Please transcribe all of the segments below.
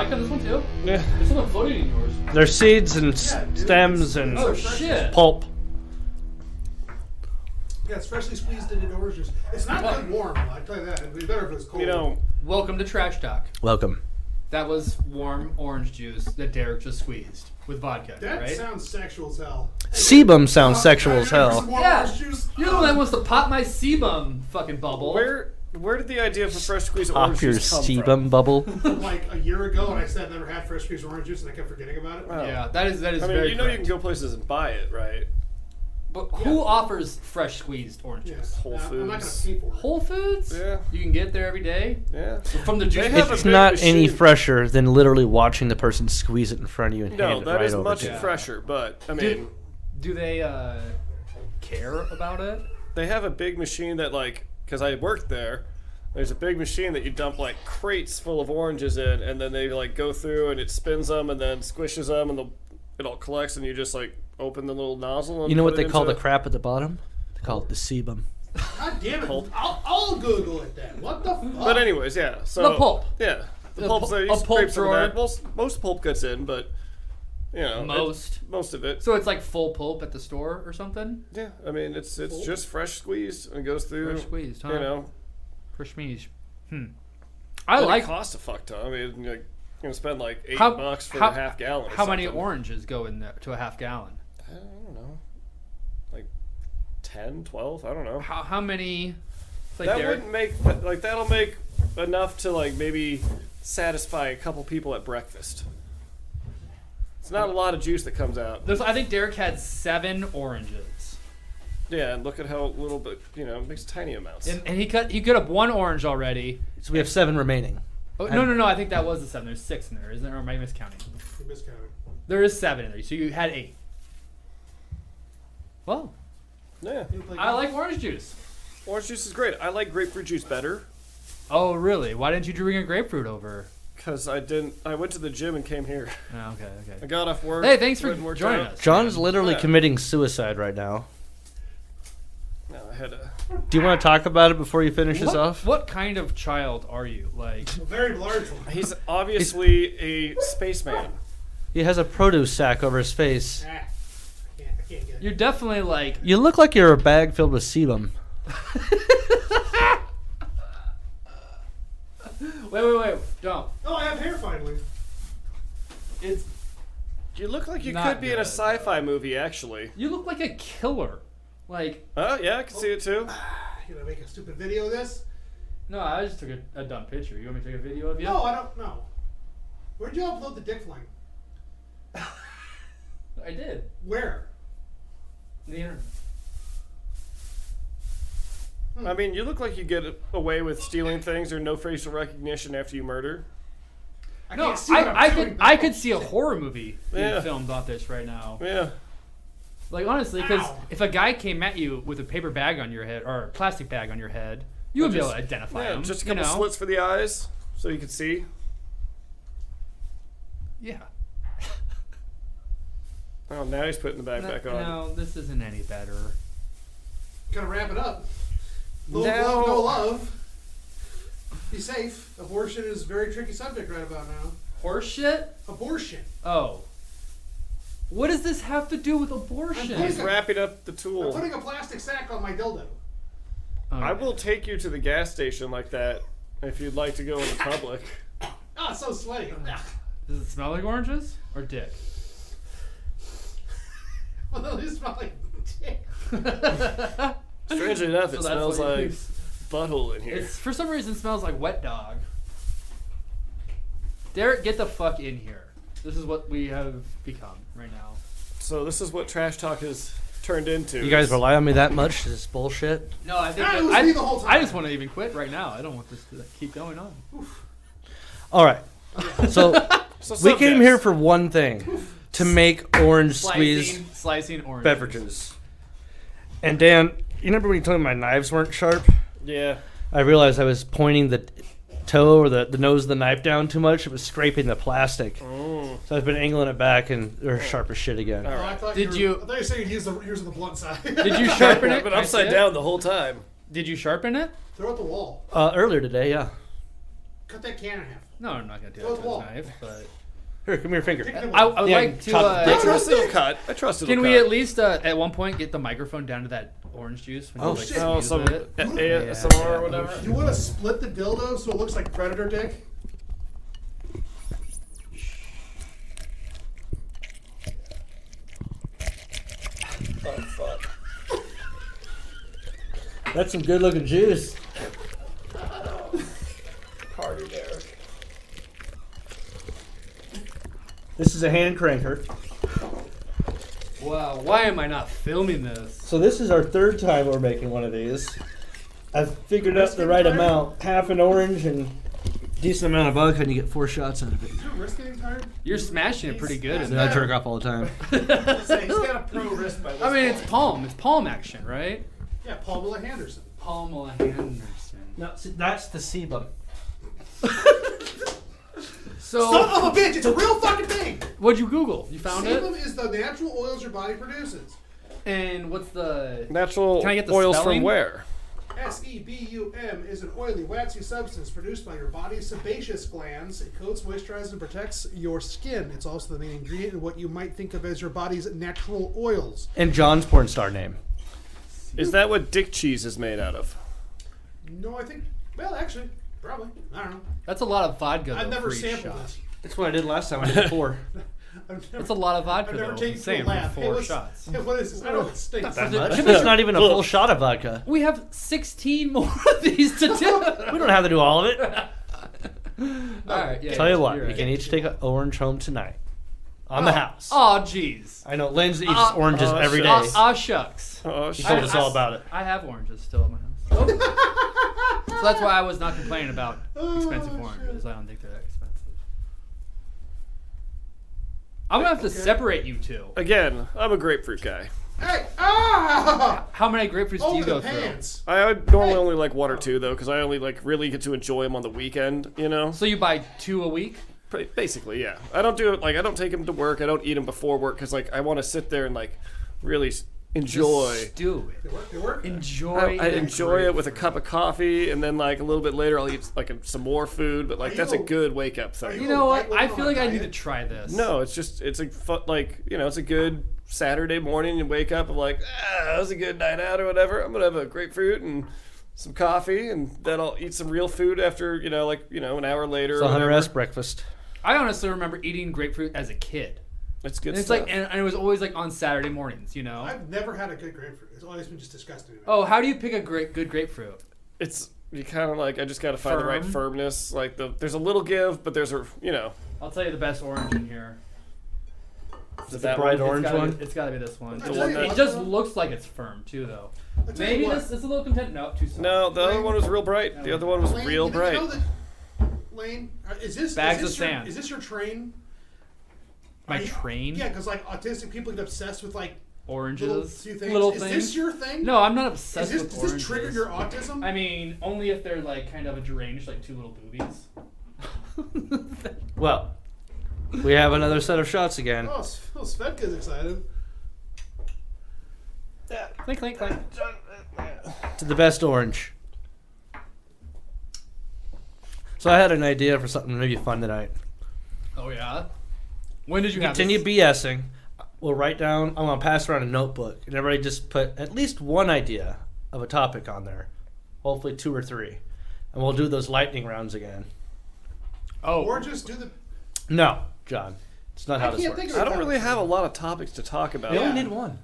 vodka in this one too? Yeah. There's something floating in yours. There's seeds and stems and Oh shit! pulp. Yeah, it's freshly squeezed into orange juice. It's not good warm. I tell you that. It'd be better if it was cold. You know. Welcome to Trash Talk. Welcome. That was warm orange juice that Derek just squeezed with vodka, That right? sounds sexual as hell. Sebum sounds sexual as hell. Yeah. Orange juice. You're the one that wants to pop my sebum fucking bubble. Where did the idea for fresh squeezed Pop orange your juice come sebum from? bubble. Like a year ago, and I said I never had fresh squeezed orange juice, and I kept forgetting about it. Oh. Yeah, that is I mean, very you know correct. you can go places and buy it, right? But who offers fresh squeezed orange Yeah. juice? Whole I'm not gonna Foods. pay for it. Whole Foods? Yeah. You can get there every day? Yeah. From the juice They have a It's big not machine. any fresher than literally watching the person squeeze it in front of you and No, hand it that right is over much to you. fresher, but I mean, Do they care about it? they have a big machine that, like, because I worked there, there's a big machine that you dump like crates full of oranges in, and then they like go through and it spins them and then squishes them, and it all collects, and you just like open the little nozzle. And You know put what it they call the into- crap at the bottom? They call it the sebum. God damn it! Pulp. I'll Google it then. What the fuck? But anyways, yeah. So The pulp. Yeah, the The pulp's pu- there. a You pulp scrape some of drawer. that. Most pulp gets in, but you know, most of it. So it's like full pulp at the store or something? Yeah, I mean it's just fresh squeezed and it goes through. Fresh squeezed, huh? You know, Fresh squeezed. but I it costs a fuck ton. I mean, like, you're gonna spend like How- $8 for how- a half gallon. Or How many something. oranges go in there to a half gallon? I don't know, like 10, 12. I don't know. How many? It's like That Derek- wouldn't make like that'll make enough to like maybe satisfy a couple people at breakfast. It's not a lot of juice that comes out. I think Derek had 7 oranges, Yeah, and look at how little bit, it makes tiny amounts. and he cut up 1 orange already. So we have 7 remaining. Oh, no! I think that was the 7. There's 6 in there, isn't there? Or am I miscounting? You're miscounting. There is 7 in there, so you had 8. Well, Yeah, I like orange juice. orange juice is great. I like grapefruit juice better Oh, really? Why didn't you bring a grapefruit over? because I went to the gym and came here. Oh, okay. I got off work. Hey, thanks for went and worked joining out. us. John's literally Yeah. committing suicide right now. No, I had a. Do you want to talk about it before you finish this off? What kind of child are you? Like, A very large one. He's obviously a spaceman. He has a produce sack over his face. I can't get it. you're definitely like. You look like you're a bag filled with sebum. Wait! Don't. Oh, I have hair finally. It's. You look like you Not could be in a good. sci-fi movie, actually. You look like a killer. Like, Oh yeah, I can see it too. You gonna make a stupid video of this? no, I just took a dumb picture. You want me to take a video of you? No, I don't know. Where'd you upload the dick fling? I did. Where? The internet. I mean, you look like you get away with stealing things or no facial recognition after you murder. I No, can't see what I I'm doing. I could see a horror movie being Yeah. filmed on this right now. Yeah. Like, honestly, because Ow. if a guy came at you with a paper bag on your head or a plastic bag on your head, you would be able to identify Yeah, him. just a you couple know? slits for the eyes so you can see. Yeah. Oh, now he's putting the bag back on. No, this isn't any better. Gonna wrap it up. No No. love, no love. Be safe. Abortion is a very tricky subject right about now. Horse shit? Abortion. Oh. What does this have to do with abortion? He's wrapping up the I'm tool. putting a plastic sack on my dildo. I will take you to the gas station like that if you'd like to go in public. Oh, it's so sweaty. Does it smell like oranges or dick? Well, no, these smell like dick. Strangely enough, So it that's smells what you like use. butthole in here. It's for some reason smells like wet dog. Derek, get the fuck in here. This is what we have become right now. So this is what trash talk has turned into. You guys rely on me that much? This bullshit? No, I think Ah, that- it was me the whole time. I just want to even quit right now. I don't want this to keep going on. All right. So So we came subjects. here for one thing. To make orange squeeze Slicing orange beverages. And Dan, you remember when you told me my knives weren't sharp? Yeah. I realized I was pointing the toe or the nose of the knife down too much. It was scraping the plastic. So I've been angling it back and they're sharp as shit again. All Oh, I right. thought Did I you- thought you were saying use yours on the blunt side. Did you sharpen it? I've been Can I upside see it? down the whole time. Did you sharpen it? Throw it at the wall. Earlier today, yeah. Cut that can in half. No, I'm not gonna do Go that to with the a wall. knife, but Here, give me your finger. Take it I would Yeah, like to. chop the I dick. trust it'll cut. I trust it'll Can cut. we at least at one point get the microphone down to that orange juice? When Oh, you, like, shit. Oh, squeeze some it? ASMR or whatever. You want to split the dildo so it looks like predator dick? Oh, fuck. That's some good looking juice. Party, Derek. This is a hand cranker. Wow, why am I not filming this? So this is our third time we're making one of these. I've figured out the right amount. Half an orange and decent amount of vodka, and you get 4 shots out of it. Is your wrist getting tired? You're smashing it pretty good. He's- Isn't I it? jerk off all the time. He's got a pro wrist by this I mean, it's point. palm. It's palm action, right? Yeah, Paul Henderson. Pamela Anderson. No, see, that's the sebum. So, Son of a bitch! It's a real fucking thing. what'd you Google? You found Sebum it? is the natural oils your body produces. And what's the? Natural Can I get the oils spelling? from where? Sebum is an oily, waxy substance produced by your body's sebaceous glands. It coats, moisturizes, and protects your skin. It's also the main ingredient in what you might think of as your body's natural oils. And John's porn star name. Is that what dick cheese is made out of? No, I think. Well, actually, probably. I don't know. That's a lot of vodka. I've though, never for each sampled shot. this. That's what I did last time. I did 4. I've never, That's a lot of vodka. I've never though. taken it to Same a lab. for Hey, 4 what's- shots. Hey, what is this? I know it stinks. That it- much? It's not even a full shot of vodka. We have 16 more of these to do. We don't have to do all of it. All right. Yeah, Tell you what, you're you right. can each take an orange home tonight. On the house. Oh, jeez. I know, Lynn's eats oranges every day. Ah, shucks. Oh, He shit. told us all about it. I have oranges still at my house. So that's why I was not complaining about expensive oranges. I don't think they're that expensive. I'm gonna have to separate you two. Again, I'm a grapefruit guy. Hey! Ah! How many grapefruits do Over you go the through? pants. I would normally only like 1 or 2 though, because I only like really get to enjoy them on the weekend. You know, So you buy 2 a week? basically, yeah. I don't do it like I don't take them to work. I don't eat them before work because like I want to sit there and like really enjoy. Just do it. They work. Enjoy. I enjoy it with a cup of coffee, and then like a little bit later, I'll eat like some more food. But like Are that's a you- good wake up thing. You know what? White women I feel on like a I need to diet? try this. No, it's just it's a like it's a good Saturday morning. You wake up and like that was a good night out or whatever. I'm gonna have a grapefruit and some coffee, and then I'll eat some real food after an hour later. It's or a Hunter whatever. S breakfast. I honestly remember eating grapefruit as a kid. It's good And it's stuff. like, and it was always like on Saturday mornings, you know. I've never had a good grapefruit. It's always been just disgusting. to me. Oh, how do you pick a good grapefruit? It's you kind of like I just got to find the right Firm? firmness. Like there's a little give, but there's I'll tell you the best orange in here. the bright one. orange one? It's gotta be this one. The one that- It just looks like it's firm too, though. I'll tell you Maybe what, this is a little content. No, too soft. No, the other one was real bright. The other one was Lane, real you bright. know that, Lane, is this Bags is of this your, sand. Is this your train? My Are you- train. Yeah, because like autistic people get obsessed with like Oranges. little few things. Little is things. this your thing? No, I'm not Is obsessed this, with does oranges. this trigger your autism? I mean, only if they're like kind of a deranged, like 2 little boobies. Well, we have another set of shots again. Oh, Svetka's excited. Clink, clink, clink. To the best orange. So I had an idea for something maybe fun tonight. Oh yeah. When did you have Continue this? BSing. We'll write down. I'm gonna pass around a notebook, and everybody just put at least one idea of a topic on there. Hopefully 2 or 3, and we'll do those lightning rounds again. Oh, Or just do the. No, John, it's not how I this can't works. think of I don't really have a lot of topics to talk about. We Yeah. only need one.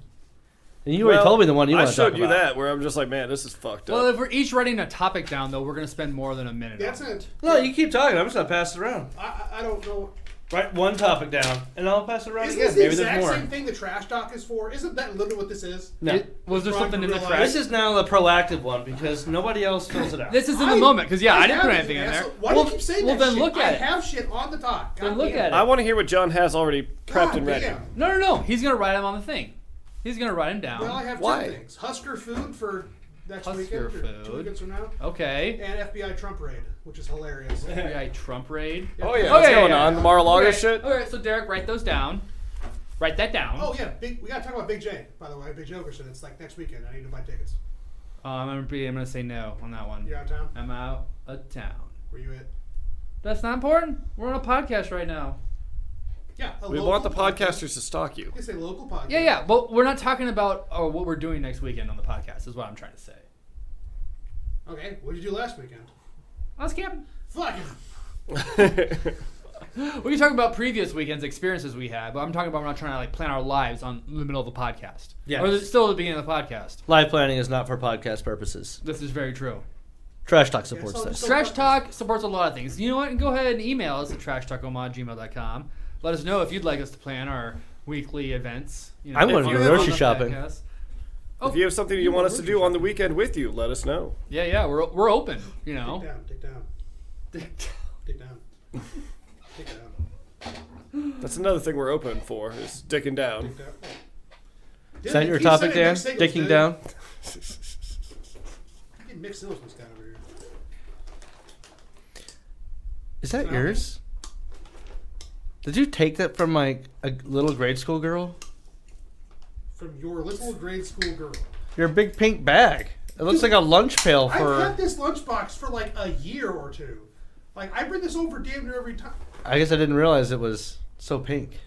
And you already told me the one you I want to talk showed you about. that where I'm just like, man, this is fucked up. well, if we're each writing a topic down, though, we're gonna spend more than a minute. That's on it. No, you keep talking. I'm just gonna pass it around. I don't know. Write one topic down, and I'll pass it around Isn't again. this the Maybe exact there's more. same thing the trash doc is for? Isn't that literally what this is? No. Was there Brought something to in the real trash? life. This is now the proactive one because nobody else fills it out. This is in the moment, because I didn't have put it, anything in there. asshole. Why do you keep saying well, that then shit? look at I it. have shit on the doc. Then God look damn. at it. I want to hear what John has already prepped God and ready. damn. No. He's gonna write them on the thing. He's gonna write them down. Well, I have Why? 2 things: Husker food for next Husker weekend, or 2 food. weekends from now, Okay. and FBI Trump raid, which is hilarious. FBI Trump raid. Oh yeah, Oh, what's yeah, going yeah, on? yeah. The Mar-a-Lago Okay. shit. Okay, so Derek, write those down. Write that down. Oh yeah, we gotta talk about Big J. By the way, Big Jokerson. It's like next weekend. I need to buy tickets. I'm gonna say no on that one. You out of town? I'm out of town. Where you at? That's not important. We're on a podcast right now. Yeah, We want the podcasters to stalk you. You can say local podcast. Yeah, but we're not talking about what we're doing next weekend on the podcast. Is what I'm trying to say. Okay, what did you do last weekend? I was camping. Fuck. We can talk about previous weekends, experiences we had, but I'm talking about we're not trying to like plan our lives in the middle of the podcast. Yes. Or is it still at the beginning of the podcast? Live planning is not for podcast purposes. This is very true. Trash Talk supports so- this. so- Trash Talk supports a lot of things. You know what? And go ahead and email us at trashtalkoma@gmail.com. Let us know if you'd like us to plan our weekly events. You know, I'm going on to the go grocery podcast. shopping. Oh, If you have something you want us to do on the weekend with you, let us know. yeah, we're open. You know. Dig down. Dig down. Dig down. That's another thing we're open for, is dicking down. Dig down. Is that your topic, Dan? Dicking down? Getting mixed signals from this guy over here. Is that No. yours? Did you take that from like a little grade school girl? From your little grade school girl. Your big pink bag. It looks like a lunch pail I've for. had this lunchbox for like a year or two. Like, I bring this over damn near every time. I guess I didn't realize it was so pink.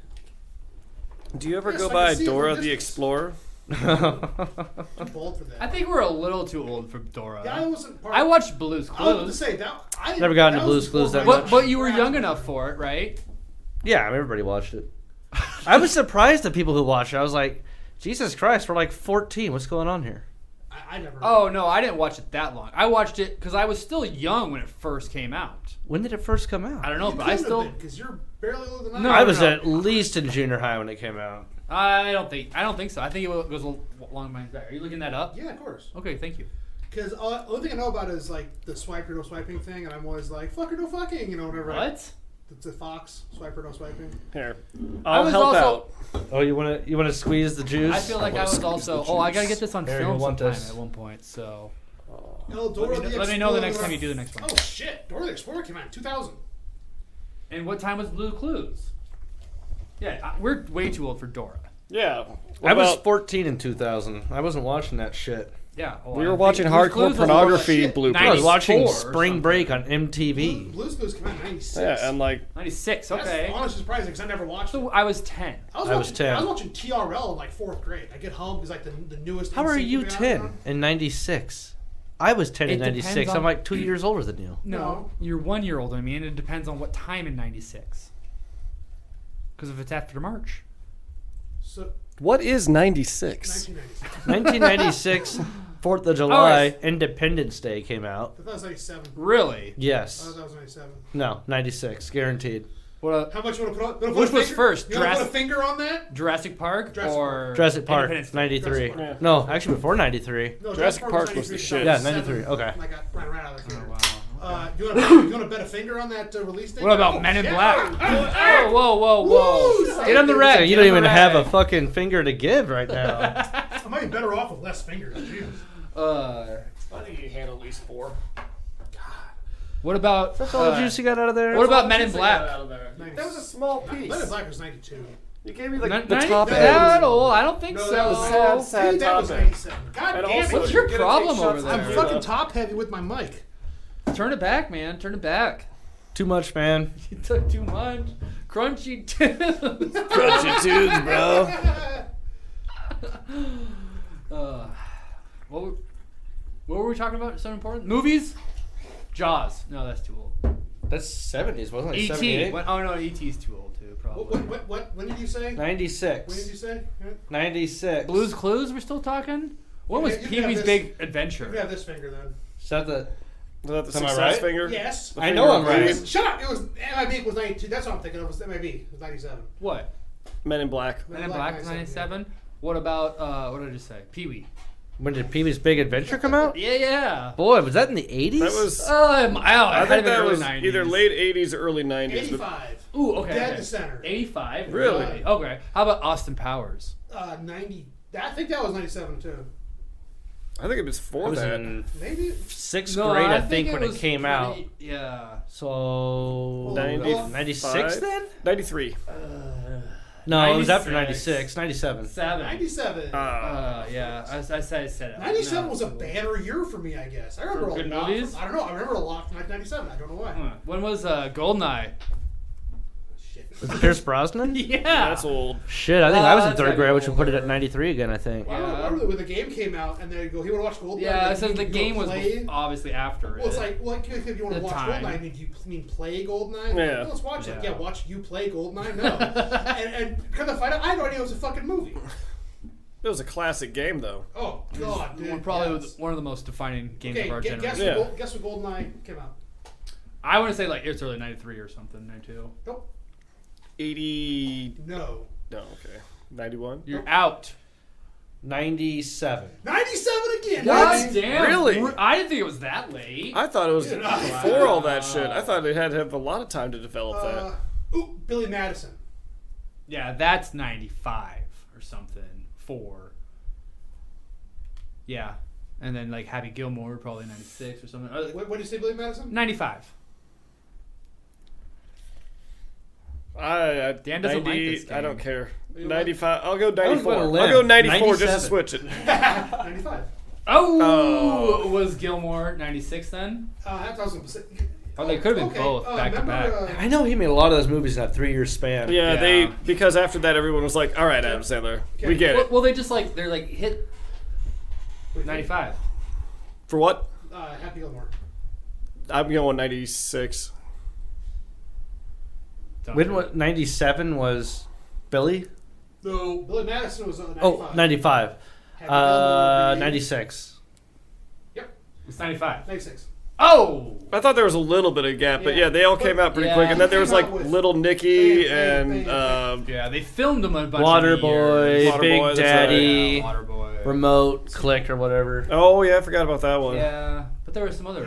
Do you ever Yes, go I can by see it from Dora a the distance. Explorer? I'm bald for that. I think we're a little too old for Dora. Yeah, I wasn't part I watched Blue's I was going to Clues. say that. I didn't- Never got into that Blue's was Clues before that my- much. But you were young enough for it, right? Yeah, everybody watched it. I was surprised at people who watched it. I was like, Jesus Christ, we're like 14. What's going on here? I never. Oh no, I didn't watch it that long. I watched it because I was still young when it first came out. When did it first come out? I don't know, but I still. because you're barely older than I No, am. I was no. at least in junior high when it came out. I don't think so. I think it goes along my back. Are you looking that up? Yeah, of course. Okay, thank you. Because the only thing I know about is like the swipe or no swiping thing, and I'm always like, fuck or no fucking, whatever. What? It's a fox, swipe or no swiping. Here. I I'll was help also- out. Oh, you wanna squeeze the juice? I feel like I was also. Oh, I gotta get this on There, film you want sometime this. at one point. So No, Dora the let me know the Explorer. next time you do the next one. Oh shit, Dora the Explorer came out in 2000. And what time was Blue Clues? Yeah, we're way too old for Dora. Yeah. I was about- 14 in 2000. I wasn't watching that shit. Yeah. We were watching hardcore pornography bloopers. I was watching 94 or Spring something. Break on MTV. Blue's Clues came out in 96. Yeah, and like 96. That's Okay. honestly surprising because I never watched it. So I was 10. I was watching, 10. I was watching TRL in like 4th grade. I get home because like the newest. How are NSYNC you movie out 10 now. in 96? I was 10 in It depends 96. on- I'm like 2 years older than you. No, you're 1 year older than me, and it depends on what time in '96. Because if it's after March, So what is 96? 1996. 1996, 4th of July, Independence Day came out. I thought it was 97. really? I Yes. thought that was 97. No, 96, guaranteed. What? How much you want to put on? Which was first, You want to put a Jurassic- finger on that? Jurassic Park Jurassic or Jurassic Park, Independence Day? 93. Jurassic Park. No, actually before 93. No, Jurassic Park was the 93, shit. Yeah, 2007. 93, okay. I got right out of the Oh, theater. wow. You want to bet a finger on that release date? What about Oh, Men in yeah. Black? Whoa! Get on the Woo! rack. So you get don't on even the have a rack. fucking finger to give right now. I might be better off with less fingers. Jesus. I think you handle at least 4. What about? That's all the juice you got out of there? What about Men in Black? That was a small piece. Men in Black was 92. You gave me the Not top end. that old? I don't think No, so. that was sad That was top end. 97. God And damn also, it. What's your you're gonna problem take over shots there? at I'm me, fucking though. top heavy with my mic. Turn it back, man. Turn it back. Too much, man. You took too much. Crunchy tunes. Crunchy tunes, bro. What were we talking about? So important? Movies? Jaws. No, that's too old. That's 70s, wasn't it? E.T. 78? Oh no, E.T.'s too old too, probably. When did you say? When did 96. you say? 96. Blue's Clues? We're still talking. What was Yeah, you can Pee have Wee's this. Big You Adventure? can have this finger then. Is that the... Is that the Am I success right? finger? Yes. The I know I'm finger of right. blues? Shut up! It was MIB was 92. That's what I'm thinking of. It was MIB. It was 97. What? Men in Black. Men in Black 97. What about what did I just say? Pee Wee. When did Pee-wee's Big Adventure come out? Yeah. Boy, was that in the 80s? That was. I I think that early was 90s. either late 80s or early 90s. But 85. Ooh, okay. Dead okay. to center. 85. Really? Okay. How about Austin Powers? 90. I think that was 97 too. I think it was I before was that. in Maybe. 6th No, grade, I think, when it was came out. pretty- Yeah. So... 90 96 then? 93. No, it was after 96. 96, 97. 97. 97. Yeah, I said it. 97 No. was a banner year for me, I guess. I remember For a good lot. movies? I don't know. I remember a lot from 1997. I don't know why. Huh. When was Goldeneye? Shit. Was it Pierce Brosnan? Yeah. That's old. Shit, I think I was in That's third grade, like which would put it at older. 93 again, I think. Well, I remember when the game came out and they go, "He want to watch Goldeneye?" Yeah, Like, so you the go game was play? obviously after it. Well, it's like, if you want to The watch time. Goldeneye, do you mean play Goldeneye? Yeah. Let's watch it. Yeah. Yeah, watch you play Goldeneye? No. and come to find out, I had no idea it was a fucking movie. It was a classic game, though. Oh, God, dude. Probably yes. one of the most defining games Okay, of our guess, generation. guess what Goldeneye came out. I want to say like it's early 93 or something, 92. Nope. 80. No. No, okay. 91. You're out. 97. 97 again. God What? damn. Really? I didn't think it was that late. I thought it was Dude, before all that shit. I thought it had to have a lot of time to develop that. Ooh, Billy Madison. Yeah, that's 95 or something. 4. Yeah. And then like Happy Gilmore, probably 96 or something. What did you say, Billy Madison? 95. Dan doesn't like this game. I don't care. You 95. I'll go was 94. gonna I'll limp. go 94 just to 97. switch it. 95. Oh, was Gilmore 96 then? That doesn't. Oh, they could have been both back to back. I know he made a lot of those movies in that 3-year span. Yeah, Yeah. because after that everyone was like, all right, Adam Sandler, we get it. Well, they just like they're like hit 95. For what? Happy Gilmore. I'm going 96. When what? 97 was Billy? No, Billy Madison was 95. Oh, 95. Happy Gilmore, 96. Yep, It's 95. 96. Oh, I thought there was a little bit of gap, but Yeah. yeah, they all came out pretty Yeah. quick. And then there was Came out like with Little Nicky Bam, and bam, yeah, they filmed them a bunch of Waterboy, years. Waterboy, Big that's right. Daddy, Yeah, Waterboy. Remote, Click, or whatever. oh yeah, I forgot about that one. Yeah, but there were some other.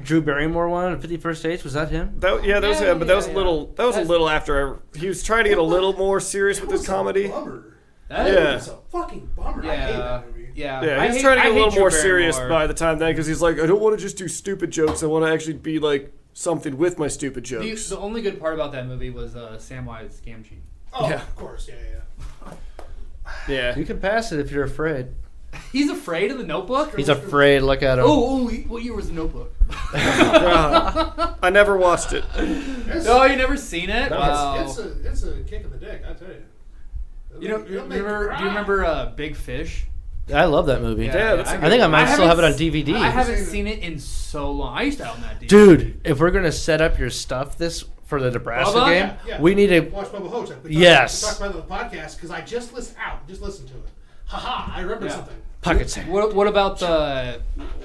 Drew Barrymore one, 51st Dates. Was that him? That was Yeah, him, but that was yeah, a little. That was a That's- little after he was trying to get a little more serious with his comedy. Bummer. That Yeah. It's a fucking bummer. I hate Yeah. that movie. Yeah. Yeah, I he's hate- trying to I get a hate little Drew more serious Barrymore. by the time then, because he's like, I don't want to just do stupid jokes. I want to actually be like something with my stupid jokes. The only good part about that movie was Samwise Gamgee. Oh, Yeah. of course. Yeah. Yeah, You can pass it if you're afraid. He's afraid of the Notebook. He's afraid. Look at him. What year was the Notebook? I never watched it. It's, Oh, you never seen it? it's, Wow. it's a kick in the dick, I tell you. You know, It'll make you do you cry. remember Big Fish? I love that movie. Yeah, that's a I think I might still have it on haven't DVD. I haven't seen it in so long. I used to own that DVD. Dude, if we're gonna set up your stuff for the Nebraska Bubba? game, Yeah. we need to. Watch Bubba Hotep. Yes. We talked about it on the podcast because I just listened to it. Haha, I remember Yeah. something. Pocket sand. What about the?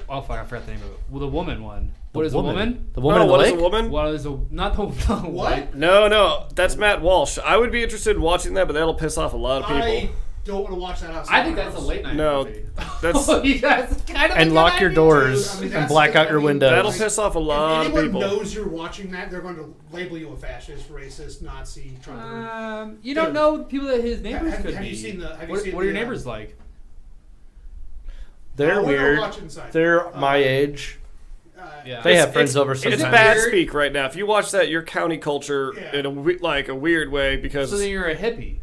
Oh fuck, I forgot the name of it. Well, the woman one. What is a woman? The woman Oh, in the what is lake? a woman? What is a not the What? No, that's Matt Walsh. I would be interested in watching that, but that'll piss off a lot of people. I don't want to watch that outside. I think that's a late night No, movie. that's- You guys kind of And lock your doors Dude, I mean, and that's black the- out your I mean, windows. That'll piss off a lot If of anyone people. knows you're watching that, they're going to label you a fascist, racist, Nazi, Trumper. You don't Dude. know people that his neighbors Have- could have be. you seen the- have you what seen what are your the, neighbors like? They're we're not weird. watching inside. They're my age. Yeah. They have It's- friends over It's sometimes. bad weird? speak right now. If you watch that, your county culture Yeah. in a weird way because So then you're a hippie.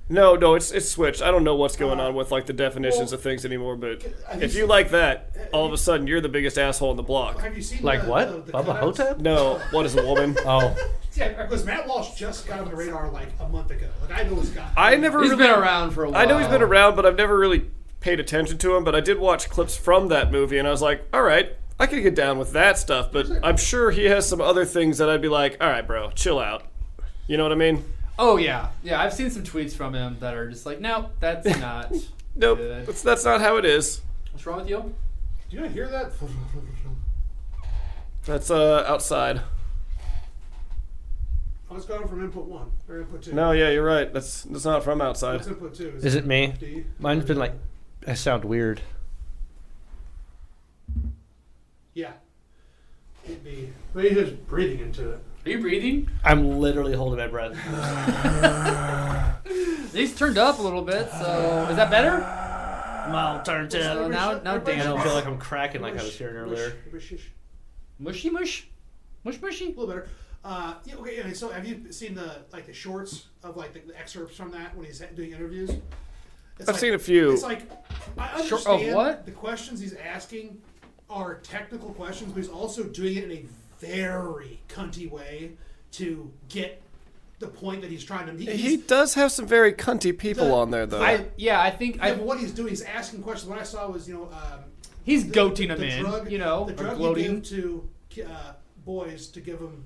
no, it's switched. I don't know what's going on with like the definitions well, of things anymore. But have if you you seen- like that, all of a sudden you're the biggest asshole in the block. Have you seen Like the, what? The Bubba cutouts? Hotep? No, what is a woman? Oh, Yeah, because Matt Walsh just got on the radar like a month ago. Like I know this guy. I never He's really. been around for a while. I know he's been around, but I've never really paid attention to him. But I did watch clips from that movie, and I was like, all right, I could get down with that stuff. But I'm sure he has some other things that I'd be like, all right, bro, chill out. You know what I mean? Oh yeah, yeah. I've seen some tweets from him that are just like, no, that's not. Nope, good. that's not how it is. What's wrong with you? Do you not hear that? That's outside. Oh, it's gone from input 1 or input 2. No, yeah, you're right. That's not from outside. What's input 2? is it me? D? Mine's been like, I sound weird. Yeah. It'd be. But he's just breathing into it. Are you breathing? I'm literally holding my breath. These turned up a little bit, so is that better? I'm all turned So in. now I Dan don't feel like I'm cracking like I was hearing earlier. mushy mush, mush mushy. A little better. Okay. So have you seen the shorts of the excerpts from that when he's doing interviews? I've seen a few. It's like I understand of what? the questions he's asking are technical questions, but he's also doing it in a very cunty way to get the point that he's trying to. He does have some very cunty people on there, though. I think but what he's doing, he's asking questions. What I saw was, he's goating them in, drug, the drug you gloating. give to boys to give them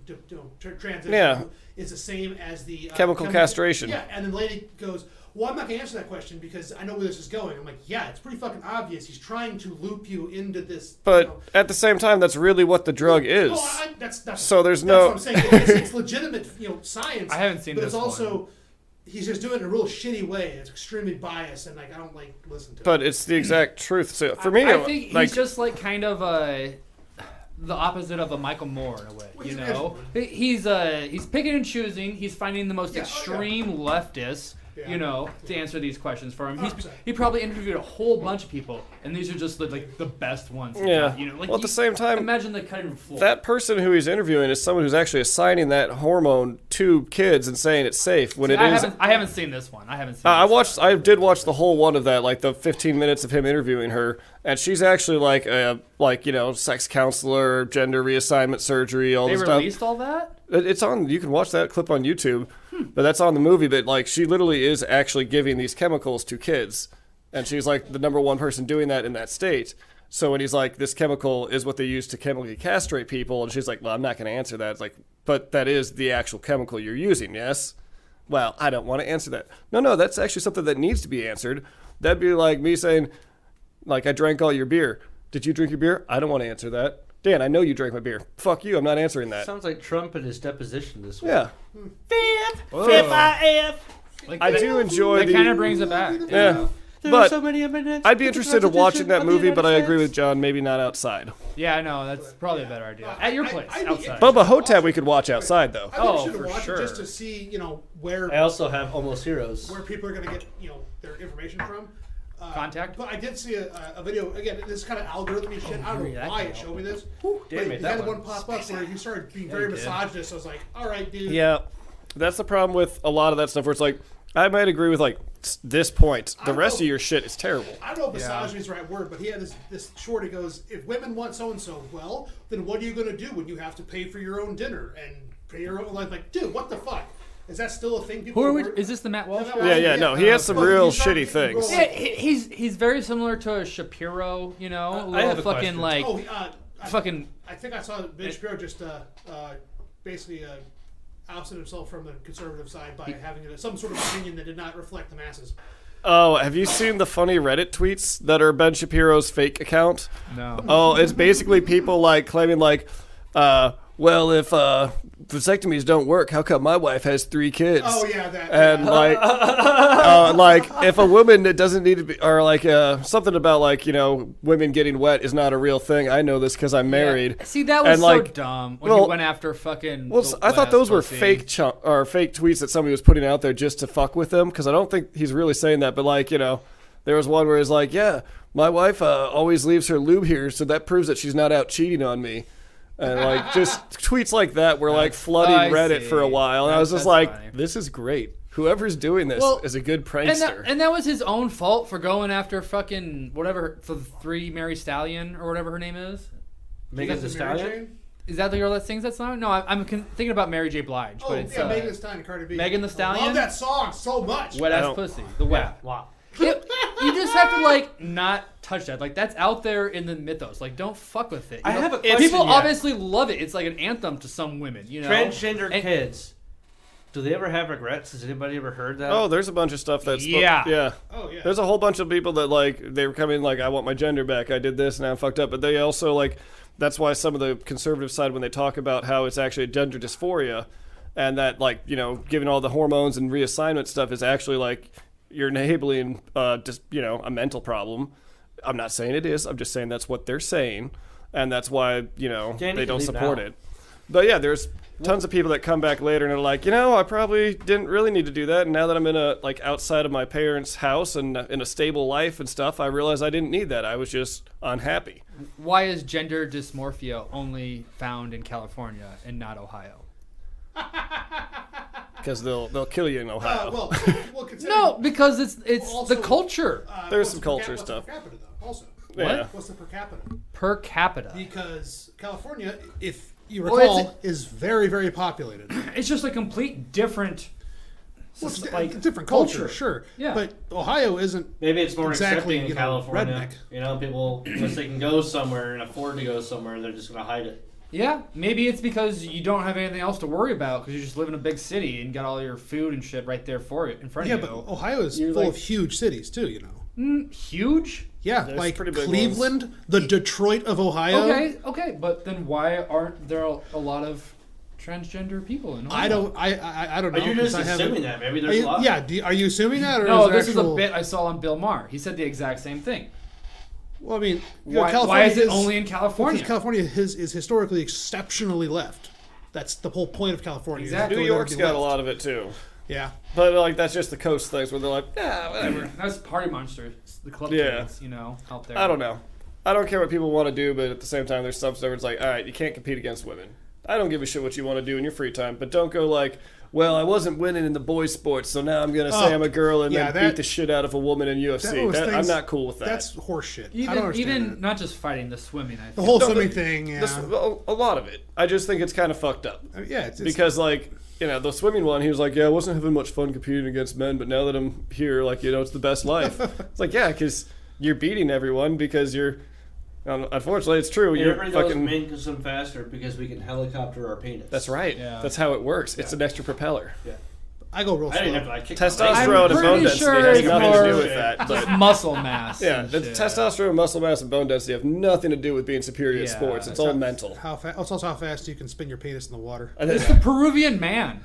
transition is the same as the chemical castration. Yeah, and then the lady goes, well, I'm not going to answer that question because I know where this is going. I'm like, yeah, it's pretty fucking obvious. He's trying to loop you into this. But at the same time, that's really what the drug is. No, that's so there's that's no. what I'm saying. It's legitimate, science. I haven't seen but this it's also one. he's just doing it in a real shitty way. It's extremely biased, and I don't listen to it. But it's the exact truth. So for me, I think he's just kind of the opposite of a Michael Moore in a way. He's picking and choosing. He's finding the most extreme leftists. To answer these questions for him. He probably interviewed a whole bunch of people, and these are just the best ones. Yeah. Well, at the same time, imagine the cutting room floor. That person who he's interviewing is someone who's actually assigning that hormone to kids and saying it's safe when I haven't seen this one. I haven't seen. I did watch the whole one of that, the 15 minutes of him interviewing her, and she's actually sex counselor, gender reassignment surgery, all this stuff. They released all that? It's on. You can watch that clip on YouTube. But that's on the movie. But she literally is actually giving these chemicals to kids, and she's the number one person doing that in that state. So when he's like, this chemical is what they use to chemically castrate people, and she's like, well, I'm not going to answer that. It's but that is the actual chemical you're using, yes? Well, I don't want to answer that. No, that's actually something that needs to be answered. That'd be like me saying, I drank all your beer. Did you drink your beer? I don't want to answer that. Dan, I know you drank my beer. Fuck you, I'm not answering that. Sounds like Trump in his deposition this week. Yeah. Fifth. I do enjoy that kind of brings it back. Yeah. But I'd be interested in watching that movie, but I agree with John, maybe not outside. Yeah, I know. That's probably a better idea. At your place, outside. Bubba Hotep we could watch outside, though. I think we should watch it just to see, where I also have Almost Heroes. where people are going to get, their information from. Contact. But I did see a video, again, this kind of algorithm shit. I don't know why it showed me this. Dan made He that had one. one pop up where he started being very misogynist. I was like, all right, dude. Yeah, that's the problem with a lot of that stuff where it's I might agree with this point. The rest of your shit is terrible. I don't know if misogyny is the right word, but he had this short. He goes, if women want so and so, well, then what are you going to do when you have to pay for your own dinner and pay your own life? Dude, what the fuck? Is that still a thing? People Who are we? Is this the Matt Walsh? Yeah. No, he has some real shitty things. Yeah, he's very similar to a Shapiro. I have a fucking question. fucking. I think I saw Ben Shapiro just basically ousted himself from the conservative side by having some sort of opinion that did not reflect the masses. Oh, have you seen the funny Reddit tweets that are Ben Shapiro's fake account? No. Oh, it's basically people claiming well, if vasectomies don't work, how come my wife has 3 kids? Oh yeah, that. And if a woman that doesn't need to be, or something about women getting wet is not a real thing. I know this because I'm married. See, that was so dumb when he went after fucking. Well, I thought those were fake tweets that somebody was putting out there just to fuck with him, because I don't think he's really saying that. But there was one where he's yeah, my wife always leaves her lube here, so that proves that she's not out cheating on me. And just tweets like that were flooding Reddit for a while, and I was just funny. This is great. Whoever's doing this is a good prankster. And that was his own fault for going after fucking whatever, for the 3 Mary Stallion or whatever her name is. Megan Thee Stallion? Is that the girl that sings that song? No, I'm thinking about Mary J. Blige. Oh, but it's, Megan Thee Stallion and Cardi B. Megan Thee Stallion? I love that song so much. Wet ass pussy. The wet. Wow. You just have to not touch that. That's out there in the mythos. Don't fuck with it. I have a question. People obviously love it. It's like an anthem to some women. Transgender kids. Do they ever have regrets? Has anybody ever heard that? Oh, there's a bunch of stuff that's yeah. Oh yeah. There's a whole bunch of people that they were coming I want my gender back. I did this and I'm fucked up. But they also that's why some of the conservative side, when they talk about how it's actually gender dysphoria, and that giving all the hormones and reassignment stuff is actually you're enabling a mental problem. I'm not saying it is. I'm just saying that's what they're saying, and that's why they don't support it. But yeah, there's tons of people that come back later and are I probably didn't really need to do that, and now that I'm in a outside of my parents' house and in a stable life and stuff, I realize I didn't need that. I was just unhappy. Why is gender dysmorphia only found in California and not Ohio? Because they'll kill you in Ohio. Well, No, because it's Also, the culture. There's what's some the culture what's the stuff. per capita, though, also. Yeah. What's the per capita? Per capita. Because California, if you Well, recall, is very, very populated. It's just a complete different, Well, it's like, a different culture, sure. Yeah. But Ohio isn't. Maybe it's more Exactly, accepting in you know, California. redneck. People, once they can go somewhere and afford to go somewhere, they're just going to hide it. Yeah, maybe it's because you don't have anything else to worry about because you just live in a big city and got all your food and shit right there for it in front Yeah, of but you. Ohio is You're full like- of huge cities, too, you know. Huge? Yeah, There's like pretty big Cleveland, the Detroit of Ohio. Okay, but then why aren't there a lot of transgender people in Ohio? I don't know. Are you just 'cause I haven't- assuming that? Maybe Are there's you, a lot. yeah, are you assuming that? Or No, is there this actual, is a bit I saw on Bill Maher. He said the exact same thing. Well, I mean, you know, Why California is it only in California? Because California is historically exceptionally left. That's the whole point of California. is Exactly. go New there York's and be got a left. lot of it too. Yeah. But like that's just the coast things where they're like, yeah, whatever. That's Party Monsters, the club Yeah. kids, out there. I don't know. I don't care what people want to do, but at the same time, there's some stuff where it's like, all right, you can't compete against women. I don't give a shit what you want to do in your free time, but don't go like, well, I wasn't winning in the boys' sports, so now I'm gonna say I'm a girl and yeah, then beat the shit out of a woman in UFC. those I'm things- not cool with that. That's horseshit. I don't understand Even that. not just fighting, the swimming. I The think. whole No, swimming the- thing. Yeah. a lot of it. I just think it's kind of fucked up. Yeah. It's Because like the swimming one, he was like, yeah, I wasn't having much fun competing against men, but now that I'm here, like it's the best life. It's like, yeah, because you're beating everyone because you're. Unfortunately, it's true. You're Everybody knows fucking. men can swim faster because we can helicopter our penis. That's right. Yeah. That's how it works. It's an extra propeller. I go real I didn't slow. have to kick my legs. Testosterone and I'm bone pretty density sure has it's nothing to do more- with that. Just But muscle mass. yeah, and the shit. testosterone, muscle mass, and bone density have nothing to do with being superior at Yeah, sports. It's that's all how- mental. It's also how fast you can spin your penis in the water. It's the Peruvian man.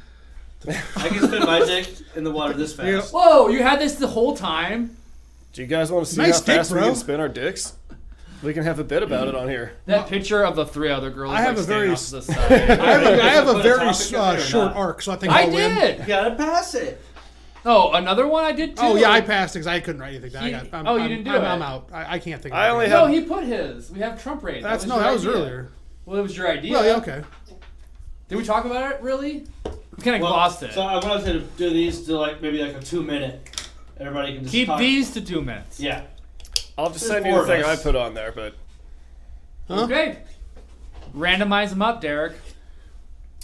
I can spin my dick in the water this fast. Whoa, you had this the whole time? Do you guys want to see Nice how fast dick, we bro. can spin our dicks? We can have a bit about it on here. That picture of the three other girls I have a standing very off to the side. I have a Put a very topic in there or short not? arc, so I think I I'll win. did. You gotta pass it. Oh, another one I did too. Oh yeah, I passed because I couldn't write anything down. He- I'm, oh, you I'm- didn't do I'm it. out. I can't think. Of I only anything. No, have- he put his. We have Trump raid. That your was idea. earlier. Well, it was your idea. Well, yeah, okay. Did we talk about it really? We kind of Well, glossed it. So I wanted to do these to maybe a 2-minute. Everybody can just Keep talk. these to 2 minutes. Yeah. I'll just There's send you four the of thing I us. put on there, but Huh? Okay. Randomize them up, Derek.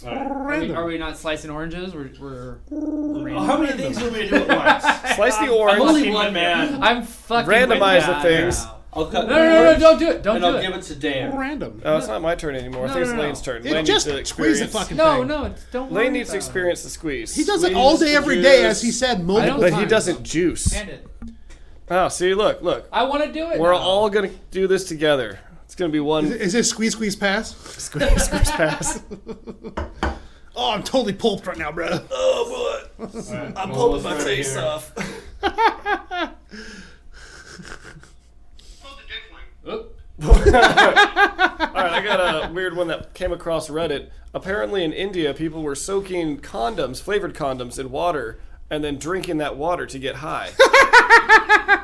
All right. Are we not slicing oranges? We're Well, how many things are we doing at once? slice the I'm orange. only one man. I'm fucking Randomize with the that things. now. I'll cut. No, don't do it. Don't And do I'll it. give it to Dan. Random. Oh, it's not my turn anymore. I No, think it's no, no. Lane's turn. It Lane just needs to squeeze the experience. fucking No, thing. no, don't worry Lane needs to about experience the squeeze. He does it Squeeze all day, every day, juice. as he said I multiple don't- But times. he doesn't it. juice. Hand it. Oh, see, look. I want to do it. We're now. all gonna do this together. It's gonna be one Is it squeeze pass? squeeze pass. Oh, I'm totally pulped right now, bro. Oh boy, Right. I'm Well, pulling my let's face start off. Oop. All right, I got a weird one that came across Reddit. Apparently, in India, people were soaking condoms, flavored condoms, in water, and then drinking that water to get high.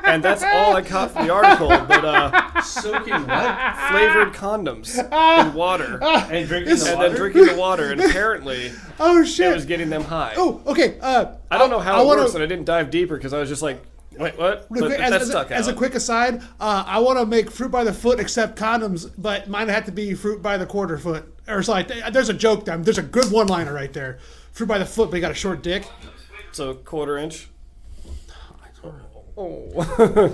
And that's all I caught from the article. But Soaking what? flavored condoms in water, And drinking the and water? then drinking the water, and apparently Oh it shit. was getting them high. Oh, okay. I don't know how I it wanna- works, and I didn't dive deeper because I was just like, wait, what? Real quick, But that as, stuck as a out. quick aside, I want to make fruit by the foot accept condoms, but mine had to be fruit by the quarter foot. Or it's like, there's a joke there. There's a good one-liner right there. Fruit by the foot, but you got a short dick. So quarter inch. Oh.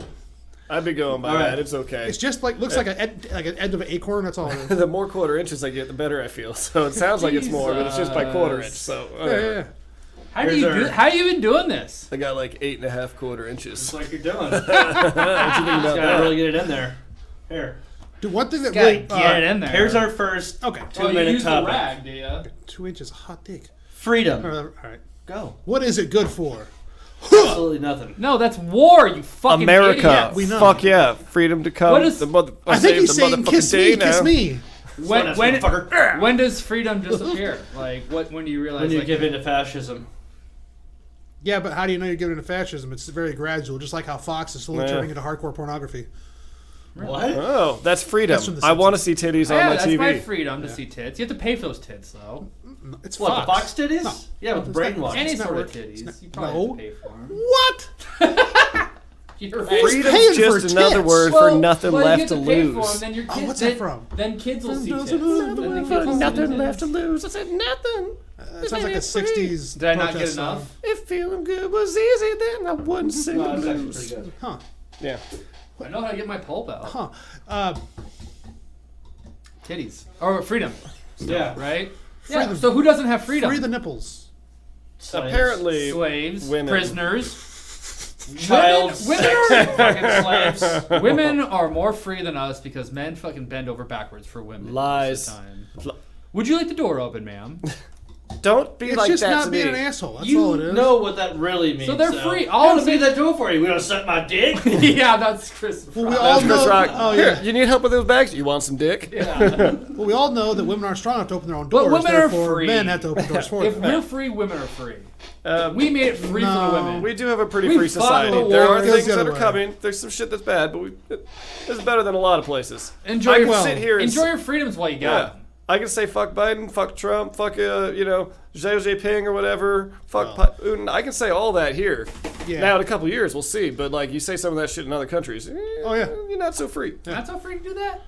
I'd be going by All right. that. It's okay. It's just looks like an end of an acorn. That's all it is. The more quarter inches I get, the better I feel. So it sounds like it's more, but it's just by quarter inch. So Yeah. How do you Here's do? our- How you been doing this? I got like 8.5 quarter Just inches. like you're doing. What you think about Gotta that? really get it in there. Here. Dude, one thing that Gotta really get it in there. Here's our first okay, Oh, you 2-minute use the topic. rag, do ya? 2 inches, hot dick. Freedom. All right, Go. what is it good for? Absolutely nothing. No, that's war. You fucking America. idiot. We know. Fuck yeah. Freedom to come. What is- the mother, I think he's the saying motherfucking kiss day me, kiss now. me. When Slow when, down, motherfucker. when does freedom disappear? Like when do you realize? When you like, give in to fascism. Yeah, but how do you know you're giving into fascism? It's very gradual, just like how Fox is slowly Yeah. turning into hardcore pornography. What? Oh, that's freedom. That's from The I want to Simpsons. see titties on Yeah, my that's TV. my freedom to see tits. You have to pay for those tits, though. It's What, Fox. the box titties? No. Yeah, with the It's brain not- wash. Any not sort of worth- it's titties. not- You probably no. have to pay for them. What? You're right. paying Freedom's just for another tits? word Well, for nothing well, you left have to pay for lose. them, then your kids, what's then, that from? Then kids will see tits. Another Then the word kids for will see Nothing tits. left to lose. I said nothing. It sounds like a 60s. Did I not get protest song. enough? If feeling good was easy, then I wouldn't sing No, the it's actually blues. pretty good. Huh. Yeah. I know how to get my pulp out. Huh. Titties. Or freedom, Yeah. right? Yeah. Freedom. So who doesn't have freedom? Free the nipples. Slaves. Apparently, Slaves, women. prisoners. Child Women are fucking slaves. women are more free than us because men fucking bend over backwards for women. Lies. Most of the time. Would you like the door open, ma'am? Don't be It's like just that not to being me. an asshole. That's You all it is. know what that really means. So they're free. I All want I'm to be saying- that door for you. We gonna suck my dick? Yeah, that's Chris. Well, we Rock. all That's Chris know. Rock. Oh Here, yeah. you need help with those bags? You want some dick? Yeah. Well, we all know that women aren't strong enough to open their own But doors. women are therefore free. Men have to open doors for If them. we're free, women are free. Um, We made it free for the no. women. We do have a pretty We free fought society. the There war. are It goes things the that other are way. coming. There's some shit that's bad, but this is better than a lot of places. Enjoy I your can sit here and enjoy your freedoms while you got Yeah. them. I can say fuck Biden, fuck Trump, fuck Xi Jinping or whatever, fuck Putin. I can say all that here. Yeah. Now in a couple of years we'll see, but like you say some of that shit in other countries, Oh, yeah. you're not so free. Not so free to do that.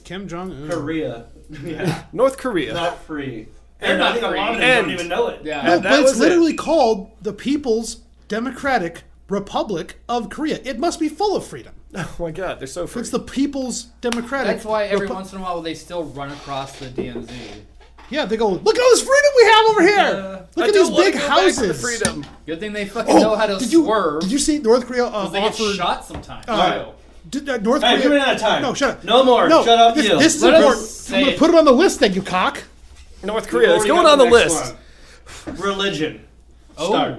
Kim Jong-un. Korea. Yeah. North Korea. Not free. They're And not I think a free. lot of them And- don't even know it. Yeah. No, that but it's was it. literally called the People's Democratic Republic of Korea. It must be full of freedom. Oh my god, they're so free. It's the People's Democratic. That's why every Repu- once in a while they still run across the DMZ. Yeah, they go. Look at all this freedom we have over here. Look I at don't these wanna big go back to the houses. freedom. Good thing they fucking know how to swerve. Did you see North Korea 'cause they get offered? shot sometimes. North Hey, Korea. give me another time. No, shut up. No more. No, Shut up, this, you. this is Let us important. say I'm gonna it. put it on the list, then you cock. North We've Korea. It's already going got on the next list. one. Religion. Oh, Start.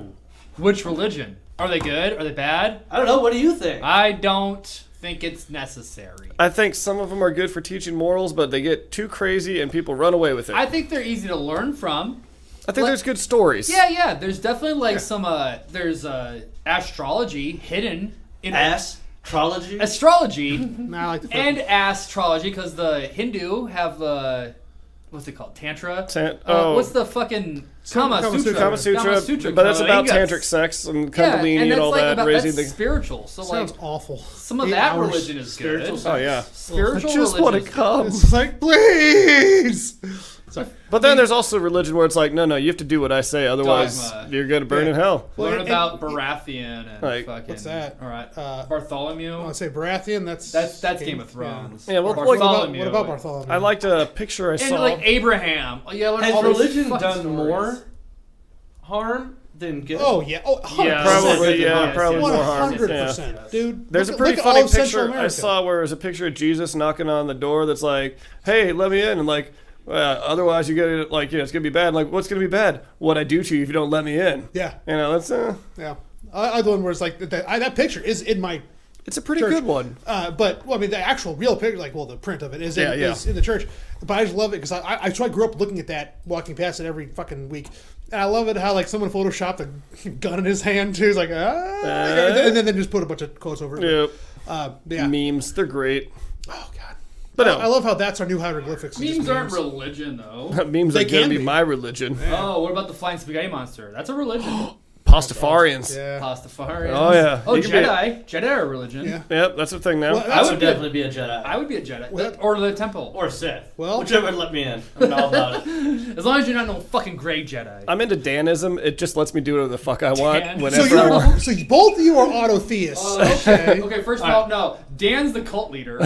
which religion? Are they good? Are they bad? I don't know. What do you think? I don't think it's necessary. I think some of them are good for teaching morals, but they get too crazy and people run away with it. I think they're easy to learn from. I think there's good stories. Yeah. There's definitely like some there's astrology hidden in Astrology. astrology Nah, I like the and astrology because the Hindu have what's it called? Tantra. What's the fucking Kama Sutra? Kama Sutra, Kama Sutra, but it's about Kama Lingas. tantric sex and Yeah, Kundalini and and that's all like that, about, raising that's the. spiritual. So Sounds like awful. some of 8 that hours. religion is Spiritual good. Oh yeah, Spiritual I just religion want is to good. come. It's like, please. But then there's also religion where it's like, no, you have to do what I say, otherwise Dogma. you're gonna burn in hell. Learn and- about Baratheon and Like- fucking. What's that? All right, I Bartholomew. want to say Baratheon. That's Game of Thrones. Yeah, well, What about, Bartholomew. what about Bartholomew? I liked a picture I And saw. like Abraham. Oh, yeah, learn Has all these religion fucking done stories. more harm than good? Oh yeah. Oh, 100%. Yeah, Probably, Yes, yeah, probably yes, more harm. 100%, Yeah. dude. There's Look a pretty look at all funny of Central picture I America. saw where there's a picture of Jesus knocking on the door that's like, hey, let me in. And like, otherwise you're going to, like, it's going to be bad. And like, what's going to be bad? What I do to you if you don't let me in. Yeah, You know, that's yeah. I the one where it's like that picture is in my. it's a pretty Church. good one. But well, I mean, the actual real picture, like, well, the print of it is, Yeah, is in the church. But I just love it because I grew up looking at that, walking past it every fucking week, and I love it how like someone photoshopped a gun in his hand too. He's like, and then just put a bunch of quotes over it. Yeah. Memes, they're great. Oh god. But I no, love how that's our new hieroglyphics. It's just Memes aren't religion, though. memes They are going can to be be. my religion. Oh, what about the flying spaghetti monster? That's a religion. Pastafarians. Yeah. Pastafarians. Oh, yeah. Oh, You can be a- Jedi. Jedi are a religion. Yeah. Yep, that's a thing now. Well, I that's would definitely be a Jedi. I would be a Jedi. Well- Or the temple. Or Sith. Well- whichever would let me in. I'm all about it. As long as you're not no fucking gray Jedi. I'm into Danism. It just lets me do whatever the fuck I want Dan. So whenever I want. both of you are autotheists. Okay. Okay, first of all, no. Dan's the cult leader.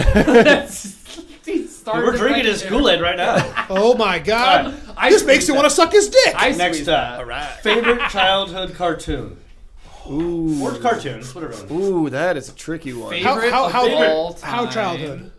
He started We're the drinking his fucking- Kool-Aid right now. Oh my god. I This makes squeezed you want to suck his dick. I Next squeezed up. that. Right. Favorite childhood cartoon. Ooh. Or cartoons, whatever. Ooh, that is a tricky one. Favorite how of how all how time. childhood?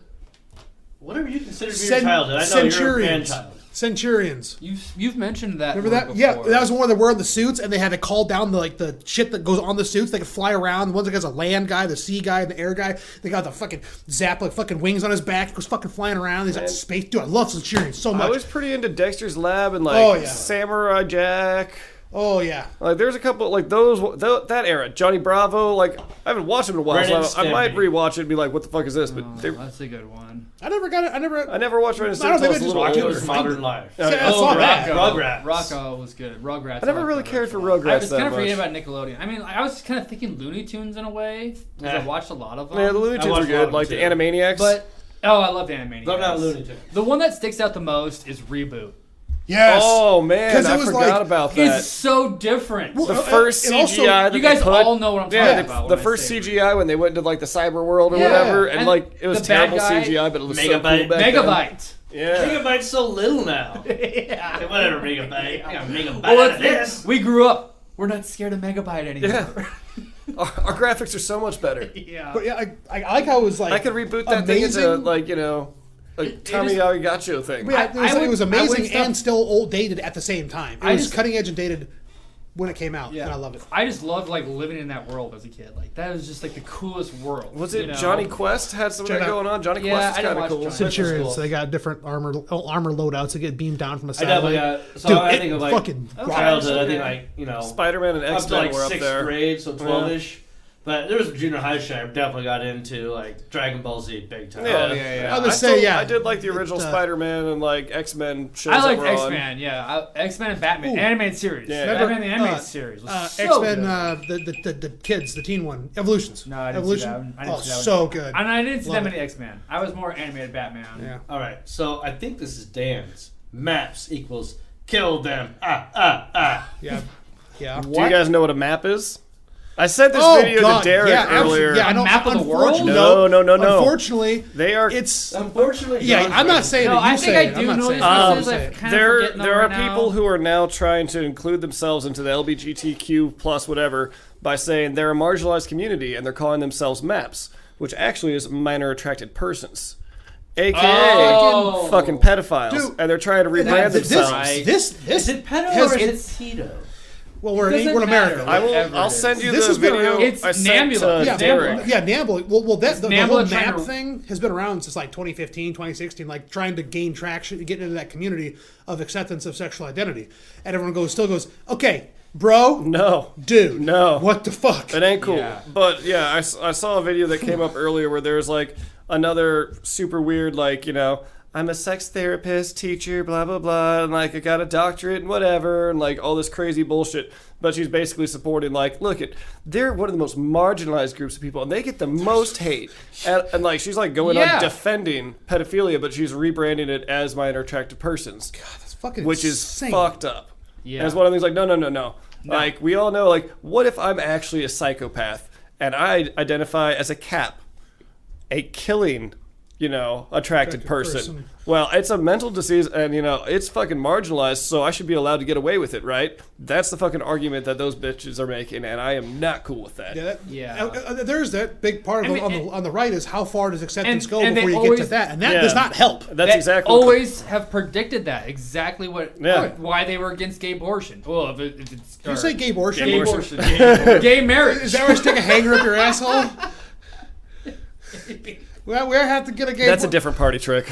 Whatever you consider to be your childhood. I know you're a Centurions. grandchild. Centurions. You've mentioned that. Remember that? word Yeah, before. that was the one that wearing the suits, and they had to call down the shit that goes on the suits. They could fly around. The ones that has a land guy, the sea guy, and the air guy. They got the fucking zap like fucking wings on his back. He goes fucking flying around. He's like space. Dude, I love Centurions so I much. was pretty into Dexter's Lab and like Oh, yeah. Samurai Jack. Oh yeah. Like there's a couple like that era, Johnny Bravo. Like I haven't watched him in a while, Ren and so I might Stimpy. rewatch it and be like, "What the fuck is this?" But That's a good one. I never got it. I never watched Ren and I don't Stimpy think until I was I a just little watched it. older. It was Modern Life. Yeah, I saw that. Rugrats. Rocco was good. Rugrats. I never liked really that cared for show. Rugrats I was that kind of much. forgetting about Nickelodeon. I mean, I was kind of thinking Looney Tunes in a way because I watched a lot of them. Yeah, the Looney I Tunes were watched a lot good, of like them, the too. Animaniacs. But I love Animaniacs. But not Looney Tunes. The one that sticks out the most is Reboot. Yes. oh man, 'Cause it I was forgot like- about that. It's so different. The first it CGI also- that you guys they put, all know what I'm talking yeah, about. the when I first say CGI when they went into like the cyber world or Yeah. whatever, and And like it was the bad terrible guy- CGI, but it was so Megabyte. cool back then. Megabyte. Yeah. Megabyte's so little now. Yeah. Hey, whatever, Megabyte. I got Megabyte Well, out of this. we grew up. We're not scared of Megabyte anymore. Yeah. Our graphics are so much better. Yeah. But yeah, I like how it was like. I could reboot that thing into amazing. like a Tommy is- Arigacho thing. Yeah, it was, I would- it was I would amazing stop- and still old dated at the same time. It I was just- cutting edge and dated when it came out, and I love it. I just loved like living in that world as a kid. Like that was just like the coolest world. Was it you know? Johnny Quest had some of that Check it out. going on? Johnny Yeah, Quest I is didn't kind of watch cool. Johnny. Centurions, cool. so they got different armor loadouts that get beamed down from a I definitely satellite. got. So Dude, I it think of like fucking childhood. I okay. think like Spider-Man and up to X-Men like were up 6th there. grade, so 12ish. But there was junior high shit I definitely got into, like Dragon Ball Z big time. Yeah. Oh, yeah. I would say, yeah. I did like the original It, Spider-Man and like X-Men shows. I liked that were on. X-Men. Yeah, X-Men and Batman. Ooh. Animated series. Yeah. Batman the Remember, animated series was so X-Men, good. the kids, the teen one, Evolutions. No, I didn't Evolution. see that one. I didn't Oh, see that one. so good. And I didn't see Love that it. many X-Men. I was more animated Batman. Yeah. All right, so I think this is Dan's. Maps equals kill them. Yeah. Yeah. Do you guys know what a map is? I sent this Oh, video God, to Derek yeah, earlier. Yeah, I know. map of the world? Unfortunately- No. Unfortunately, They are. it's. Unfortunately, Yeah, John's I'm not right. saying No, that you I think say I it. I'm do not know saying these it. messages. I'm kind of there forgetting them there are right people now. who are now trying to include themselves into the LGBTQ plus whatever by saying they're a marginalized community and they're calling themselves MAPS, which actually is minor attracted persons, aka Oh. fucking pedophiles, Dude, and they're trying to rebrand This, themselves. Right. this, Is it pedo has- or is it pedo? well, we're Doesn't in America. matter. I will. Whatever I'll it send is. you This the has been video around- It's I sent Nambula. to Yeah, Derek. Yeah, Nambla. Well, the Nambla whole trying map to- thing has been around since like 2015, 2016, like trying to gain traction, get into that community of acceptance of sexual identity. And everyone still goes, okay, bro, No, dude, no. what the fuck? it ain't cool. Yeah. But yeah, I saw a video that came up earlier where there's like another super weird, like, I'm a sex therapist, teacher, blah, blah, blah, and like I got a doctorate and whatever, and like all this crazy bullshit. But she's basically supporting, like, look, they're one of the most marginalized groups of people, and they get the most hate. And like, she's like going Yeah. on defending pedophilia, but she's rebranding it as minor attracted persons, That's fucking which is insane. fucked up. Yeah. And it's one of the things like, no. Like, we all know, like, what if I'm actually a psychopath and I identify as a CAP, a killing, attracted person? Well, it's a mental disease and, it's fucking marginalized, so I should be allowed to get away with it, right? That's the fucking argument that those bitches are making, and I am not cool with that. Yeah. There's that big part of I mean, on the right is how far does acceptance and- go and before they you get to always- that, and that Yeah. does not help. That's They exactly always have predicted that. Exactly Yeah. why they were against gay abortion. Well, if it's Did you say gay abortion? Gay gay abortion. abortion, gay marriage. Is that where I stick a hanger up your asshole? Well, we have to get a gay. That's a different party trick.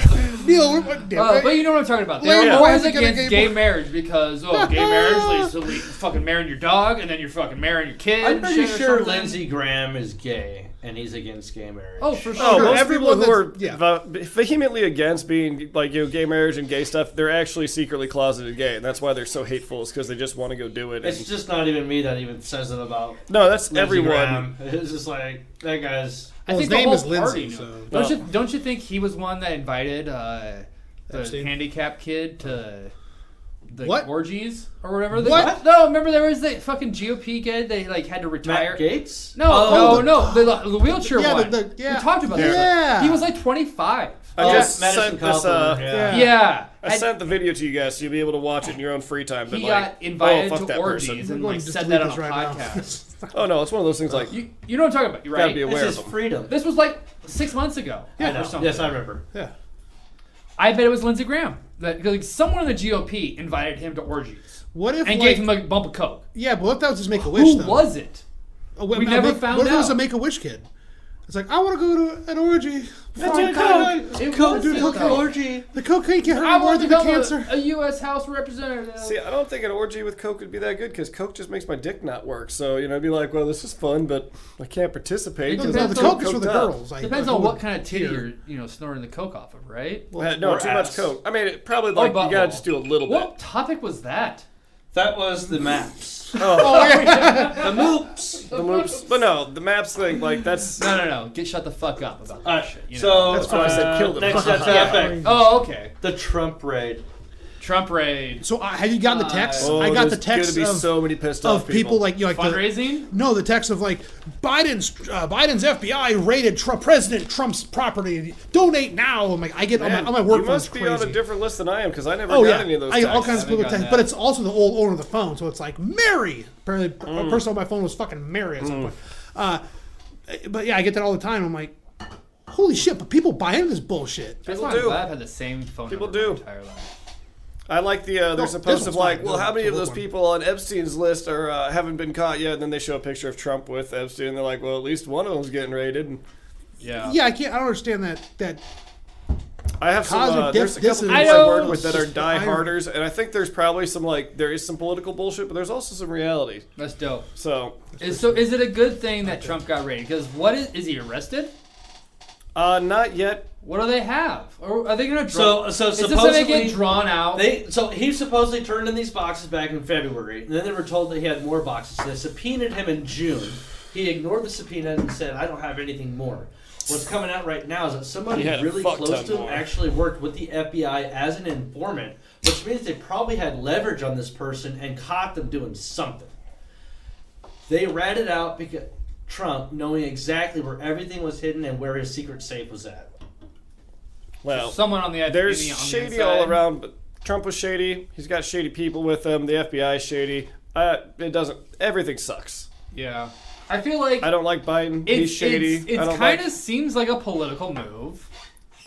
Neil, But you know what I'm talking about. They Well, were yeah. always Why is it gonna against gay gay marriage because gay marriage leads to fucking marrying your dog and then you're fucking marrying your kid. I'm and pretty shit or sure something. Lindsey Graham is gay and he's against gay marriage. Oh, for sure. Oh, most everyone people who are that's- vehemently against being like gay marriage and gay stuff, they're actually secretly closeted gay, and that's why they're so hateful. Is because they just want to go do it. It's And, just not even me that even says it about no, that's Lindsey everyone. Graham. It's just like that guy's. I Well, think his name the is whole Lindsay, party so- knew. Don't you think he was one that invited the Epstein? handicapped kid to the What? orgies or whatever? What? No, remember there was the fucking GOP kid. They had to retire. Matt Gates? No, Oh, the wheelchair Yeah, one. yeah. We talked about Yeah. that. He was like 25. I just Madison sent this. Cawthorn, Yeah. I sent the video to you guys, so you'll be able to watch it in your own free time. But He like, got invited fuck to that orgies person. and We're like going to said delete that on a this right now. podcast. Oh no, it's one of those things like You know what I'm talking about, you gotta right? be This aware is of them. freedom. This was like 6 months ago. I know. Or something. Yes, I remember. Yeah. I bet it was Lindsey Graham. That like someone in the GOP invited him to orgies What if and like, gave him a bump of coke. yeah, but what if that was just Make a Wish? Who was it? We never found What if it was out. a Make a Wish kid? It's like, I want to go to an orgy. That's Fuck a coke. It Coke, was dude, still cocaine coke. orgy. The cocaine can't hurt I you more want to than the become cancer. a U.S. House representative. See, I don't think an orgy with coke would be that good because coke just makes my dick not work. So I'd be like, well, this is fun, but I can't participate. It 'cause No, I'm the depends coke is for the coked up. girls. Depends I on what would kind of titty care. you're snorting the coke off of, right? No, Or too much ass. coke. I mean, it probably Or you gotta butthole. just do a little What topic was that? That was the maps. bit. Oh, The moops. the moops. But no, the maps thing, that's. No. Shut the fuck up about that Alright, shit. You know? so That's why I said kill them. next Yeah. topic, Oh, okay. the Trump raid. Trump raid. So have you gotten the text? Oh, I got the there's text gonna be of, so many pissed off of people like the Fundraising? no, the text of like Biden's FBI raided President Trump's property. Donate now. I'm like, I get Man, on my work you phone. must It's be on crazy. a different list than I am because I never Oh got yeah, any of those I get all texts. kinds of people haven't text, gotten but it's also the old owner of the phone. So it's like Mary. Apparently, a person on my phone was fucking Mary at some point. But yeah, I get that all the time. I'm like, holy shit! But people buy into this bullshit. That's People why I'm do. glad I've had the same phone People number do. my entire life. I like they're this supposed to one's like, fine. well, how The many of little those one. people on Epstein's list are haven't been caught yet? And then they show a picture of Trump with Epstein. And they're like, well, at least one of them's getting raided. And Yeah. Yeah, I don't understand that. I have some. Cause of There's a couple distance. people I I work know. with that are Just the irony. die-harders, and I think there's probably some there is some political bullshit, but there's also some reality. That's dope. So, Is it a good thing that Trump got raided? Because is he arrested? not yet. What do they have? Or are they going to So is this going to supposedly get drawn out? So he supposedly turned in these boxes back in February, and then they were told that he had more boxes. So they subpoenaed him in June. He ignored the subpoena and said, "I don't have anything more." What's coming out right now is that somebody He had a really fuck close ton to him more. actually worked with the FBI as an informant, which means they probably had leverage on this person and caught them doing something. They ratted out because Trump, knowing exactly where everything was hidden and where his secret safe was at. Well, Someone on the edge. there's on the shady inside. all around, but Trump was shady. He's got shady people with him. The FBI is shady. It doesn't. Everything sucks. Yeah. I feel like I don't like Biden. He's shady. It I don't kind of like, seems like a political move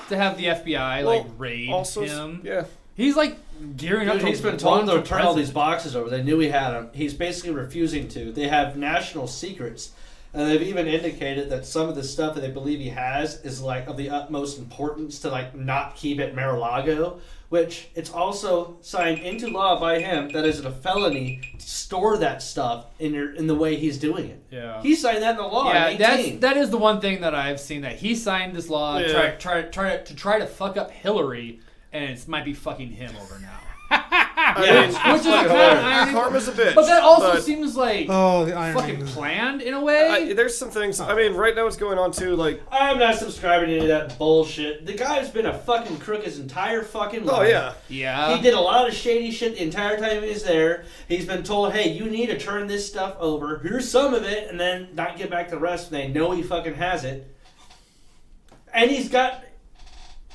to have the FBI raid also, him. Yeah. He's like gearing up Dude, to he's been run told to for turn all these president. boxes over. They knew he had them. He's basically refusing to. They have national secrets. And they've even indicated that some of the stuff that they believe he has is of the utmost importance to not keep at Mar-a-Lago, which it's also signed into law by him that is it a felony to store that stuff in the way he's doing it. Yeah. He signed that in the law Yeah, in 18. that is the one thing that I've seen that he signed this law Yeah. try to fuck up Hillary, and it might be fucking him over now. I Yeah. mean, Which is a kind of karma's a bitch. but that also but, seems like Oh, the irony. fucking planned in a way. there's some things. I mean, right now what's going on too. I'm not subscribing to any of that bullshit. The guy's been a fucking crook his entire fucking life. Oh yeah. Yeah. He did a lot of shady shit the entire time he was there. He's been told, hey, you need to turn this stuff over. Here's some of it, and then not get back the rest when they know he fucking has it. And he's got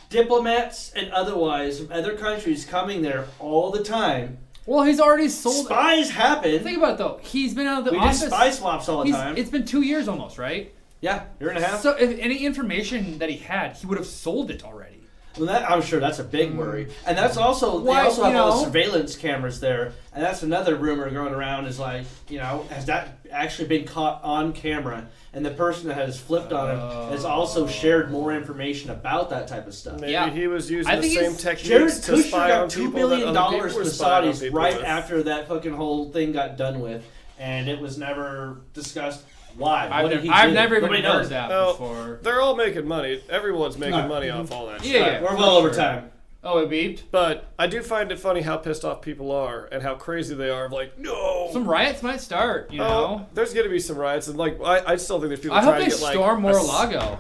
diplomats and otherwise from other countries coming there all the time. Well, he's already sold. Spies happen. Think about it though. He's been out of the We do office. spy swaps all the time. It's been 2 years almost, right? Yeah, year and a half. So if any information that he had, he would have sold it already. Well, I'm sure that's a big worry, and that's also Why, they also have all the you know? surveillance cameras there, and that's another rumor going around is has that actually been caught on camera, and the person that has flipped on him has also shared more information about that type of stuff. Maybe Yeah. he was using I the think same it's- Jared techniques to Kushner spy on got $2 people that billion other people from were the spying on Saudis people right with. after that fucking whole thing got done with, and it was never discussed why. What did he I've do? never even Nobody heard knows. that No. before. They're all making money. Everyone's making Alright. money off all that shit. Yeah, We're for well over sure. time. Oh, it beeped. But I do find it funny how pissed off people are and how crazy they are. No. Some riots might start, you know. There's gonna be some riots, and I still think there's people I hope trying they to get storm like Mar-a-Lago.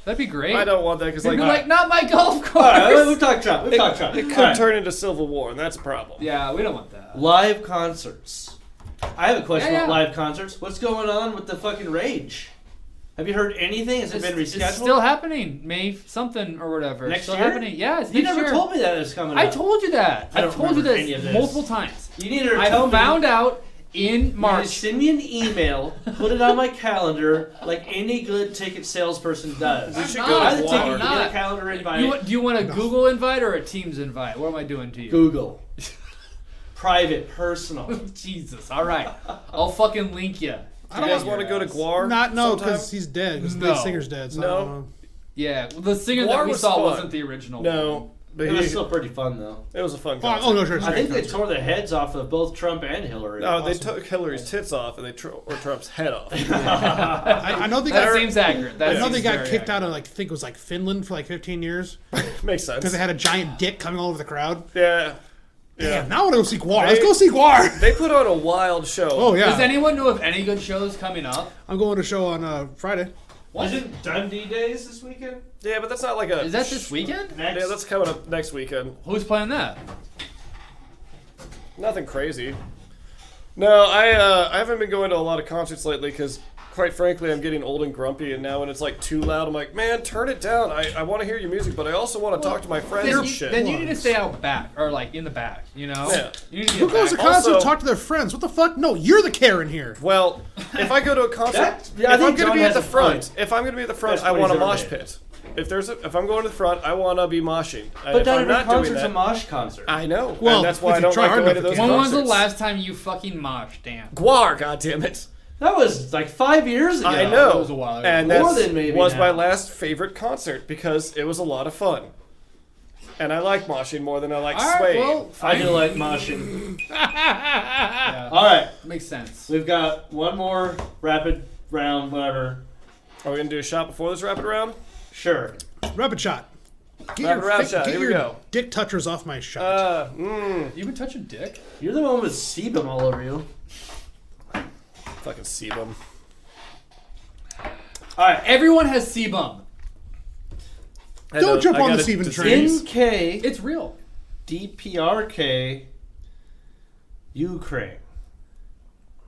That'd be great. I don't want that because They'd like be like, not my golf course. All right, we've talked Trump. We've talked Trump. it could All right. turn into civil war, and that's a problem. Yeah, we don't want that. Live concerts. I have a question Yeah, about yeah. live concerts. What's going on with the fucking Rage? Have you heard anything? Has it been rescheduled? It's still happening. May something or whatever. Next still year? happening. Yeah, it's You next never year. told me that it was coming I up. told you that. I I don't told you remember any of this this. multiple times. You need to I tell me. found out in You March. send me an email, put it on my calendar, like any good ticket salesperson does. You should I'm go not. to Buy the GWAR. ticket, I'm get a not. calendar invite. Do you want a Google invite or a Teams invite? What am I doing to you? Google. Private, personal. Jesus. All right. I'll fucking link you. I You don't guys want to go to GWAR? Not no, sometime? because he's dead. Because No. the singer's dead. So I don't know. Yeah, the singer GWAR that we was saw fun. wasn't the original. No, but It was still pretty fun though. it was a fun concert. Oh no, sure. I think they tore the heads off of both Trump and Hillary. No, they took Hillary's tits off and they or Trump's head off. I know they That got. seems accurate. That I know they seems got very kicked out accurate. of I think it was Finland for 15 years Makes sense. because they had a giant dick coming all over the crowd. Yeah. Damn, now I want to go see GWAR. They- Let's go see GWAR. They put on a wild show. Oh yeah, Does anyone know of any good shows coming up? I'm going to a show on Friday. Isn't Dundee Days this weekend? Yeah, but that's not like a. Is that this weekend? Next. Yeah, that's coming up next weekend. Who's playing that? Nothing crazy. No, I haven't been going to a lot of concerts lately because, quite frankly, I'm getting old and grumpy, and now when it's like too loud, I'm like, man, turn it down. I want to hear your music, but I also want to talk to my friends Then and you, shit. then you need to stay out back or like in the back. You know. Yeah. You need to Who get goes to back. concert Also- to talk to their friends? What the fuck? No, you're the Karen here. Well, if I go to a concert, That- if I I'm think going to John be at has the a front, point. if I'm going to be at the front, Best I want a plays ever mosh made. pit. If I'm going to the front, I want to be moshing. But if not I'm every not doing concert's a that, Mosh concert. I know. Well, and that's why if I you don't try like hard going to enough, those you When can. was the concerts. last time you fucking moshed? Damn. GWAR, goddammit. That was like 5 years ago. I know. that was a while ago. And More that than maybe was my now. last favorite concert because it was a lot of fun. And I like moshing more than I like All right, swaying. well, I do like moshing. yeah, All right, makes sense. we've got one more rapid round, whatever. Are we going to do a shot before this rapid round? Sure. Rapid shot. Get Rapid round shot. get Here we your go. dick touchers off my shot. You been touching dick? You're the one with sebum all over you. Fucking Sebum. All right. Everyone has sebum. Don't jump I on got the a Sebum disease. train. NK It's real. DPRK Ukraine.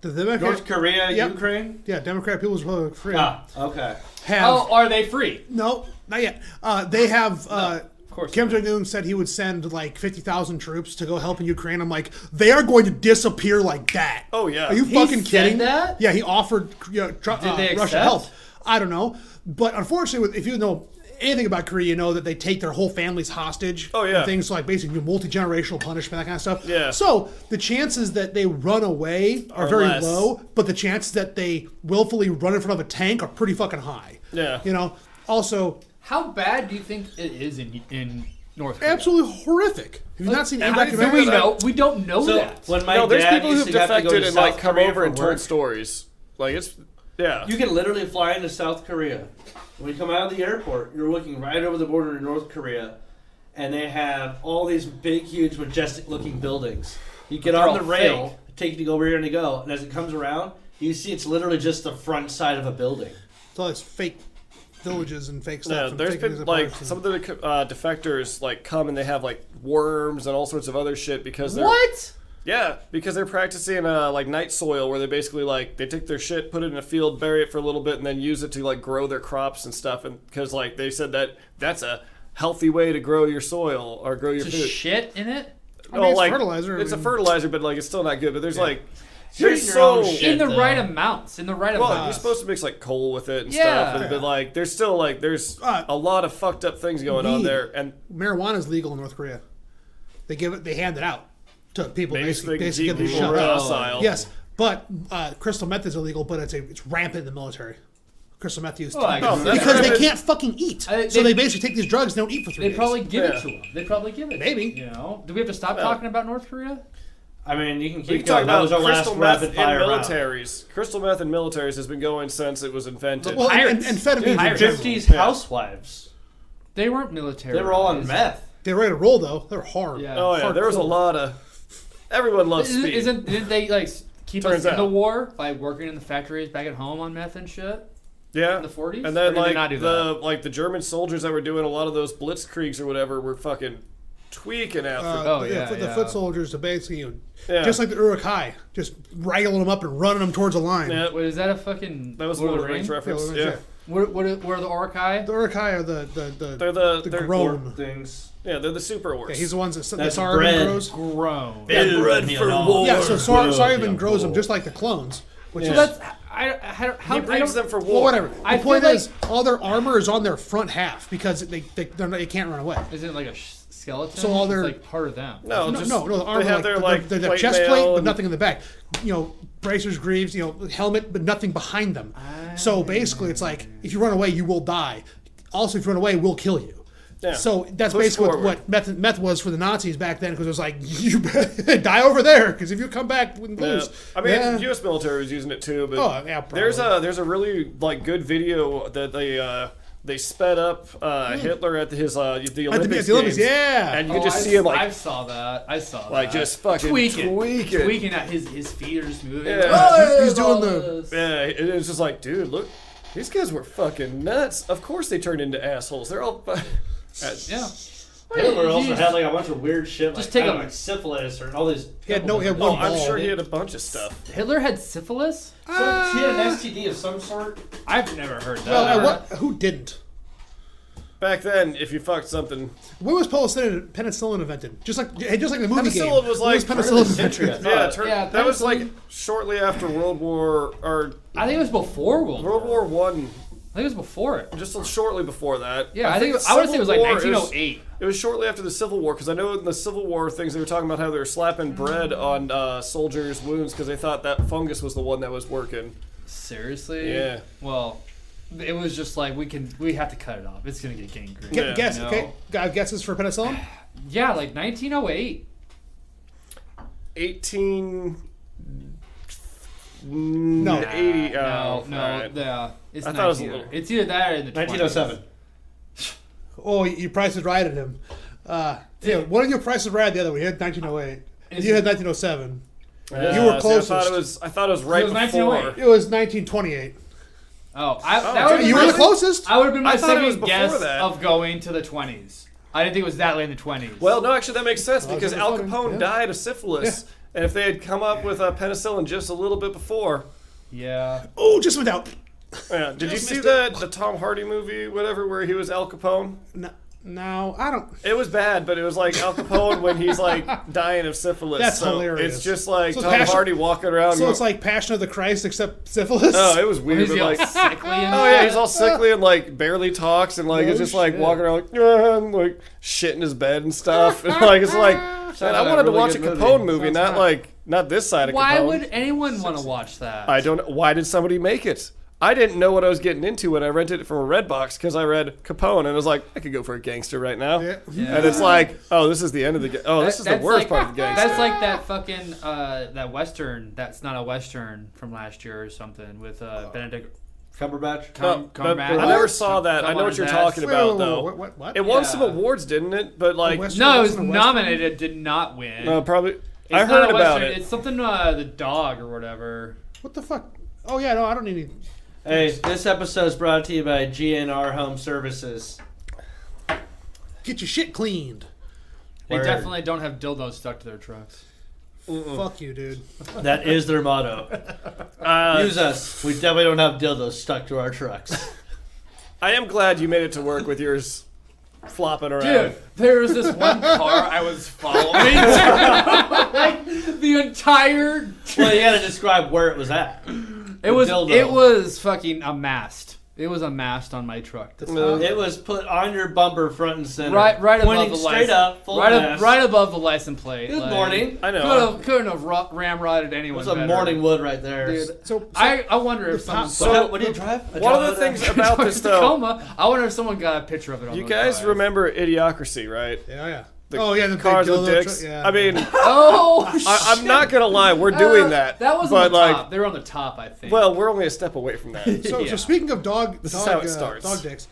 The Democrat, North Korea, Yep. Ukraine? yeah, Democrat People's Republic of Korea Ah, okay. have Oh, are they free? no, not yet. They have. Of course. Kim Jong Un said he would send like 50,000 troops to go help in Ukraine. I'm like, they are going to disappear like that. Oh, yeah. Are you He fucking said kidding? that? Yeah, he offered Did they Russia accept? help. I don't know, but unfortunately, if you know anything about Korea, you know that they take their whole families hostage. Oh, yeah. And things like basically multi-generational punishment, that kind of stuff. Yeah. So the chances that they run away are very less. low, but the chances that they willfully run in front of a tank are pretty fucking high. Yeah. You know. Also, How bad do you think it is in North Korea? absolutely horrific. Have you not seen any How do documentaries? we know? We don't know So that. when my No, there's dad people used who've to have to go defected to and South like come Korea over for and work, told stories. Like it's yeah. you can literally fly into South Korea. When you come out of the airport, you're looking right over the border in North Korea, and they have all these big, huge, majestic-looking buildings. You get They're on all the rail, take you to go where you're going to go, and as it comes around, you see it's literally just the front side of a building. It's all this fake villages and fake stuff. Yeah, and there's fake been music like parks and- some of the defectors like come and they have like worms and all sorts of other shit because they're What? yeah because they're practicing like night soil where they basically like they take their shit, put it in a field, bury it for a little bit, and then use it to like grow their crops and stuff. And because like they said that that's a healthy way to grow your soil or grow your To food. shit in it? I mean, it's like fertilizer. I It's a mean- fertilizer, but like it's still not good. But there's like You're there's eating your so own shit. In the though. right amounts. In the right well, amounts. you're supposed to mix like coal with it and Yeah. stuff, but like there's still like there's a lot of fucked up things going on Weed. there, and Marijuana is legal in North Korea. They hand it out to people maybe basically they get keep them people shut up. docile. Yes, but crystal meth is illegal, but it's rampant in the military. Crystal meth use Oh, I Oh, guess. that's because they rampant. can't fucking eat, I- so they- they basically take these drugs and don't eat for 3 They'd days. probably give it Yeah. to them. They'd probably give it. Maybe. You know? Do we have to stop Yeah. talking about North Korea? I mean, you can We keep can talk going. That was our about last crystal meth rapid in fire round. militaries. Crystal meth in militaries has been going since it was invented. Well, and Pirates. amphetamines in Pirates. general. 50s Yeah. housewives. They weren't military. They were all on meth. They're ready to roll though. They're hard. Yeah. oh yeah, there was a hardcore. lot of. Everyone loves speed. Didn't they like keep Turns us in the out. war by working in the factories back at home on meth and shit? yeah, in the 40s? and Or then did they like not do the German soldiers that were doing a lot of those blitzkriegs or whatever were fucking tweaking after. Oh, yeah, the yeah. foot soldiers to basically, Yeah. just like the Uruk-hai, just wrangling them up and running them towards a line. yeah, Wait, is that a fucking that was Lord Lord of of the Rings Rings? reference. Yeah, Yeah, What are the Orokai? The Uruk-hai are the they're grown. Things. yeah, they're the super orcs. Yeah, he's the ones that the That's Saruman bread. grows. Grown. Bred for war. Yeah, so Saruman grows them just like the clones, which Yeah. is So that's how he breeds them for war. well, whatever. I The feel point like- is, all their armor is on their front half because they can't run away. Is it like a skeleton? So all It's their- like part of them. No, No, just no, the armor they have like their like the plate chest mail plate, but and- nothing in the back. You know, bracers, greaves, helmet, but nothing behind them. So basically, it's like if you run away, you will die. Also, if you run away, we'll kill you. Yeah. So that's Push basically forward. what meth was for the Nazis back then, because it was like, you better die over there, because if you come back, we lose. I mean, the U.S. military was using it too, but probably. there's a really good video that they sped up Hitler at his the Olympics. The Olympics, games, yeah. and you can just see him I saw that. like just fucking tweaking at his feet are just moving. Yeah. He's doing the. Yeah, it was just like, dude, look, these guys were fucking nuts. Of course they turned into assholes. They're all. Yeah. Hitler also had like a bunch of weird shit, Just like, take like syphilis or all these. He had one Oh, I'm ball. sure he had a bunch of stuff. Hitler had syphilis? So he had an STD of some sort. I've never heard that. Well, who didn't? Back then, if you fucked something, When was penicillin invented? Just like the movie game. penicillin was like When was penicillin century, invented? I thought. Yeah, that was like penicillin- shortly after World War I think it was before World War. World War One, I think it was before it. just shortly before that. Yeah, I think think the I would say it was like Civil War 1908. It was shortly after the Civil War, because I know in the Civil War things they were talking about how they were slapping bread on soldiers' wounds because they thought that fungus was the one that was working. Seriously? Yeah. Well, it was just like we have to cut it off. It's gonna get gangrene. Yeah. Guess, No. okay? Got guesses for penicillin? Yeah, like 1908. 18. No. 80. No, alright. yeah. It's I thought it was a 19 little- It's either that or in the 1907. Oh, you Price is Right at him. One of your Price is Right at the other one. You had 1908. Is You it- had 1907. Yeah, You were see, closest. I thought it was right was before. 1908. It was 1928. That would You were the closest. I would have been my I thought it was second before guess that. of going to the 20s. I didn't think it was that late in the 20s. Well, no, actually, that makes sense because it Al was funny, Capone yeah. died of syphilis, and if they had come up with penicillin just a little bit before, yeah. Oh, just went out. yeah. Did you Just see missed the Tom Hardy movie, whatever, where he was Al Capone? No, I don't. It was bad, but it was like Al Capone when he's like dying of syphilis. That's so hilarious. It's just like So it's Tom Passion- Hardy walking around. So going, it's like Passion of the Christ except syphilis. oh, it was weird. Was But he all like, sickly and oh yeah, he's all sickly and like barely talks and like No it's just like shit. walking around and like shit in his bed and stuff. And like it's like, man, I like a wanted to really watch a good Capone movie. movie, Sounds not right. not this side of Why Capone. would anyone want to watch that? I don't. Why did somebody make it? I didn't know what I was getting into when I rented it from a Redbox because I read Capone and I was like, I could go for a gangster right now. Yeah. And it's like, oh, this is the end of the. This is the That's worst like- part of the gangster. That's like that fucking that western. That's not a western from last year or something with Benedict Cumberbatch. No, but Cumberbatch. I never saw that. I know what you're talking Wait, about wait, though. What? It won Yeah. some awards, didn't it? But like, Western- No, it was wasn't a western? nominated. Did not win. no, probably. It's I not heard a about western, it. It's something the dog or whatever. What the fuck? Oh yeah, no, I don't need any. Hey, this episode is brought to you by GNR Home Services. Get your shit cleaned. They Word. definitely don't have dildos stuck to their trucks. Fuck you, dude. That is their motto. Use us. We definitely don't have dildos stuck to our trucks. I am glad you made it to work with yours flopping around. Dude, there was this one car I was following. Like the entire. Well, you got to describe where it was at. It was. dildo. It was fucking a mast. It was a mast on my truck. It was put on your bumper front and center. Right above pointing the straight license. up, full Right, mast. right above the license plate. Good like, morning. I know. Couldn't have ramrodded It anyone. was a better. morning wood right there. Dude. So I wonder if someone. So- what do you drive? One of the things about this though, Tacoma. I wonder if someone got a picture of it on you those guys drives. remember Idiocracy, right? yeah. The The cars big with dildo dicks. yeah. I mean, Oh, I'm not gonna lie, we're doing that. That was but on the like, top. They were on the top, I think. well, we're only a step away from that. So Yeah. speaking of dog, This dog, is how it starts. dog dicks.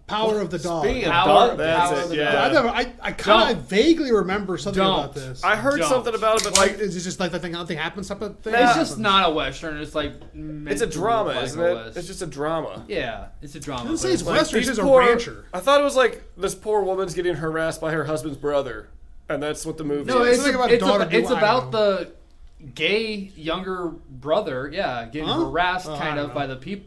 Power of the dog. Speaking of Power- dog, That's Power it. of the Yeah. I kind Don't. of vaguely remember something Don't. about this. I heard Don't. something about it, but like, like, is it just like that thing? Nothing happens. Type of thing. it's Nah. just not a western. It's like it's a drama, like isn't a it? West. It's just a drama. Yeah, it's a drama. It doesn't say but it's like- western. It These says a poor- rancher. I thought it was like this poor woman's getting harassed by her husband's brother, and that's what the movie No, is. it's, Something about a it's, daughter it's do- I about don't know. the gay younger brother. Yeah, getting Huh? harassed Oh, I kind don't of know. by the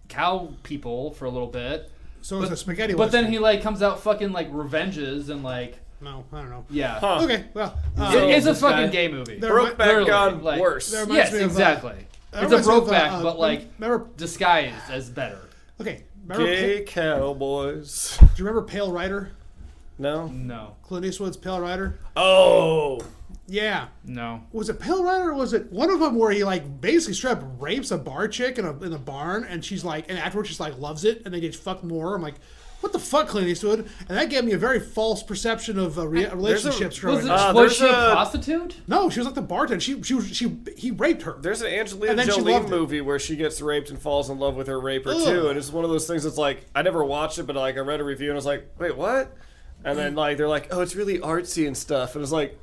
cow people for a little bit. So it's a spaghetti. But then western. he like comes out fucking like revenges and like No, I don't know. yeah. Huh. Okay, well, It's a this guy- fucking gay movie. There- Brokeback Literally, gone like- worse. There- Yes, reminds me of, exactly. that It's a reminds me of, Brokeback, but like remember? disguised as better. Okay, remember? Gay cowboys. Do you remember Pale Rider? No. No. Clint Eastwood's Pale Rider. Oh. Yeah. No. Was it Pale Rider or was it one of them where he like basically straight up rapes a bar chick in a barn and she's like, and afterwards she's like loves it and they just fuck more? I'm like, what the fuck, Clint Eastwood? And that gave me a very false perception of relationships growing up. Was she a prostitute? No, she was like the bartender. He raped her. There's an Angelina Jolie movie where she gets raped and falls in love with her raper too, and it's one of those things that's like I never watched it, but like I read a review and I was like, wait, what? And then like they're like, oh, it's really artsy and stuff, and it's like,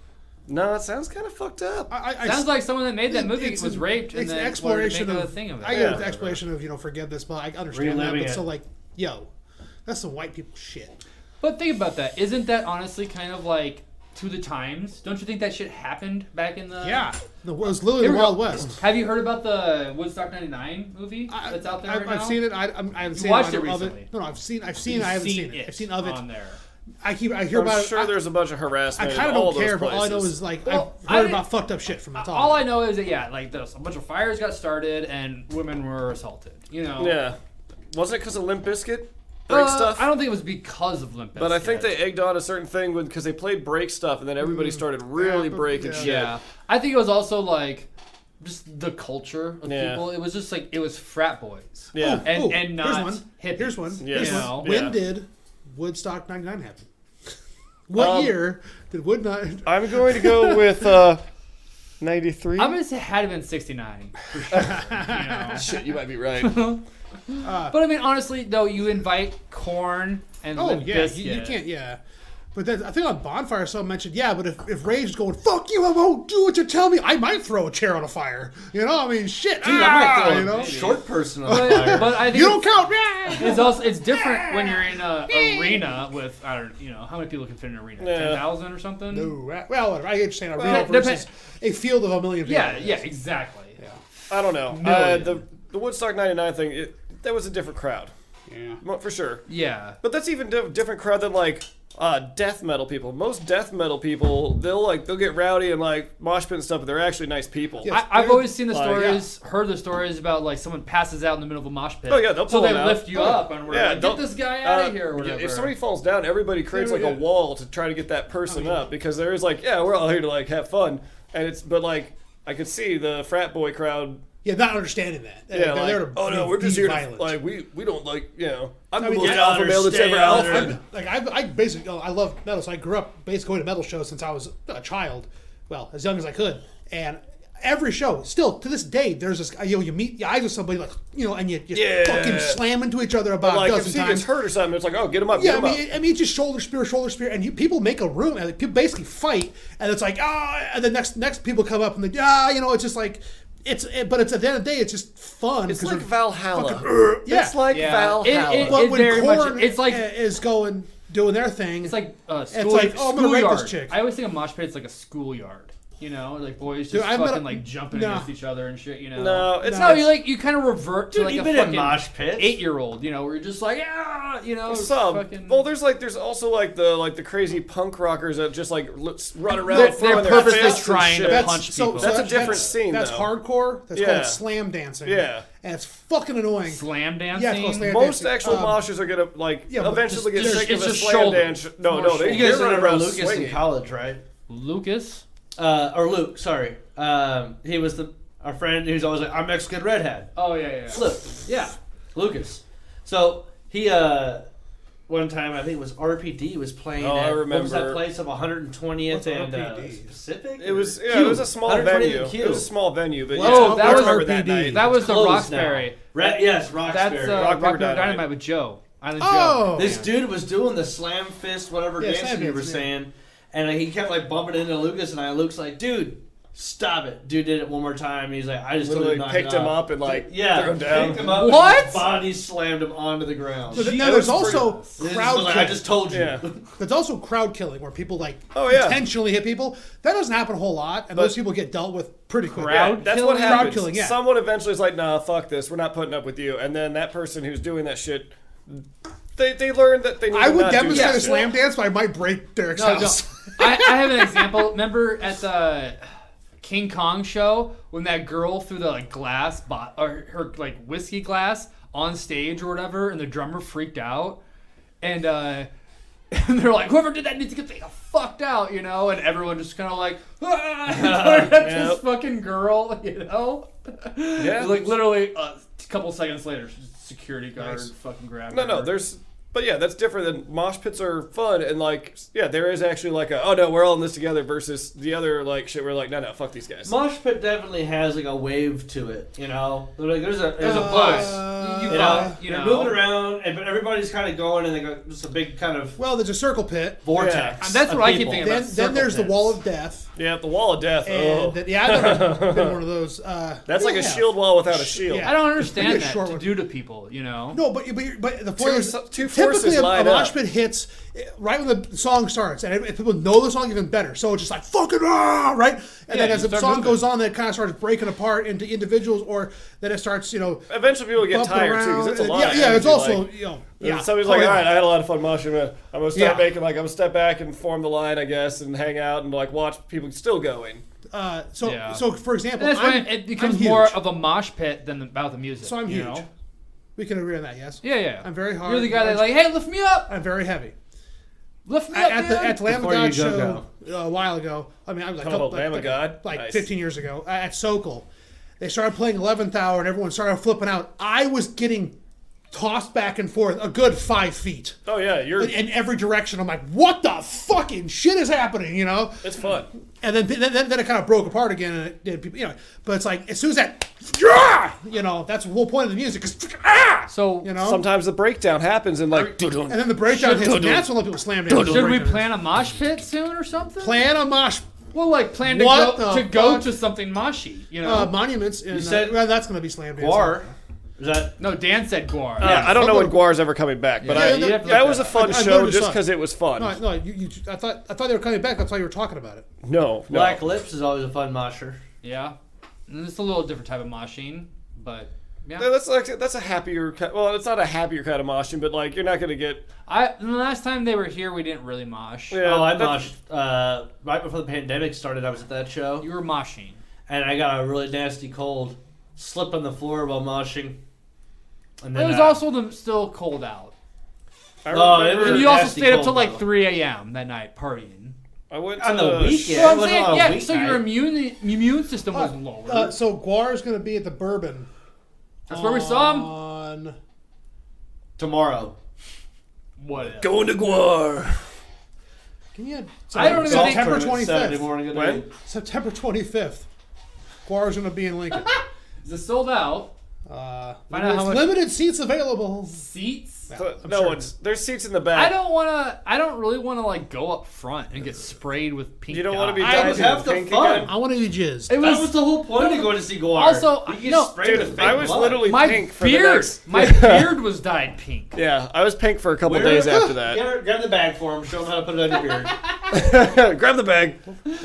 no, it sounds kind of fucked up. Sounds like someone that made that movie was raped and then exploration wanted to make a thing of it. I get the explanation of forgiveness, but I understand that. But so like, yo. That's some white people shit. But think about that. Isn't that honestly kind of like to the times? Don't you think that shit happened back in the... Yeah. It was literally the Wild West. Have you heard about the Woodstock 99 movie that's out there right now? I've seen it. I haven't seen it. Watched it recently? No, I've seen it. I haven't seen it. I've seen of it. On there. I hear about it. I'm sure there's a bunch of harassment. I kind of don't care, but all I know is like I've heard about fucked up shit from it. All I know is that like a bunch of fires got started and women were assaulted. You know. Yeah. Wasn't it because of Limp Bizkit? Break stuff? I don't think it was because of Limp Bizkit. But I think they egged on a certain thing because they played break stuff, and then everybody started really breaking shit. Yeah, I think it was also like just the culture of people. It was just like it was frat boys. Yeah, and not hippies. Here's one. Yeah. When did Woodstock 99 happen? What year did Woodstock? I'm going to go with 93. I'm gonna say it had to been 69. For sure. You know? Shit, you might be right. But I mean, honestly, though, you invite Korn and Limp Bizkit. You can't, But then I think on Bonfire, someone mentioned, but if Rage is going, fuck you, I won't do what you tell me, I might throw a chair on a fire. You know, I mean, shit. Dude, I might throw a short person on a fire. But I think you don't count. It's different when you're in an arena with, I don't know, how many people can fit in an arena? 10,000 or something? No, well, whatever. I hate saying arena versus a field of 1 million people. Yeah, exactly. Yeah. I don't know. The Woodstock 99 thing, that was a different crowd. Yeah. For sure. Yeah. But that's even a different crowd than like death metal people. Most death metal people, they'll get rowdy and like mosh pit and stuff, but they're actually nice people. Yes, I've always seen the stories, heard the stories about like someone passes out in the middle of a mosh pit. Oh yeah, they'll pull so they out. lift you up and we're like, get this guy out of here or whatever. If somebody falls down, everybody creates like a wall to try to get that person up because there is like, we're all here to like have fun, and but like I could see the frat boy crowd. Yeah, not understanding that. Yeah, they're there to no, we're just here violent. to, like, we don't like, I'm the most alpha male that's ever alpha. I basically, I love metal, so I grew up basically going to metal shows since I was a child, well, as young as I could, and every show, still, to this day, there's this, you meet your eyes with somebody, like, and you fucking slam into each other about a dozen if he times. gets hurt or something, it's like, get him up, I mean, it's just shoulder spear, and people make a room, and people basically fight, and it's like, and the next people come up, and it's just like, but it's at the end of the day, it's just fun. It's like Valhalla. It's like Valhalla. But when Korn it's like is doing their thing, it's like it's like, I'm gonna rape this chick. I always think of mosh pit. It's like a schoolyard. Like boys just fucking jumping against each other and shit. No, it's no. You kind of revert to like a fucking mosh pit 8-year-old. Where you're just like fucking. Well, there's also like the crazy punk rockers that just like run around. They're purposely trying to punch people. That's a different scene. That's hardcore. That's called slam dancing. Yeah. And it's fucking annoying. Slam dancing? Yeah, slam most dancing. actual moshers are gonna eventually get sick of a slam shoulder. dance. No, they you guys run remember around Lucas swinging. in college, right? Lucas? Or Luke, sorry. He was our friend who's always like, I'm Mexican redhead. Oh, yeah. Luke. Yeah. Lucas. So, he, one time, I think it was RPD was playing at, what was that place of 120th and Pacific? It was a small venue. It was a small venue, but that was RPD. That night. That was the Roxbury. Yes, Roxbury. That's Rock Dynamite with Joe. Island Joe. This dude was doing the slam fist, whatever dance you were saying. And he kept bumping into Lucas, and Luke's like, dude, stop it. Dude did it one more time. And he's like, I just literally picked him up and threw him down. Picked him up. What? And body slammed him onto the ground. So now there's also crowd killing. I just told you. Yeah. There's also crowd killing where people intentionally hit people. That doesn't happen a whole lot, and those people get dealt with pretty quickly. That's what happens. Crowd killing, Someone eventually is like, nah, fuck this. We're not putting up with you. And then that person who's doing that shit, they learned that they need I to would not demonstrate do a slam dance, but I might break Derek's house. I have an example. Remember at the King Kong show when that girl threw the glass or her whiskey glass on stage or whatever, and the drummer freaked out, and And they're like, whoever did that needs to get the fucked out, you know? And everyone just kind of like, at this fucking girl, you know? Yeah. Like literally a couple seconds later, security guard fucking grabbed her. No, but yeah, that's different than mosh pits are fun and like, yeah, there is actually like oh no, we're all in this together versus the other like shit. We're like, no, fuck these guys. Mosh pit definitely has like a wave to it, you know. Like there's a buzz, you know. You're moving around, but everybody's kind of going, and they got just a big kind of there's a circle pit. vortex. Yeah. And that's what I keep thinking about. Then there's the wall of death. Yeah, the wall of death. And I've never been one of those. That's like a shield wall without a shield. I don't understand that to do to people, you know. No, but the point is, two typically forces a line up. mosh pit hits right when the song starts, and if people know the song, even better. So it's just like fucking right, and then as the song goes on, then it kind of starts breaking apart into individuals, or then it starts, Eventually, people get tired too because it's a lot. Yeah, it's also like, somebody's like, all right, I had a lot of fun moshing. I'm gonna start making I'm gonna step back and form the line, I guess, and hang out and like watch people still going. So for example, and that's when it becomes more of a mosh pit than about the music. So I'm huge. Know? We can agree on that, yes? Yeah. I'm very hard. You're the guy that's like, hey, lift me up. I'm very heavy. Lift me up, at the Lamb of God show a while ago. I mean, I was Lamb of God? Like Nice. 15 years ago at Sokol. They started playing 11th Hour, and everyone started flipping out. I was getting tossed back and forth a good 5 feet. Oh yeah, in every direction. I'm like, what the fucking shit is happening? You know? It's fun. And then it kind of broke apart again, and it did, But it's like as soon as that, that's the whole point of the music. So sometimes the breakdown happens and like, and then the breakdown hits, and that's when people slam down. Should we plan a mosh pit soon or something? Plan a mosh. Well, like plan to go to something moshy, monuments. You said that's going to be slammed. GWAR. Is that no? Dan said GWAR. Yeah, I don't know when GWAR's ever coming back, but that was a fun show just because it was fun. No, I thought they were coming back. That's why you were talking about it. No. Black Lips is always a fun mosher. Yeah, and it's a little different type of moshing, but yeah. That's a happier. Well, it's not a happier kind of moshing, but like you're not gonna get. The last time they were here, we didn't really mosh. Yeah, I moshed right before the pandemic started. I was at that show. You were moshing, and I got a really nasty cold. Slipped on the floor while moshing. And then it was also still cold out. And you also stayed up till like 3 a.m. that night partying. I went on the weekend. So I'm saying, so your immune system was lower. So GWAR is going to be at the Bourbon. That's where we saw him. On tomorrow. What? Going to GWAR. I don't even think September 25th. When? September 25th. GWAR is going to be in Lincoln. Is it sold out? Limited seats available. Seats? There's seats in the back. I don't really want to like go up front and get sprayed with pink. You don't want to be dyed half the fun. I want to be jizzed. That was the whole point of going to see GWAR. Also, I was literally pink for beard. the next. My beard was dyed pink. Yeah, I was pink for a couple days after that. Grab the bag for him. Show him how to put it on your beard. Grab the bag.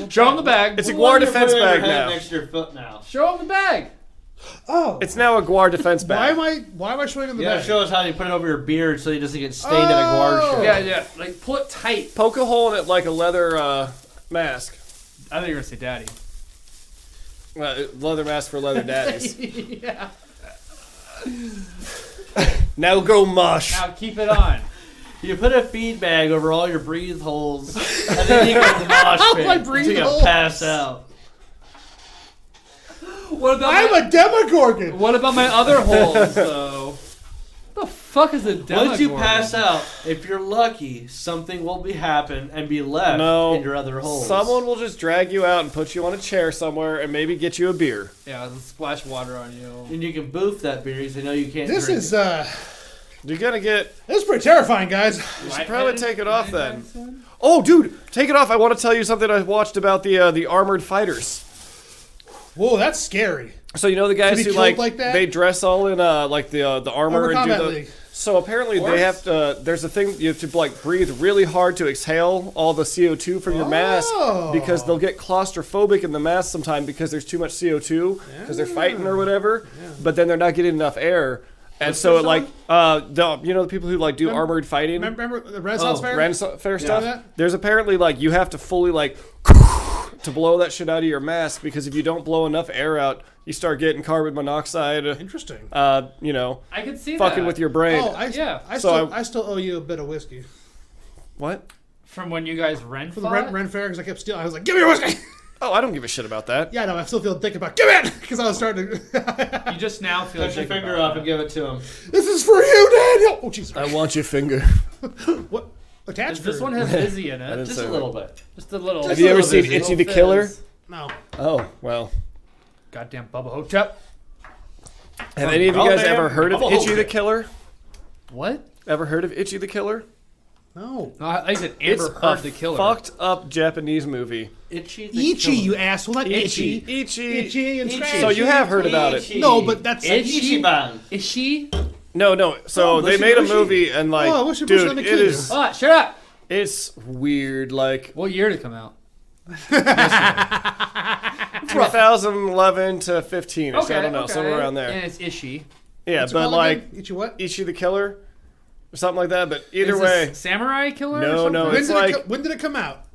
Show him the bag. It's a GWAR defense bag now. Next to your foot now. Show him the bag. Oh, it's now a GWAR defense bag. Why am I showing him the bag? Show us how you put it over your beard so he doesn't get stained at a GWAR show. Yeah. Like pull it tight. Poke a hole in it like a leather mask. I thought you were gonna say daddy. Leather mask for leather daddies. Yeah. Now go mush. Now keep it on. You put a feed bag over all your breathe holes, and then you go to the mosh pit until you pass out. I'm a Demogorgon. What about my other holes, though? What the fuck is a Demogorgon? Once you pass out, if you're lucky, something will happen and be left in your other holes. Someone will just drag you out and put you on a chair somewhere and maybe get you a beer. Yeah, splash water on you. And you can boof that beer because they know you can't This drink is, You're gonna get... This is pretty terrifying, guys. You should probably take it off then. Oh, dude, take it off. I want to tell you something I watched about the armored fighters. Whoa, that's scary. So you know the guys who like that? they dress all in like the armor and do the. League. So apparently they have to. There's a thing you have to like breathe really hard to exhale all the CO2 from your mask because they'll get claustrophobic in the mask sometime because there's too much CO2 because they're fighting or whatever. Yeah. But then they're not getting enough air. And so it like the people who like do armored fighting. Remember the Renaissance Fair? Renaissance Fair stuff. There's apparently like you have to fully like to blow that shit out of your mask because if you don't blow enough air out, you start getting carbon monoxide. Interesting. I can see fucking with your brain. Oh, I still owe you a bit of whiskey. What? From when you guys rent For the Ren Fair, because I kept stealing. I was like, give me your whiskey! Oh, I don't give a shit about that. Yeah, no, I still feel dick about, give it! Because I was starting to... You just now feel Touch your dick finger about up and that. give it to him. This is for you, Daniel! Oh, Jesus. I want your finger. What? Attached This for- one has Izzy in I it. didn't Just say a little bit. Just a little. Have you ever little seen busy. Itchy the Little Killer? fizz. No. Oh, well. Goddamn Bubba Hotep. Have any of you Oh, guys man. ever heard of I'm a Itchy hoe. the Killer? What? Ever heard of Itchy the Killer? No. No, I said It's Amber a Heard the Killer. fucked up Japanese movie. Itchy. Ichi, you asshole. Not Itchy. itchy. Itchy. Itchy and Itchy. trash. So you have heard about it. No, but that's... Ichiban. Is she? No. So Oh, they Mushy made a Mushy. movie and like, Oh, I wish it was dude, on the it kid. is. Oh, shut up. It's weird. Like What year did it come out? 2011 to 15. Okay, I don't know, okay. somewhere around there. And it's Ishi. Yeah, What's it but called like again? Itchy what? Ichi the Killer or something like that. But either Is way, this Samurai Killer? No, or something? no, When it's did, like- when did it come out?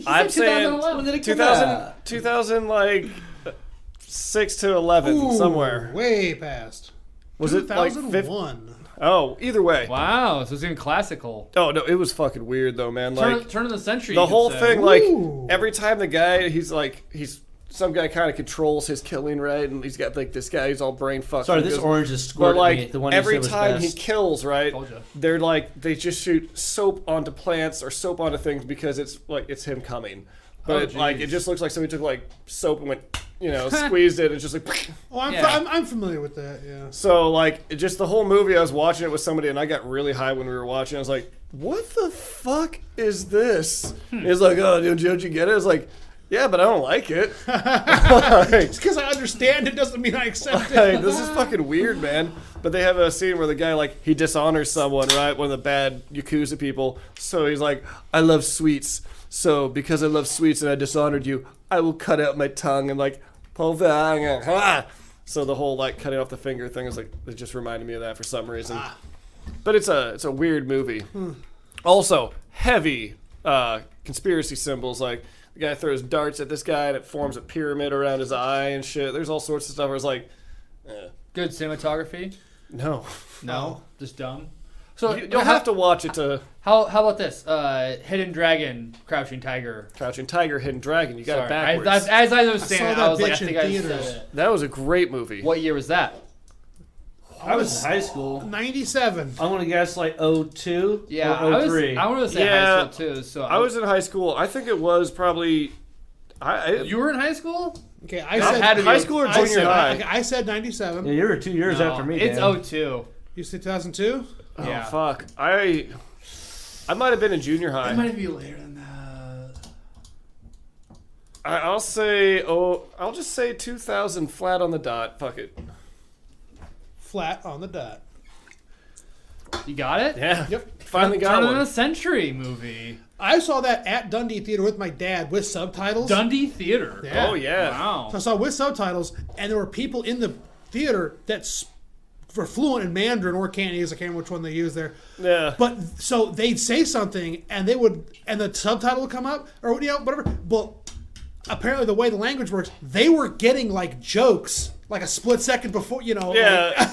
I'm saying 2011. When did it come 2000, out? 2000 like 6 to 11 Ooh, somewhere. Way past. Was it like 50? 2001? Oh, either way. Wow, so it's even classical. Oh no, it was fucking weird though, man. Like Turn of the century. the you could whole say. thing, like Ooh. every time the guy, he's some guy kind of controls his killing, right? And he's got like this guy, he's all brain fucked. Sorry, and this goes- orange is But squirting like me. The one you every said was time he best. kills, right? Told ya. They're like they just shoot soap onto plants or soap onto things because it's like it's him coming. But Oh, like jeez. it just looks like somebody took like soap and went, squeezed it and just like. Oh, I'm, Yeah. I'm familiar with that, yeah. So like just the whole movie, I was watching it with somebody and I got really high when we were watching. I was like, "What the fuck is this?" He's like, "Oh, don't you get it?" I was like, "Yeah, but I don't like it." Like, Just because I understand it doesn't mean I accept it. like, this is fucking weird, man. But they have a scene where the guy like he dishonors someone, right? One of the bad yakuza people. So he's like, "I love sweets. So because I love sweets and I dishonored you, I will cut out my tongue and like pull the." So the whole like cutting off the finger thing is like it just reminded me of that for some reason. But it's a weird movie. Also heavy conspiracy symbols. Like the guy throws darts at this guy and it forms a pyramid around his eye and shit. There's all sorts of stuff where it's like, Good cinematography. no. No, just dumb. So You'll have to watch it to How about this? Hidden Dragon, Crouching Tiger. Crouching Tiger, Hidden Dragon. You got it Sorry, backwards. as I was saying, saw it, that I was like, I bitch in think I said theaters. it. That was a great movie. What year was that? I was in high school. 97. I'm gonna guess like 02 Yeah, or I was. 03. I want to say Yeah, high school too. So I was in high school. I think it was probably. You were in high school? Okay, I That said had to be high school or I junior said, high? okay, I said 97. Yeah, you were 2 years No, after me. It's Dan. 02. You said 2002? Oh Yeah. fuck! I might have been in junior high. It might be later than that. I'll say. I'll just say 2000 flat on the dot. Fuck it. Flat on the dot. You got it? Yeah. Yep. Finally got Turn of one. the Century movie. I saw that at Dundee Theater with my dad with subtitles. Dundee Theater. Yeah. Oh yeah. Wow. So I saw with subtitles, and there were people in the theater that were fluent in Mandarin or Cantonese. I can't remember which one they used there. Yeah. But so they'd say something, and the subtitle would come up, or whatever. But apparently, the way the language works, they were getting like jokes like a split second before, Yeah.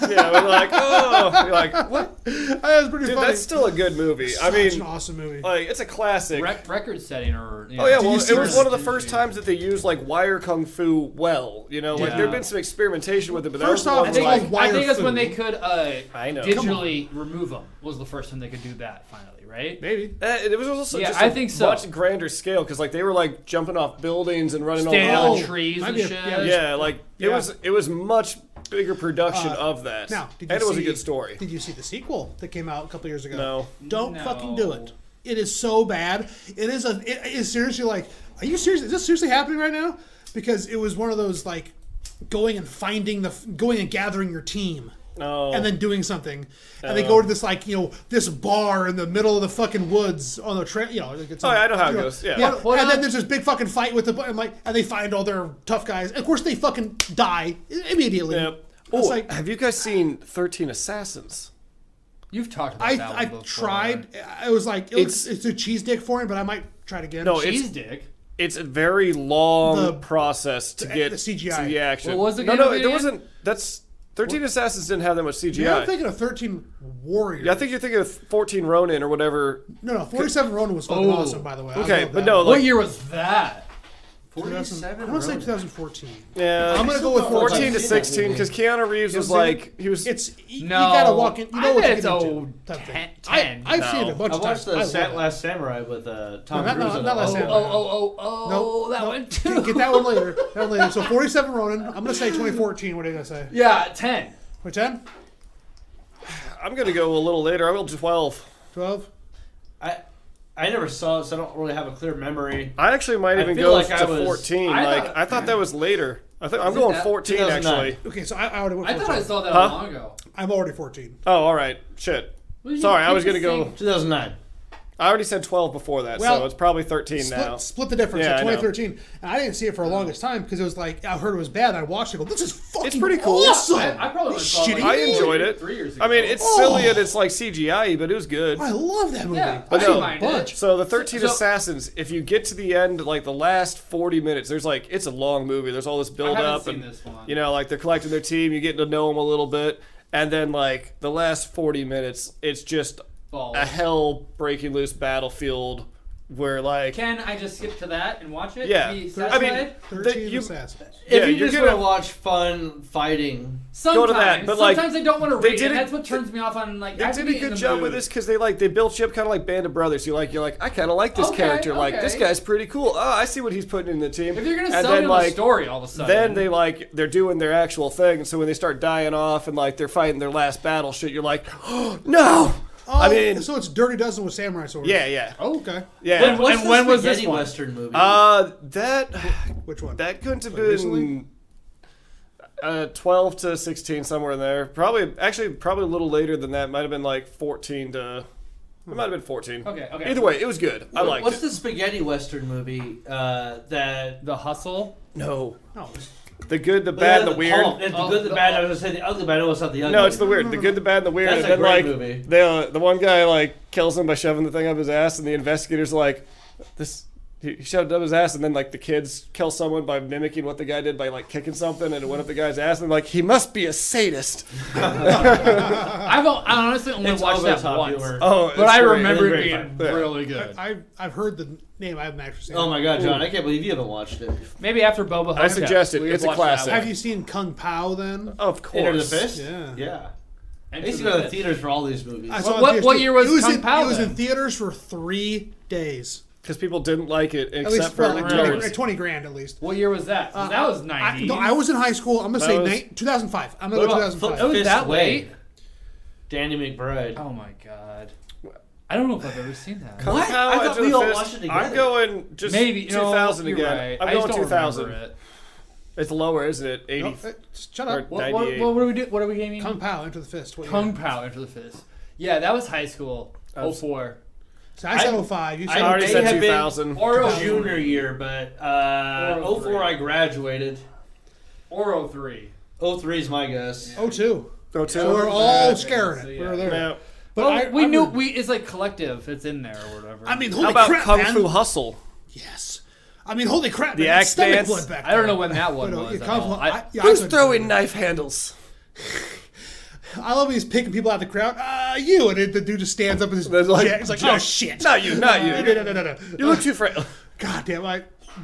Like, Yeah. We're like, oh, you're like, what? that was pretty Dude, funny. that's still a good movie. I Such mean, an awesome movie. like, it's a classic. Record setting or. Oh yeah, Did well, you see it was this? one of the first times that they used like wire kung fu well. Like Yeah. there'd been some experimentation with it, but that First was off, one I think, Like it was, wire I think that's food. when they could I know. digitally remove them. Was the first time they could do that finally, right? Maybe. It was also Yeah, just I a think so. much grander scale because like they were like jumping off buildings and running Standing all. on trees might and be a- shit. yeah, Yeah, like Yeah. it was much bigger production of that. Now, did and you it was a see- good story. Did you see the sequel that came out a couple years ago? No. Don't No. fucking do it. It is so bad. It is seriously like, are you serious? Is this seriously happening right now? Because it was one of those like going and gathering your team. No. And then doing something, and they go to this like this bar in the middle of the fucking woods on the trail. Oh, yeah, I know how it goes. Yeah. What and then on- there's this big fucking fight with and they find all their tough guys. And of course, they fucking die immediately. Yep. It's Oh, like have you guys seen 13 Assassins? You've talked about that one I before. tried. I was like, it's a cheese dick for him, but I might try it again. No, Cheese dick. It's a very long The- process to get the CGI. to the action. What was the No, game no, of it there again? wasn't. That's 13 Assassins didn't have that much CGI. Yeah, I'm thinking of 13 Warriors. Yeah, I think you're thinking of 14 Ronin or whatever. No, 47 Ronin was fucking awesome, by the way. I Okay, love but that. no, What like year was that? 47. I'm gonna say 2014. yeah, I'm gonna go with 14 to I've seen that 16 movie. because Keanu Reeves was You haven't like he was. It's you No. gotta walk in. You know I what bet you're it's getting old into. Type thing. 10. I've seen it a bunch I of watched times. the Last Samurai with Tom No, Cruise. not Last Samurai. Oh, that one too. Get that one later. That one later. So 47 Ronin. I'm gonna say 2014. What are you gonna say? Yeah, 10. What 10? I'm gonna go a little later. I will 12. 12. I never saw it, so I don't really have a clear memory. I actually might I even feel go like I to was- 14. I I thought that was later. I'm going that 14 2009? actually. Okay, so I already went. I thought 14. I saw that Huh? long ago. I'm already 14. Oh, all right. Shit. Well, you Sorry, I keep was gonna just go. saying- 2009. I already said 12 before that, Well, so it's probably 13 now. Split the difference. Yeah, at I know. 2013, and I didn't see it for the longest time because it was like I heard it was bad. And I watched it. And go, this is fucking. It's pretty cool. Awesome. I probably This saw it shitty. like I enjoyed it. 3 years ago. I mean, it's Oh. silly and it's like CGI, but it was good. I love that movie. Yeah, I I saw don't a mind bunch. it. So the 13 So- Assassins, if you get to the end, like the last 40 minutes, there's like it's a long movie. There's all this build haven't up, seen and this one. you know, like they're collecting their team. You get to know them a little bit, and then like the last 40 minutes, it's just Balls. a hell breaking loose battlefield where like Can I just skip to that and watch it? Yeah. Be I mean, satisfied? 13 you- Assassins. Yeah, If you you're just gonna- want to watch fun fighting, Sometimes, to that, but, like, sometimes I don't want to they read it. did And it- that's what turns me off on like. I they have to did a be in good the job mood. with this because they built you up kind of like Band of Brothers. You're like I kind of like this Okay, character. Like okay. this guy's pretty cool. Oh, I see what he's putting in the team. If you're gonna And sell then, me on like, the story all of a sudden, then they're doing their actual thing, and so when they start dying off and like they're fighting their last battle shit, you're like, oh, no. Oh, I mean, so it's Dirty Dozen with samurai swords. yeah. Oh, okay. Yeah. And what's when the was this spaghetti one? Western movie? That Which one? that couldn't have Like recently? been 12 to 16 somewhere in there. Probably a little later than that. Might have been like 14 to. It might have been 14. Okay. Either way, it was good. I liked What's it. the spaghetti Western movie that? The Hustle. No. No. The good, the bad, and the weird. It's the Oh, good, the the- bad. I was gonna say the ugly, but I know it's not the ugly. No, it's the weird. The good, the bad, and the weird. That's and a then great like movie. the one guy like kills him by shoving the thing up his ass, and the investigators are like, this. He shoved it up his ass, and then like the kids kill someone by mimicking what the guy did by like kicking something, and it went up the guy's ass, and like he must be a sadist. I honestly only It's watched over that the top once, humor. Oh, but I it's great. remember it It's being great. really good. I've heard the name. I haven't actually seen it. Oh my god, John! I can't believe you haven't watched it. Maybe after Boba I Hotep, suggest it. we It's a watched that classic. one. Have you seen Kung Pao then? Of course. Enter the Fist. Yeah. Yeah. I Enter used to the go to the Fist. theaters for all these movies. I saw it in What theaters, what too. year was it was Kung in, Pao It was in then? theaters for 3 days. Because people didn't like it, At except least for for like Really? 20, 20 grand at least. What year was that? That was 90s. No, I was in high school. I'm gonna That say was- 2005. I'm gonna What go about 2005. It was Fist that Way. late? Danny McBride. Oh my god. I don't know if I've ever seen that. Kung What? Pao I thought Enter we the all Fist, watched it I'm together. going just Maybe 2000 you're again. Right. I'm I going just don't 2000. remember it. It's lower, isn't it? 80. No, shut or up. What 98. do we do? What are we gaming? Kung Pao, Enter the Fist. What Kung year? Pao, Enter the Fist. Yeah, that was high school. That was- 04. So I said 05. You I said already may said have been 2000. Or Junior year, but 04 I graduated. Or 03. 03 is my guess. 02. Go So we're to. all Okay, scaring so it. yeah. We're there. Yeah. But Well, I we knew remember- it's like collective. It's in there or whatever. I mean, How holy about crap, Kung man. Fu Hustle? Yes. I mean, holy crap, The man. axe Stomach dance? blood back I don't know there. when that one But, was. yeah, at Kung Fu- all. I- yeah, I Who's couldn't throwing do it. knife handles? I love he's picking people out of the crowd. You. And the dude just stands up and There's like, he's like, oh, shit. Not you, not you. No. You look too frail. God damn,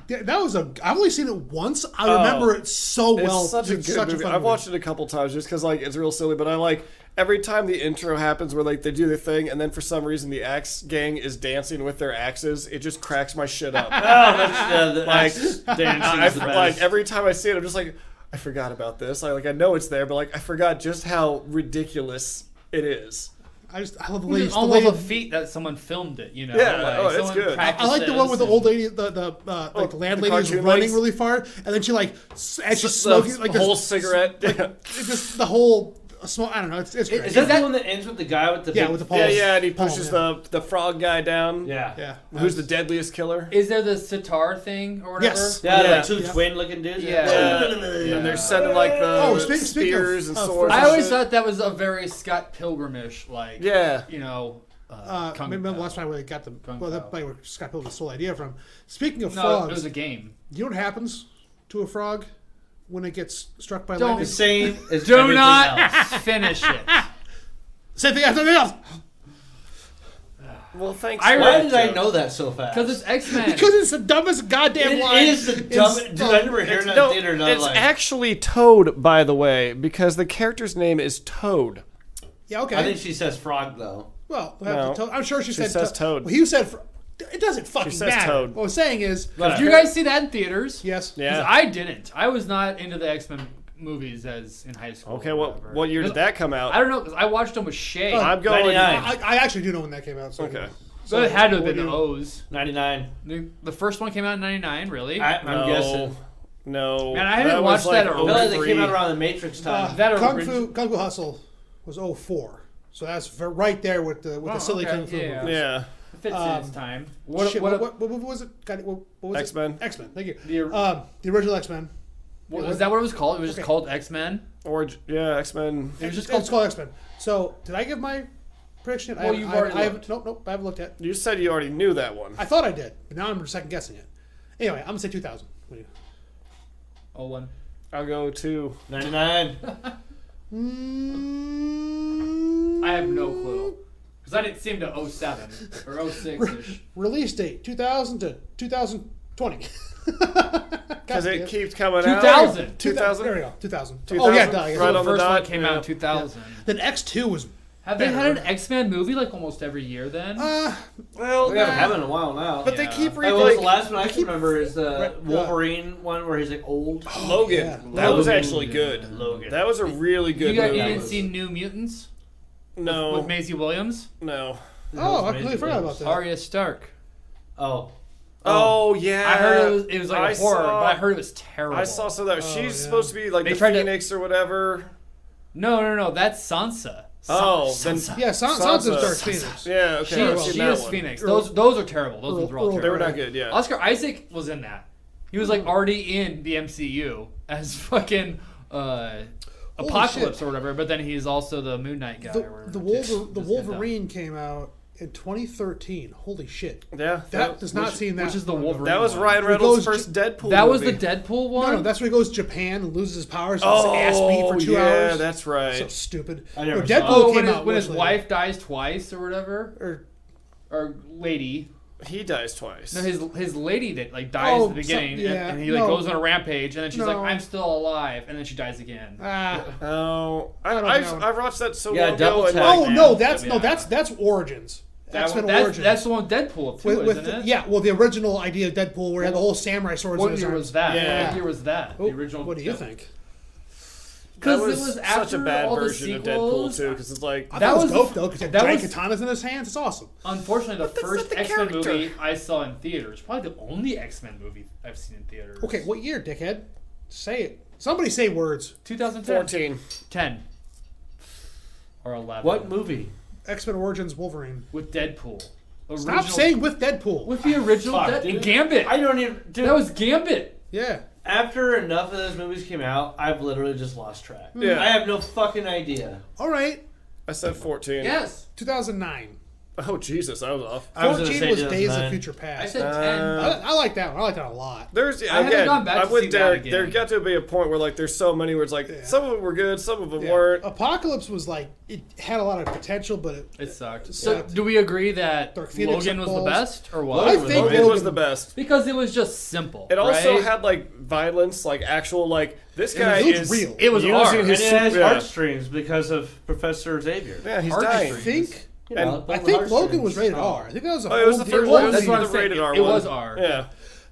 that was I've only seen it once. I remember it so well. It's such a good movie. fun I've watched it a couple times just because like it's real silly, but I like every time the intro happens where like they do their thing and then for some reason the axe gang is dancing with their axes. It just cracks my shit up. Oh, that's the Like, dancing is the best. like every time I see it, I'm just like, I forgot about this. I know it's there, but like I forgot just how ridiculous it is. I love the It's ladies. almost a feat that someone filmed it, you know? Yeah, like, oh, it's someone good. I like the one with the practices old lady, the the landlady is cartoon running legs? really far, and then she like as she's The smoking like whole this- cigarette. it's just the whole smoke. I don't know. It's great. Is that the one that ends with the guy with the Yeah, big with the yeah, palms. yeah, and he Palm, pushes yeah. the frog guy down. Yeah. Yeah. Who's the deadliest killer? Is there the sitar thing or whatever? Yes. Yeah, Yeah. like two twin-looking dudes. Yeah. And they're sending like the Oh, speaking spears of- and of swords. I and always shit. thought that was a very Scott Pilgrimish, like, Yeah. you know, Kung Maybe Pao. last time we got the Kung well, Pao. that probably where Scott Pilgrim stole the idea from. Speaking of No, frogs, it was a game. you know what happens to a frog when it gets struck by Don't lightning? The same as Do everything not else. finish it. Same thing as everything else. Well, thanks. I for Why that did I joke. know that so fast? Because it's X-Men. Because it's the dumbest goddamn line. It is the dumbest. Dude, I remember hearing that in theater. And I was It's like, actually Toad, by the way, because the character's name is Toad. Yeah, okay. I think she says frog though. Well, No. I'm sure she said says Toad. Well, he said. It doesn't fucking says matter. Toad. What I'm saying is, Did you guys see that in theaters? yes. 'Cause Yeah. I didn't. I was not into the X-Men movies as in high school. Okay, or what whatever. what year did that come out? I don't know because I watched them with Shay. I'm going. 99. I actually do know when that came out. So Okay. So it had to have what been do the you- O's. 99. The first one came out in '99. Really? I'm guessing. No. Man, I haven't that watched was that like or- I feel like they 03. came out around the Matrix time. That or Kung Fu Hustle was 04. So that's right there with the Oh, silly okay. Kung Fu Yeah. movies. Yeah. It fits in its time. What Shit, what what was it? God, what was X-Men. it? X-Men. Thank you. The- original X-Men. was that what it was called? It was just Okay. called X-Men. X-Men. It was just It's called X-Men. So did I give my prediction? Well, you've already I haven't. looked. Nope. I haven't looked yet. You said you already knew that one. I thought I did, but now I'm second guessing it. Anyway, I'm gonna say 2000. What do you? Oh, one. I'll go to 99. I have no clue because I didn't see him to 07 or 06 ish. Release date 2000 to 2020. because it keeps coming out. 2000. 2000. There we go. 2000. 2000. Oh yeah, duh, I guess. Right The on the first one dot, came yeah. out in 2000. Then X2 was. Have they had Better. an X-Men movie like almost every year then? Well, We haven't had it in a while now. but they Yeah. keep What was the like last one I can remember is the Right, Wolverine one where he's like old. Logan. yeah. That was Logan. actually good. Logan. That was a really good you movie. didn't see New Mutants No, with Maisie Williams? no. Oh, I completely forgot about that. Arya Stark. Oh. Oh yeah. I heard it was like I a horror, saw- but I heard it was terrible. I saw some of that. She's yeah. supposed to be like They the tried to- Phoenix or whatever. No, that's Sansa. Oh, then Sansa. Yeah, Sansa's Sansa. Dark Phoenix. Yeah, okay. I've seen She that is one. Phoenix. Earl- Those are terrible. Those ones were all Earl- They terrible. were not good. Yeah. Oscar Isaac was in that. He was like already in the MCU as fucking Apocalypse shit. or whatever, but then he's also the Moon Knight guy. or whatever. The Wolverine came out in 2013. Holy shit. Yeah. That does not seem that. which is the long ago. Wolverine. That was one. Ryan It Reynolds' goes first Deadpool. That was movie. the Deadpool one. No, that's where he goes to Japan and loses his powers. And Oh, gets his ass beat for 2 yeah, hours. that's right. So stupid. I never No, saw Deadpool Oh, came when his, out when his much later. wife dies twice or whatever, or lady. He dies twice. No, his lady that like dies Oh, at the beginning, yeah, and he like no. goes on a rampage, and then she's like, No. "I'm still alive," and then she dies again. Oh, don't I've know. watched that so Yeah, long double ago. And tag. like, Oh man. no, that's Yeah. that's Origins. X-Men Origins. That's the one with Deadpool too, with isn't it? yeah, well, the original idea of Deadpool, where he had the whole samurai swords in What his year arms. was that? Yeah. What year was that? Oh, The original. what do you think? Because that it was was such after a bad all the version of Deadpool sequels. too, because it's like I That thought it was was- dope though, because he had that giant was- katanas in his hands. It's awesome. Unfortunately, the that's first not the X-Men character. movie I saw in theaters, probably the only X-Men movie I've seen in theaters. Okay, what year, dickhead? Say it. Somebody say words. 2010. 14. 10. Or 11. What movie? X-Men Origins Wolverine. With Deadpool. Stop Original- saying with Deadpool. With the original Fuck, dude. Gambit. I don't even. Dude, That was Gambit. Yeah. after enough of those movies came out, I've literally just lost track. Yeah. I have no fucking idea. All right. I said 14. Yes. 2009. Oh Jesus, I was off. I was gonna 14 say was Days of 2009. Future I Past. said 10. I like that one. I like that a lot. There's haven't again. gone back I'm to with see that Derek. again. There got to be a point where like there's so many where it's like Yeah. some of them were good, some of them Yeah. weren't. Apocalypse was like, it had a lot of potential, but It sucked. So, Yeah. do we agree that Dark Phoenix Logan was the balls. best, or I what? think Logan was Logan- the best. Because it was just simple. It also right? had like violence, like actual like this guy it was is real. It was using R. And his it has yeah. heartstrings because of Professor Xavier. Yeah, he's Art dying. I think You know, And- but I with think heartstrings. Logan was rated R. I think that was a Oh, it was whole the deal. first one. That's That's what I'm the saying. rated R It one. was R. Yeah.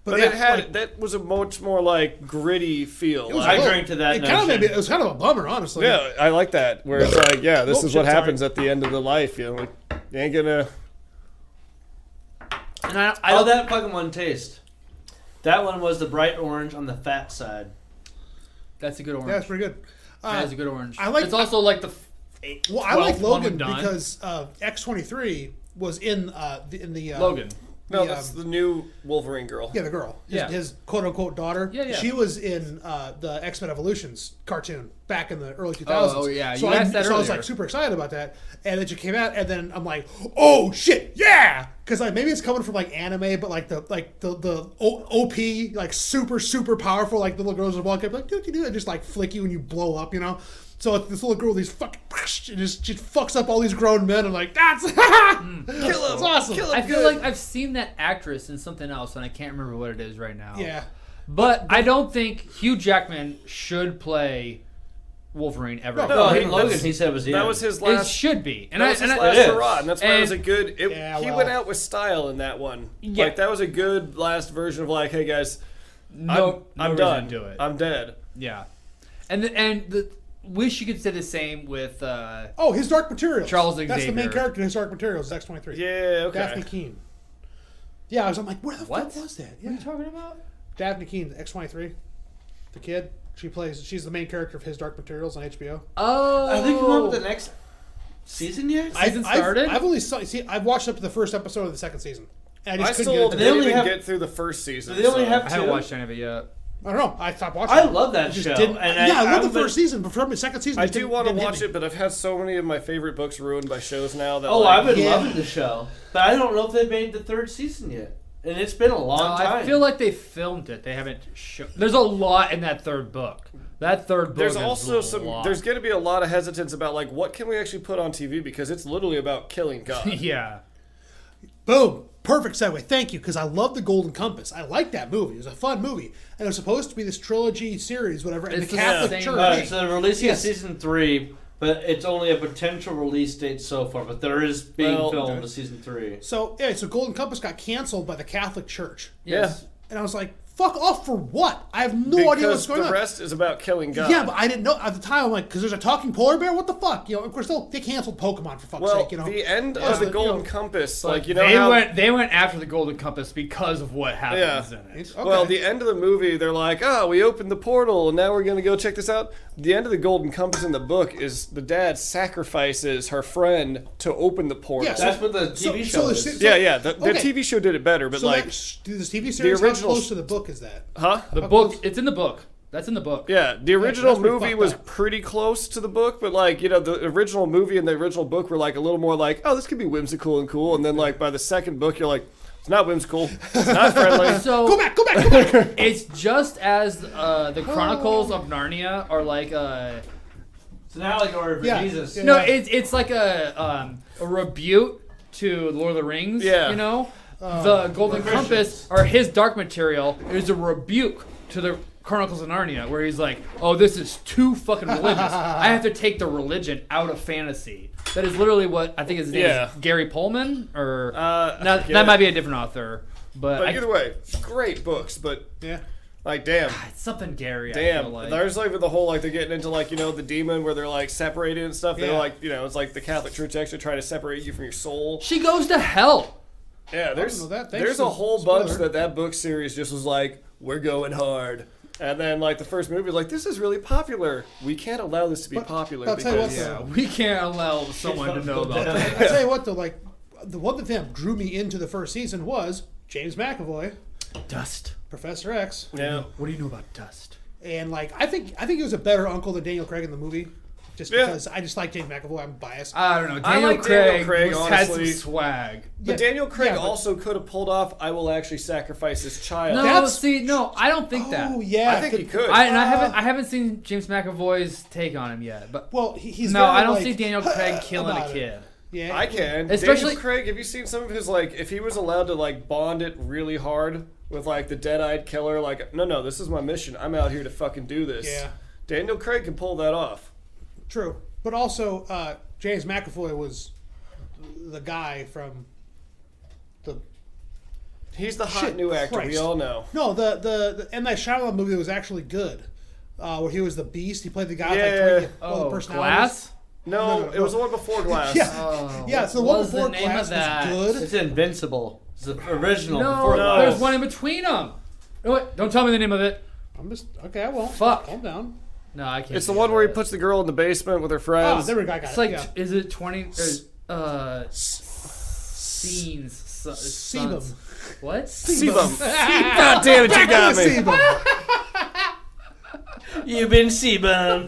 But yeah, it had like- that was a much more like gritty feel. It was I Like, real- drank to that It kind of notion. made me, it was kind of a bummer, honestly. yeah, I like that. Where it's like, yeah, this Oh, is what shit, happens at the end of the life. You know, like you ain't gonna. And I How don't, that fucking one taste? That one was the bright orange on the fat side. that's a good orange. Yeah, it's pretty good. That's a good orange. I like- It's also like the. Well, I like 12th one Logan we've done. because X-23 was in the Logan. No, that's the new Wolverine girl. Yeah, the girl. Yeah. His quote-unquote daughter. Yeah, yeah. She was in the X-Men Evolutions cartoon back in the early 2000s. Oh, yeah. So, You asked that so I was earlier. like super excited about that. And then she came out, and then I'm like, oh shit, yeah! Because like maybe it's coming from like anime, but like the OP, like super powerful, like the little girls will walk up like do and just like flick you and you blow up, you know. So it's this little girl with these fucking just fucks up all these grown men. I'm like, that's kill him. It's awesome. Kill him. I feel like I've seen that actress in something else, and I can't remember what it is right now. Yeah. But I don't think Hugh Jackman should play Wolverine ever. No, Logan, he said was the that end. was his It last. should be. And That was his I, last it is. hurrah, and that's why it was a And- good. Yeah, he well. went out with style in that one. Yeah. Like that was a good last version of like, hey guys, no, I'm no done. reason to do it. I'm dead. Yeah, and the wish you could say the same with Oh, his Dark Materials. Charles That's the main Xavier. character in his Dark Materials. Is X-23. Yeah, okay. Daphne Keene. Yeah, I'm like, where the What? fuck was that? What are you talking about? Daphne Keene, X-23, the kid. She's the main character of his Dark Materials on HBO. Oh, Are they coming up with the next season yet? Season started? I've only I've watched up to the first episode of the second season. And I I just couldn't still get into They it. didn't only even have- get through the first season. They only so- have I haven't two. watched any of it yet. I don't know. I stopped watching. I it. love that I just show. didn't. And Yeah, I love the I've been- first season, but from the second season, I just do didn't- want to didn't hit watch me. it, but I've had so many of my favorite books ruined by shows now that. Oh, like, I've been Yeah. loving the show, but I don't know if they've made the third season yet, and it's been a long time. I feel like they filmed it. They haven't shown. There's a lot in that third book. That third book. There's is also a some. lot. There's going to be a lot of hesitance about like what can we actually put on TV because it's literally about killing God. yeah. Boom. Perfect segue. Thank you, because I love the Golden Compass. I like that movie. It was a fun movie, and it was supposed to be this trilogy series, whatever. And It's the the Catholic same Church. thing. so they're releasing Yes. season 3, but it's only a potential release date so far. But there is being Well, filmed okay. a season 3. So Golden Compass got canceled by the Catholic Church, Yes. and I was like, "Fuck off for what?" I have no idea what's Because going the on. rest is about killing God. Yeah, but I didn't know at the time. I'm like, because there's a talking polar bear. What the fuck? You know, of course they canceled Pokemon for fuck's Well, sake. You know, the end Yeah, of the but, Golden you know, Compass, But like you know they how. went after the Golden Compass because of what happens in it. Okay. Well, the end of the movie, they're like, "Oh, we opened the portal, and now we're gonna go check this out." The end of the Golden Compass in the book is the dad sacrifices her friend to open the portal. Yeah, so- That's what the TV show is. yeah. The okay. TV show did it better, but So like, this TV series, original- how close to the book is that? huh? The How book. close? It's in the book. That's in the book. Yeah, the original that's pretty movie fucked was up. pretty close to the book, but like you know, the original movie and the original book were like a little more like, "Oh, this could be whimsical and cool," and then like by the second book, you're like, "It's not whimsical, it's not friendly." So Go back. it's just as the Chronicles of Narnia are like It's an allegory for Yeah. Jesus. Yeah. no, it's like a rebuke to Lord of the Rings. Yeah. You know, the Golden Compass or his Dark Material is a rebuke to the Chronicles of Narnia, where he's like, "Oh, this is too fucking religious. I have to take the religion out of fantasy." That is literally what I think his name Yeah. is. Gary Pullman, or I that forget. might be a different author, but, But I, either way, great books, but Yeah. like, damn. it's something Gary. I Damn, feel like. there's like the whole like they're getting into like you know the demon where they're like separated and stuff. They're Yeah. like you know it's like the Catholic Church actually trying to separate you from your soul. She goes to hell. Yeah, there's know that. Thanks there's for a whole spoiler. bunch that book series just was like we're going hard, and then like the first movie was like this is really popular. We can't allow this to be But popular I'll tell you what, because though. We can't allow someone to know about that. I tell you what, though, like the one thing that drew me into the first season was James McAvoy, Dust. Professor X, yeah. What do you know about dust? and like I think he was a better uncle than Daniel Craig in the movie, just Yeah. because I just like James McAvoy. I'm biased. I don't know. I Daniel like Daniel Craig, had some honestly. swag. But Yeah, Daniel Craig yeah, but- also could have pulled off I will actually sacrifice his child. No, That's- no, I don't think that. Oh yeah, I think he could. I haven't seen James McAvoy's take on him yet, but Well, he's no, very, I don't like, see Daniel Craig killing a about it. kid. Yeah, I can. Especially- Daniel Craig, have you seen some of his, like, if he was allowed to, like, bond it really hard with, like, the dead-eyed killer, like, no, this is my mission. I'm out here to fucking do this. Yeah. Daniel Craig can pull that off. True, but also James McAvoy was the guy from the He's the hot Shit, new actor, we Christ. all know. no the M. Night Shyamalan movie that was actually good, where he was the Beast. He played the guy with Yeah. like 20 Oh, personalities. Glass? No, No. it was the one before Glass. Yeah, Oh, yeah. So the what one was before the name Glass of that? was good. It's Invincible. It's the original. No, before no. there's Glass. one in between them. No, wait, don't tell me the name of it. I'm just okay. I won't. Fuck. Calm down. No, I can't. It's the think one of where he it. puts the girl in the basement with her Oh, friends. there we go. I got It's it. like, yeah. is it 20 scenes? Sebum. What? Sebum. God damn it, you got me. Sebum. You've been Sebum.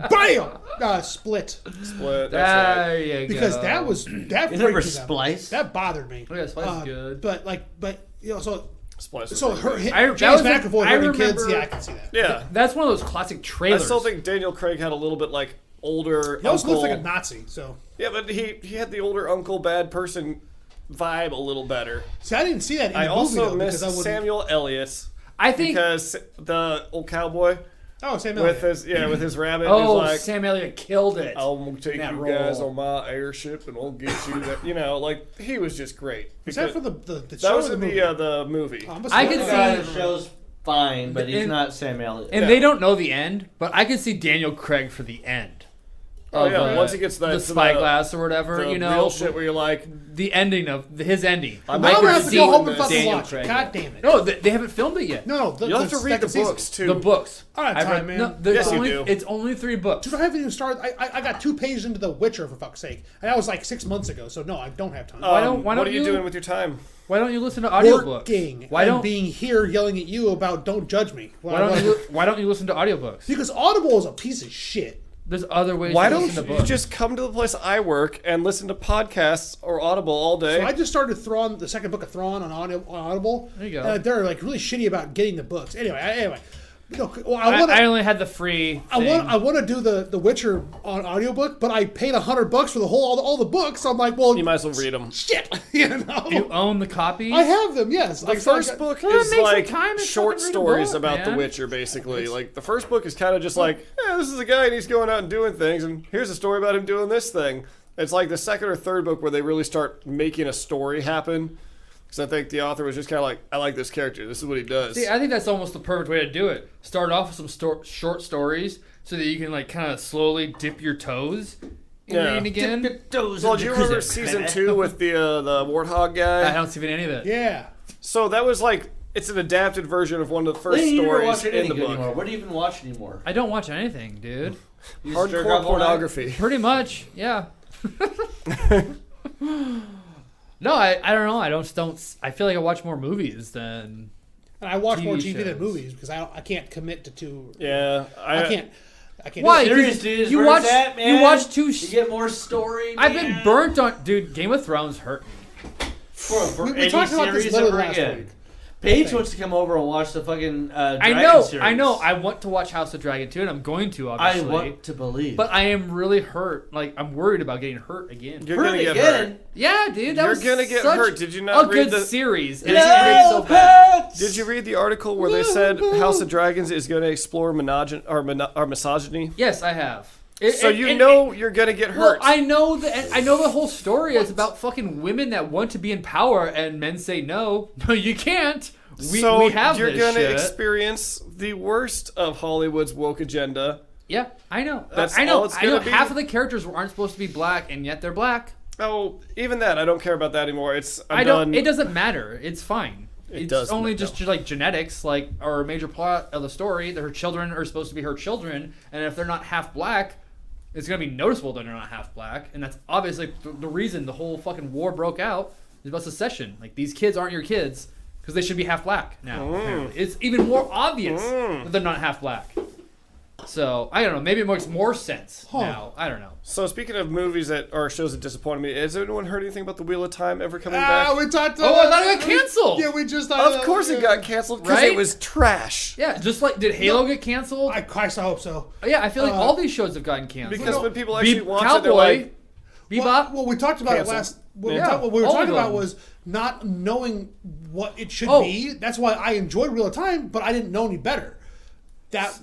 Bam! Split. Split. That's right. There you go. Because that was that You freaked remember me out. Splice? That bothered me. Oh, yeah, Splice is good. But you know, so Splice is so really her good. that James was a- McAvoy I hurting kids. remember- Yeah, I can see that. Yeah. That's one of those classic I trailers. still think Daniel Craig had a little bit like older He also uncle. looks like a Nazi. So Yeah, but he had the older uncle bad person vibe a little better. see, I didn't see that in I the movie also though, miss because I wouldn't. Samuel Elliott I think. because the old cowboy Oh, Sam with Elliott. his rabbit Oh, who's like, Sam Elliott killed it. I'll take that you guys role. on my airship and I'll get you that. You know, like he was just great. Is that for Because the that show was or in the movie? the movie. Oh, I must I have could looked see- at The that. show's fine, but he's And- not Sam Elliott. And Yeah. they don't know the end, but I could see Daniel Craig for the end. Oh of, yeah, once he gets the to spyglass or whatever, the you know, real shit where you're like, the ending of his ending. I'm Now not we gonna have to see go home this. and fucking Daniel watch it. Craig. God damn it. No, they haven't filmed it yet. No, You'll have to read the second season. books too. The books. I don't have I've time, man. No, there's Yes, you only, do. It's only 3 books. Dude, I haven't even started. I got 2 pages into The Witcher, for fuck's sake. And that was like 6 months ago, so no, I don't have time. Why don't what are you doing with your time? Why don't you listen to audiobooks? Working. Why and don't being here yelling at you about don't judge me. Why don't you listen to audiobooks? Because Audible is a piece of shit. There's other ways Why to don't listen to you books. just come to the place I work and listen to podcasts or Audible all day? So I just started Thrawn, the second book of Thrawn on Audible. There you go. And they're like really shitty about getting the books. Anyway. No, well, I only had the free. I thing. want to do the Witcher on audiobook, but I paid $100 for the whole all the books. So I'm like, well, you might as well read them. shit, you know. You own the copy. I have them, yes. The first book Well, is make some like time and short fucking read a stories book, about The man. Witcher, basically. Like the first book is kind of just like, this is a guy and he's going out and doing things, and here's a story about him doing this thing. It's like the second or third book where they really start making a story happen. Because I think the author was just kind of like, I like this character. This is what he does. See, I think that's almost the perfect way to do it. Start off with some short stories so that you can like kind of slowly dip your toes in Yeah. reading again. Well, do you remember season 2 with the warthog I guy? don't see any of it. Yeah. So that was like, it's an adapted version of one of the first They don't stories watch it in any the good book. anymore. What do you even watch anymore? I don't watch anything, dude. You just jerk Hardcore off all night? pornography. Pretty much, yeah. No, I don't know. I feel like I watch more movies than. And I watch more TV TV than shows. movies because I can't commit to 2. Yeah. I can't. Why? do it. Serious, dude. You Where's watch- that, man? you watch 2 You get more story. I've been man. burnt on, dude. Game of Thrones hurt me. for We any talked about this series literally ever last again. week. Paige wants to come over and watch the fucking I Dragon know. series. I know. I want to watch House of Dragon too, and I'm going to I obviously. want to believe. But I am really hurt. Like I'm worried about getting hurt again. You're Hurt going to get again? hurt. Yeah, dude. That You're was gonna get such hurt. Did you not a read good the- series? And Did it's you getting read- so bad. pets! Did you read the article where they said House of Dragons is going to explore misogyny? Yes, I have. So you're going to get hurt. Well, I know the whole story is about fucking women that want to be in power, and men say no. No, you can't. We have you're this gonna shit. experience the worst of Hollywood's woke agenda. Yeah, I know. That's I know. all it's I know. gonna be. Half of the characters aren't supposed to be black, and yet they're black. Oh, even that, I don't care about that anymore. I'm I don't. done. It doesn't matter. It's fine. It's does only matter. just like genetics, like or a major plot of the story. That her children are supposed to be her children, and if they're not half black, it's gonna be noticeable that they're not half black, and that's obviously the reason the whole fucking war broke out is about secession. Like these kids aren't your kids because they should be half black now. Apparently. It's even more obvious that they're not half black. So I don't know. Maybe it makes more sense now. I don't know. So speaking of movies or shows that disappointed me, has anyone heard anything about the Wheel of Time ever coming back? We talked. Oh, I thought it got canceled. Yeah, we just. Of course it got canceled because Right? it was trash. Yeah, just like did Halo get canceled? Christ, I hope so. Yeah, I feel like all these shows have gotten canceled. Because when people actually watch it, they're Cowboy, like, Bebop. Well, we talked about Canceled. it last. What Yeah, we were all talking of about them. was not knowing what it should Oh. be. That's why I enjoyed Wheel of Time, but I didn't know any better. That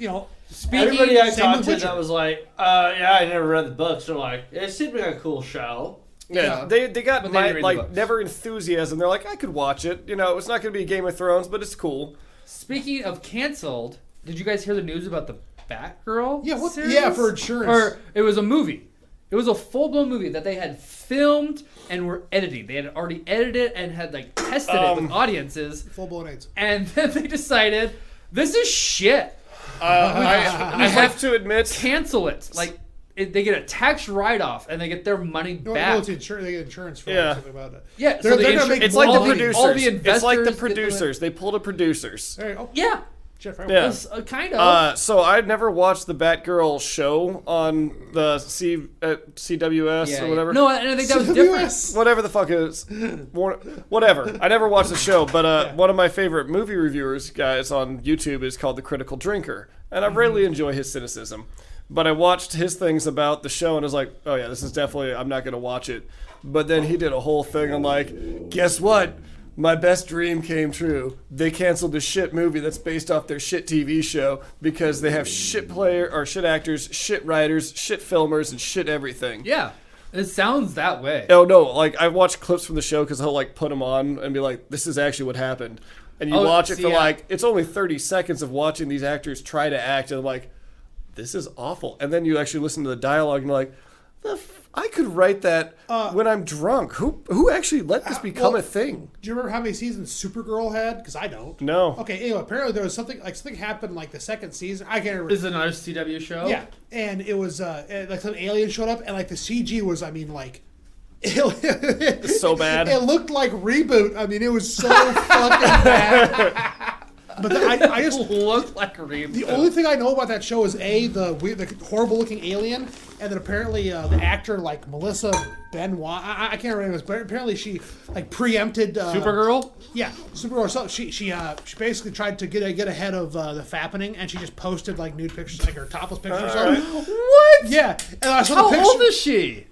Everybody I same talked with to Witcher. that was like, yeah, I never read the books. They're like, it seemed like a cool show. yeah, they got But they didn't read the like books. never enthusiasm. They're like, I could watch it. You know, it's not going to be Game of Thrones, but it's cool. Speaking of canceled, did you guys hear the news about the Batgirl? Yeah, what- series? yeah, for insurance. Or it was a movie. It was a full-blown movie that they had filmed and were editing. They had already edited it and had like tested it with audiences, full blown AIDS. and then they decided this is shit. I have to admit, Cancel it. Like they get a tax write-off and they get their money back. No, it's insurance. They get insurance for something about it. Yeah, They're gonna make It's more like the money. producers. All the It's like the investors producers. They pull the producers. There you go. Yeah. Jeff, Yeah. Kind of. So I'd never watched the Batgirl show on the CWS or whatever. No, and I think that was different. CWS. Whatever the fuck it is. Whatever. I never watched the show, but one of my favorite movie reviewers guys on YouTube is called The Critical Drinker, and I really enjoy his cynicism. But I watched his things about the show and I was like, oh yeah, this is definitely, I'm not going to watch it. But then he did a whole thing on like, guess what? My best dream came true. They canceled a shit movie that's based off their shit TV show because they have shit shit actors, shit writers, shit filmers, and shit everything. Yeah. It sounds that way. Oh no, like I watched clips from the show because he'll like put them on and be like, this is actually what happened. And you watch it for like, it's only 30 seconds of watching these actors try to act and I'm like, this is awful. And then you actually listen to the dialogue and you're like, I could write that when I'm drunk. Who actually let this become a thing? Do you remember how many seasons Supergirl had? Because I don't. No. Okay. Anyway, apparently there was something happened like the second season. I can't remember. Is it another CW show? Yeah, and it was like some alien showed up, and like the CG was, I mean, like. So bad. It looked like Reboot. I mean, it was so fucking bad. But I just looked like a Reboot. The only thing I know about that show is the horrible looking alien, and then apparently the actor like Melissa Benoit. I can't remember this, but apparently she like preempted Supergirl. Yeah, Supergirl. So she basically tried to get ahead of the fappening, and she just posted like nude pictures, like her topless pictures. Right. What? Yeah, and I saw How the picture. old is she?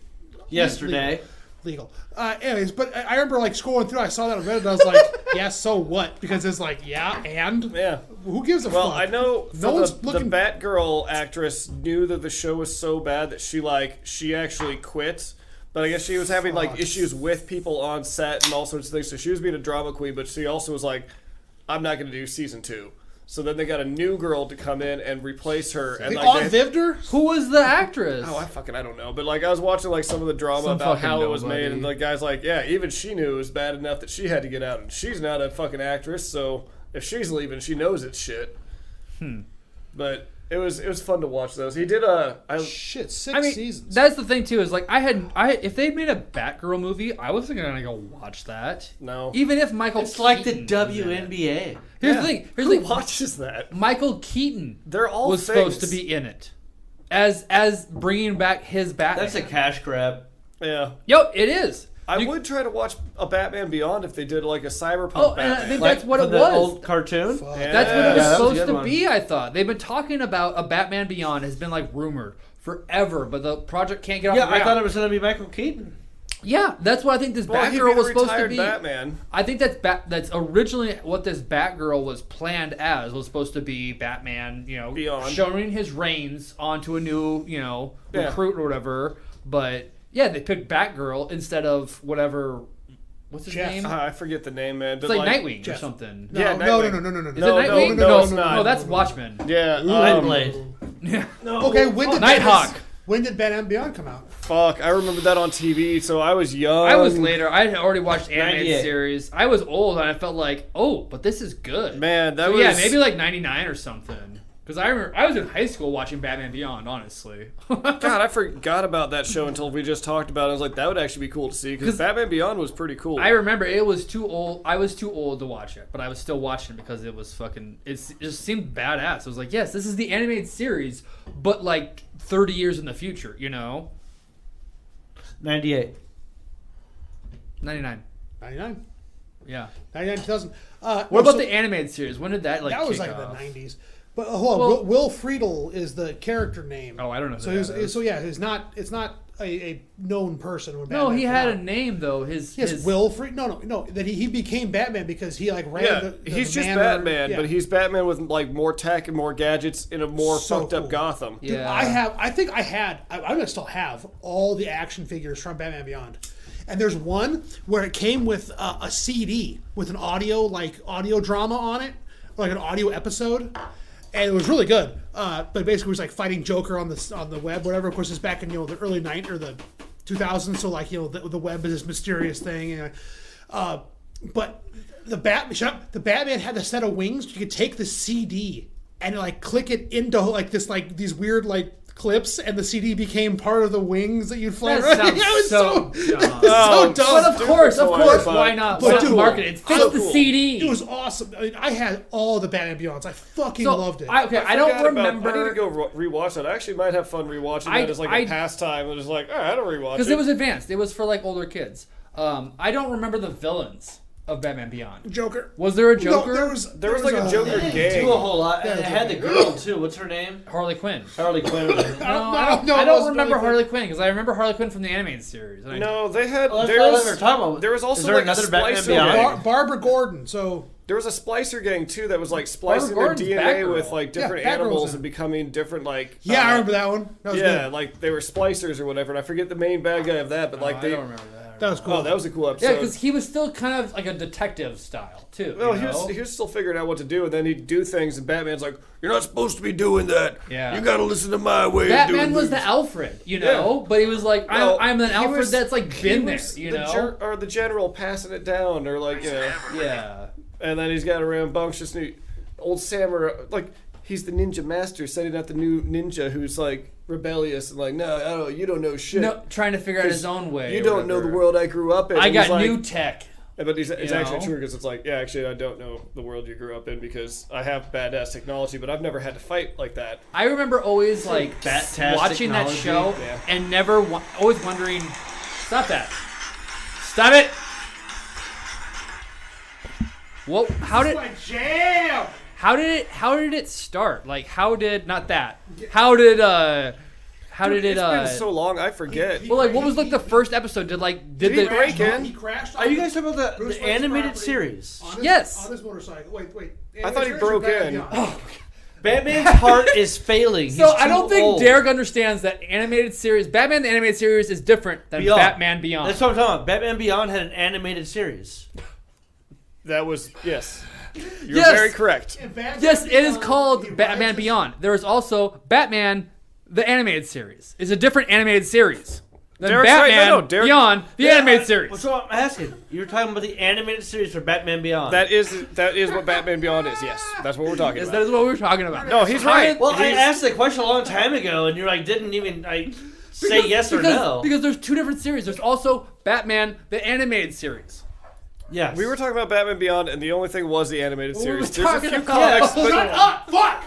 Yesterday. Legal. Anyways, but I remember like scrolling through. I saw that on Reddit. And I was like, yeah, so what? Because it's like, yeah, and Yeah. who gives a Well, fuck? I know No one's the looking. Batgirl actress knew that the show was so bad that she actually quit. But I guess she was having like Fuck. issues with people on set and all sorts of things. So she was being a drama queen, but she also was like, I'm not going to do season 2. So then they got a new girl to come in and replace her. And The like Aunt they, Vivder? Who was the actress? oh, I don't know. But like I was watching like some of the drama Some about fucking how it was nobody. made, and the guy's like, yeah, even she knew it was bad enough that she had to get out, and she's not a fucking actress. So if she's leaving, she knows it's shit. But it was fun to watch those. He did Shit, 6 I mean, seasons. that's the thing too. Is like if they made a Batgirl movie, I wasn't gonna go watch that. No. Even if Michael. It's like the Keaton was in it. WNBA. Here's the thing. Here's Who the thing. watches that? Michael Keaton. They're all was things. supposed to be in it, as bringing back his Batman. That's a cash grab. Yeah. Yo, it is. I would try to watch a Batman Beyond if they did like a cyberpunk Oh, and Batman. I think Like that's what it from the was. old cartoon. Yeah. That's what it was that was a supposed good to one. be, I thought. They've been talking about a Batman Beyond has been like rumored forever, but the project can't get off Yeah, the ground. I thought it was going to be Michael Keaton. Yeah, that's what I think this Well, he'd be Batgirl the was supposed to retired be. Batman. I think that's originally what this Batgirl was planned as, was supposed to be Batman, Beyond. showing his reins onto a new, Yeah. recruit or whatever. But yeah, they picked Batgirl instead of whatever. What's his Jeff. name? I forget the name, man. It's But like Nightwing or Jeff. something. no, yeah, no, Nightwing. no. Is No, it Nightwing? no, it's not. No, that's Watchmen. Yeah. Nightblade. Yeah. Okay, when did Nighthawk. When did Batman Beyond come out? Fuck, I remember that on TV, so I was young. I was later. I had already watched the animated 98. series. I was old and I felt like, oh, but this is good. Man, that So was... yeah, maybe like 99 or something. Because I remember I was in high school watching Batman Beyond, honestly. God, I forgot about that show until we just talked about it. I was like, that would actually be cool to see, because Batman Beyond was pretty cool. I remember it was too old. I was too old to watch it, but I was still watching it because it was fucking. It just seemed badass. I was like, yes, this is the animated series, but like 30 years in the future, 98. 99. 99. Yeah. 99, 2000. What about the animated series? When did that like? That was kick like off? the 90s. But hold on, Well- Will Friedle is the character name. Oh, I don't know. So who he was, that is. so yeah, it's not a known person. When No, Batman he came had out. a name though. His Yes, Will Friedle. No. That he became Batman because he like ran. yeah, the he's just manor. Batman, Yeah. but he's Batman with like more tech and more gadgets in a more So fucked up cool. Gotham. Dude, Yeah. I'm gonna still have all the action figures from Batman Beyond. And there's one where it came with a CD with an audio drama on it, like an audio episode, and it was really good. But basically, it was like fighting Joker on the web, whatever. Of course, it's back in the early 90s or the 2000s, so like the web is this mysterious thing. But the Batman had a set of wings. You could take the CD and like click it into like this like these weird like clips, and the CD became part of the wings that you'd fly. That around. sounds It was so dumb. Oh, so dumb. But of course, why not? But Why dude, market it? It fits so the cool. CD. It was awesome. I mean, I had all the Batman Beyonds. I fucking So, loved it. I don't forgot remember. I need to go rewatch that. I actually might have fun rewatching that as like a pastime. I'm just like, all right, I don't rewatch it. Because it was advanced. It was for like older kids. I don't remember the villains of Batman Beyond. Joker. Was there a Joker? No, there was like a Joker They didn't gang. do a whole lot. Yeah, It had the Joker. girl too. What's her name? Harley Quinn. Harley Quinn. No, I it don't wasn't remember Harley Harley Quinn because I remember Harley Quinn from the animated series. And No, they had. Oh, that's what we were There's, talking about. there was also Is there like another a Batman splicer Beyond? gang. Barbara Gordon. So There was a splicer gang too that was like splicing their Gordon's DNA Batgirl. with like different Yeah, Batgirl's animals in and becoming different like. yeah, I remember that one. That was Yeah, good. like they were splicers or whatever, and I forget the main bad guy of that, but like I they. don't remember that. That was cool. Oh, that was a cool episode. Yeah, because he was still kind of like a detective style too. Well, you know? he was still figuring out what to do, and then he'd do things, and Batman's like, "You're not supposed to be doing that. Yeah. You got to listen to my way Batman of doing was the things." Alfred, you know, but he was like, Well, I'm an he Alfred was- that's like he been there, was you the know. or the general passing it down, or like, you know, Yeah. and then he's got a rambunctious new old samurai, like he's the ninja master, setting out the new ninja who's like rebellious and like, no, I don't, you don't know shit. No, trying to figure out his own way. You or don't know the whatever. world I grew up in. I And got he's like, new tech. But it's actually know? true because it's like, yeah, actually, I don't know the world you grew up in because I have badass technology, but I've never had to fight like that. I remember always like Bat-tastic watching that technology. show Yeah. and never always wondering, stop that, stop it. What? How did? jam. How did it start? Like how did not that? How did Dude, it's been so long, I forget. well, like what was like the first episode? Did Did he the break in? He crashed. Are you guys talking about Bruce the Wayne's animated property series? on his, Yes. on his motorcycle. Wait. I thought he Animated broke series or in. Batman Beyond? Batman's heart is failing. So He's I don't too think old. Derek understands that animated series, Batman the animated series is different than Beyond. Batman Beyond. That's what I'm talking about. Batman Beyond had an animated series. That was, yes. You're Yes. very correct. And Batman Yes, it is Beyond, called he Batman rises- Beyond. There is also Batman the animated series. It's a different animated series than Derek's right. Batman No, Derek- Beyond the animated series. What's what I'm asking? You were talking about the animated series for Batman Beyond. That is what Batman Beyond is, yes. That's what we're talking That about. is what we were talking about. No, he's How right. did- well, I He's- asked the question a long time ago, and you like didn't even say yes or because, no. Because there's two different series. There's also Batman the animated series. Yes. We were talking about Batman Beyond, and the only thing was the animated What were we series. There's a talking few about? comics, Shut but up! Fuck!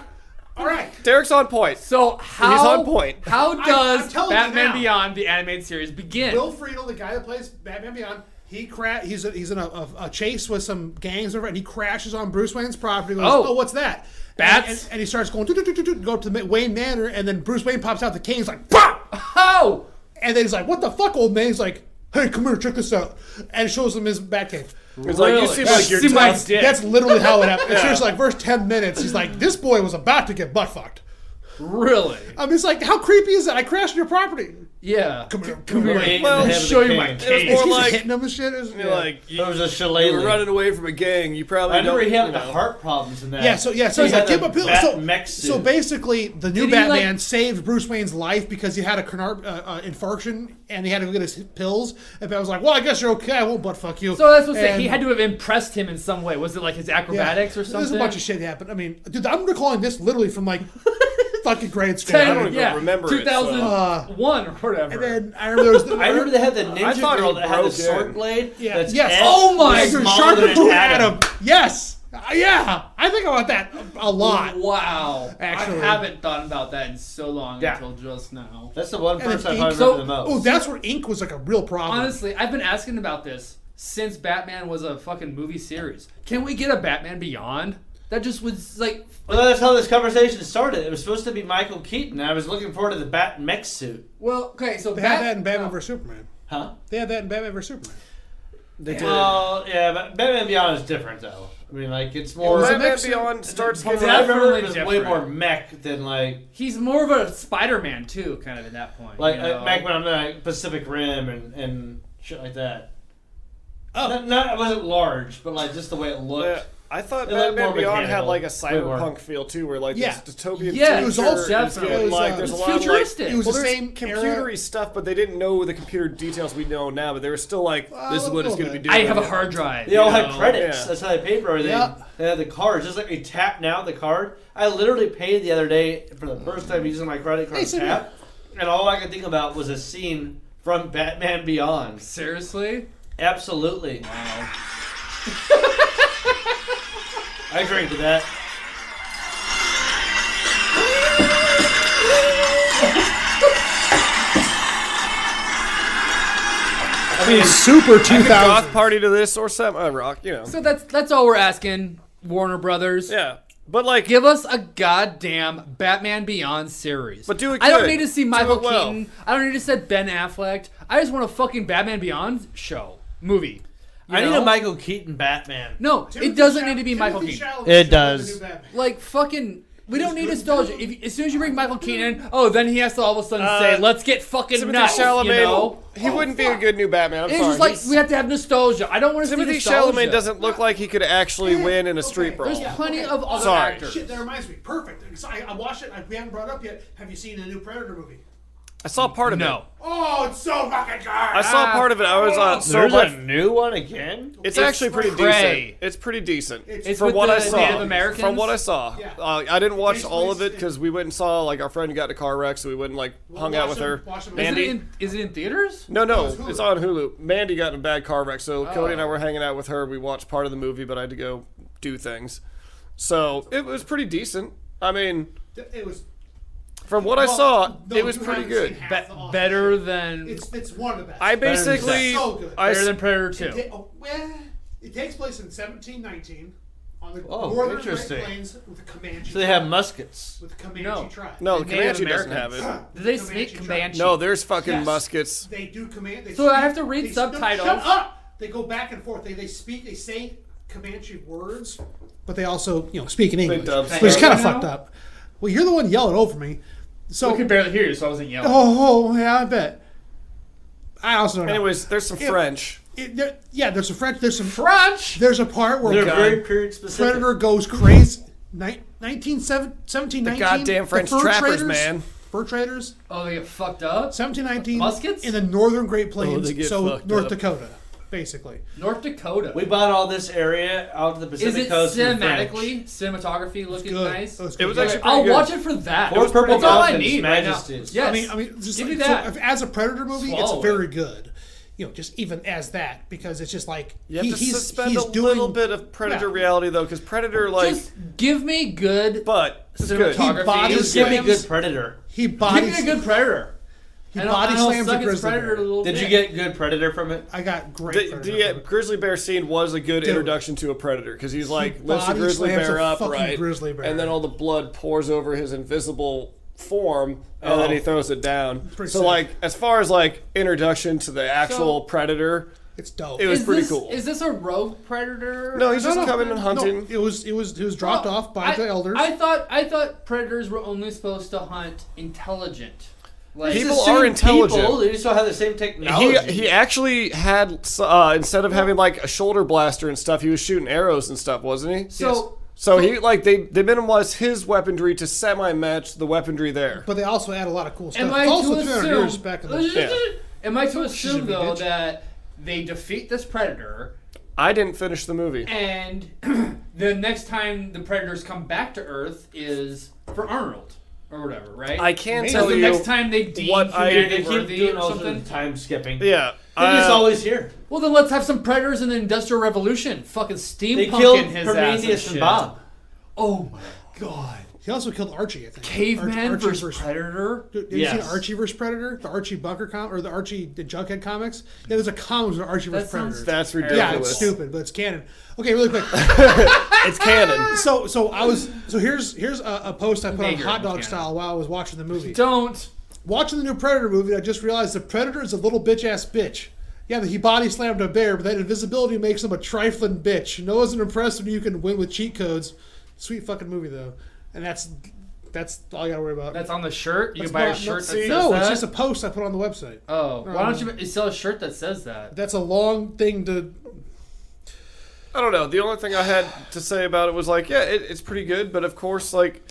All right. Derek's on point. So how on point. How I'm does telling you Batman now. Beyond the animated series begin? Will Friedle, the guy that plays Batman Beyond, he's in a chase with some gangs over, and he crashes on Bruce Wayne's property. And goes, Oh. what's that? Bats? And he starts going go to the Wayne Manor, and then Bruce Wayne pops out the cane. He's like, "Bah!" Oh! And then he's like, "What the fuck, old man?" He's like, "Hey, come here, check this out," and shows him his Batcave. It's like, you Really? seem like you're See my tough. dick. That's literally how it happened. It's just like first 10 minutes, he's like, "This boy was about to get butt fucked." Really? I mean, it's like, how creepy is that? I crashed on your property. Yeah. Come here. Right in Well, the head of the show you king. my It was cage. He's more like, hitting him and shit. It's- you're like, There was a you shillelagh. were running away from a gang. You probably I remember don't, he had you the know. heart problems in that. Yeah, so he's he like, had give him the a pill. bat mech So suit. basically, the new Did he, Batman like- saved Bruce Wayne's life because he had a infarction and he had to go get his pills. And Batman was like, "Well, I guess you're okay. I won't butt fuck you." So that's what I'm saying. And- He had to have impressed him in some way. Was it like his acrobatics or something? There's a bunch of shit happened. I mean, dude, I'm recalling this literally from like fucking grade school. I don't even remember it, so- 2001 or whatever. And then I remember there was I remember they had the I ninja thought girl he that had the broke sword in. blade. Yeah. That's Yes. edge Oh my was You're smaller sharper than to an Adam. Yes. Yeah. I think about that a lot. Wow. Actually. I haven't thought about that in so long Yeah. until just now. That's the one And then person I ink- probably so- remember the most. Oh, that's where ink was like a real problem. Honestly, I've been asking about this since Batman was a fucking movie series. Can we get a Batman Beyond? That just was like Well, that's how this conversation started. It was supposed to be Michael Keaton. I was looking forward to the bat mech suit. well, okay, so they had that in Batman vs Superman. Huh? They had that in Batman vs Superman. They did. Well, yeah, but Batman Beyond is different though. I mean, like it's more. was a Batman mech suit. Beyond starts From getting what I remember, it Definitely was way different. more mech than like he's more of a Spider-Man too, kind of at that point. you know? mech when I'm like Pacific Rim and shit like that. Oh. Not it wasn't large, but like just the way it looked. I thought It looked Batman more Beyond had mechanical. like a Way more. cyberpunk feel too, where like Yeah. this dystopian Yeah, it was future all is definitely- good. it was, Like there's a it's lot of like futuristic. It was well, the there's same computery era. stuff, but they didn't know the computer details we know now. But they were still like, this is what it's a going to little be I doing. have a hard drive. They all you had know? credits. Yeah. That's how they paid for everything. Yeah. They had the cards. Just like you tap now the card. I literally paid the other day for the first time using my credit card Hey, so tap, and all I could think about was a scene from Batman Beyond. Seriously? Absolutely. Wow. I drink to that. I mean, super I could 2000. goth party to this or semi rock, you know. So that's all we're asking, Warner Brothers. Yeah, but like, Give us a goddamn Batman Beyond series. But do it I don't good. need to see Do Michael it well. Keaton. I don't need to see Ben Affleck. I just want a fucking Batman Beyond movie. You I need know? a Michael Keaton Batman. No, it doesn't need to be Michael Keaton. It does. Like fucking. We don't need good. nostalgia. As soon as you bring Michael Keaton in, oh, then he has to all of a sudden say, "Let's get fucking Timothy nuts." Chalamet, You know? he wouldn't be a good new Batman. I'm It's sorry. just like He's- we have to have nostalgia. I don't want to see Timothy nostalgia. Chalamet doesn't look like he could actually win in a street brawl. There's plenty of other Sorry. actors. Shit, that reminds me. Perfect. So I watched it. We haven't brought it up yet. Have you seen the new Predator movie? I saw part of No. it. Oh, it's so fucking good. I saw part of it. I was so There's much. a new one again? It's It's actually pretty Prey. decent. It's pretty decent. It's from with what the I saw. Native Americans? From what I saw, Yeah. I didn't watch takes all of place it because we went and saw like our friend got in a car wreck, so we went and like hung out with her. Watch them. Mandy. Is it in theaters? No, No, it's Hulu. it's on Hulu. Mandy got in a bad car wreck, so Cody and I Oh. were hanging out with her. We watched part of the movie, but I had to go do things. So it was pretty decent. I mean, It was. from what I Well, saw, no, it was you pretty haven't good. seen half the awesome Better shit. than It's one of the best. I Better than basically, so good. I better than Predator 2. It takes place in 1719 on the Oh, northern interesting. Great Plains with the Comanche. So they have tribe. muskets. With the Comanche No. tribe. no, the Native Comanche doesn't have Americans. it. Did they Comanche speak tribe. Comanche? No, there's fucking Yes. muskets. They do Comanche. So I have to read subtitles? Shut up! They go back and forth. They say Comanche words, but they also speak in English, dub which is stuff. kind of You know? fucked up. Well, you're the one yelling over me. So I could barely hear you, so I wasn't yelling. oh yeah, I bet. I also don't know. Anyways, there's some French. There's some French. French! There's a part where They're God, very period specific. Predator goes crazy. 1719. The goddamn French fur trappers, traders, man. Fur traders. Oh, they get fucked up? 1719. Muskets? in the northern Great Plains. they get So fucked North up. Dakota, basically. North Dakota. We bought all this area out to the Pacific Is it Coast. and the cinematically, cinematography looking Good. nice? It was It good. was actually pretty I'll good. watch it for that. Four purple That's all I dolphins, need right now. majesties. Yes. I mean, just give me like, that. So as a Predator movie, Swallow it's very good. Just even as that, because it's just like You have to he's suspend a doing little bit of Predator Yeah. reality though, because Predator Just give me good but it's good. cinematography. body Just give me slams. good Predator. He Give body. me a good Predator. He And body I'll slams suck a his grizzly Predator a bear. little Did bit. you get good Predator from it? I got great. The Predator. grizzly bear scene was a good Dude. introduction to a predator because he's like lifts the body grizzly slams bear a up, fucking right? grizzly bear. And then all the blood pours over his invisible form, and then Oh. he throws it down. Pretty So sick. like, as far as like introduction to the actual So- predator, It's dope. it was Is pretty this, cool. Is this a rogue Predator? No, he's just No, coming and hunting. No, it was dropped Well, off by the elders. I thought predators were only supposed to hunt intelligent. Like, People It's the are same intelligent. People, they just don't have the same technology. He actually had instead of having like a shoulder blaster and stuff, he was shooting arrows and stuff, wasn't he? so So he like they minimalized his weaponry to semi-match the weaponry there. but they also add a lot of cool stuff. am I It's also to 300 years assume? back in the Yeah. Am I to Should assume be, though bitch. that they defeat this predator I didn't finish the movie. and the next time the predators come back to Earth is for Arnold or whatever, right? I can't Maybe. tell the you next time they deem what I- humanity They keep worthy doing or all something. the time skipping. Yeah, They're just always here. Well, then let's have some predators in the Industrial Revolution. Fucking They steampunking killed his ass and Prometheus and shit. Bob. Oh my god. He also killed Archie, I think. Caveman Archie versus Predator. Dude, have you Yes. seen Archie vs. Predator? The Archie Bunker or the Archie the Jughead comics? Yeah, there's a comic with Archie vs. That sounds- Predator. that's Yeah, ridiculous. it's stupid, but it's canon. Okay, really quick. It's canon. So here's a post I put on Nigger, Hot Dog canon. Style while I was watching the movie. Don't. Watching the new Predator movie, I just realized the Predator is a little bitch ass bitch. Yeah, he body slammed a bear, but that invisibility makes him a trifling bitch. No one's impressed when you can win with cheat codes. Sweet fucking movie though, and that's all I gotta worry about. That's on the shirt. You That's can buy a not- shirt that no, says no, that. it's just a post I put on the website. Oh, why don't you sell a shirt that says that? That's a long thing to. I don't know. The only thing I had to say about it was like, yeah, it's pretty good, but of course, like,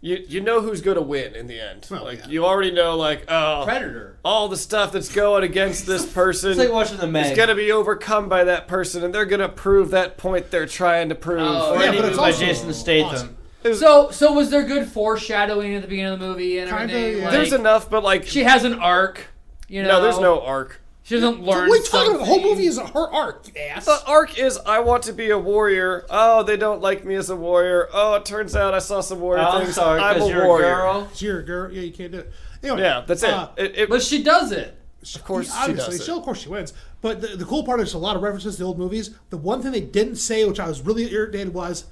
you know who's going to win in the end. Well, like, yeah. you already know, like, oh, Predator. all the stuff that's going against this person It's like watching the Meg. is going to be overcome by that person, and they're going to prove that point they're trying to prove. Oh, Or Yeah, any but movie it's by also Jason Statham. awesome. So was there good foreshadowing at the beginning of the movie and Kinda, everything? yeah. Like, There's enough, but like, she has an arc. You know, no, there's no arc. She doesn't learn. What are you talking about? The whole something. movie is her arc, you ass. The arc is I want to be a warrior. Oh, they don't like me as a warrior. Oh, it turns out I saw some warrior I'm things. sorry, I'm because a you're warrior. a girl. You're a girl. Yeah, you can't do it. Anyway, Yeah, that's it. But she does it. Of course she obviously, does it. Of course she wins. But the cool part is a lot of references to the old movies. The one thing they didn't say, which I was really irritated, was,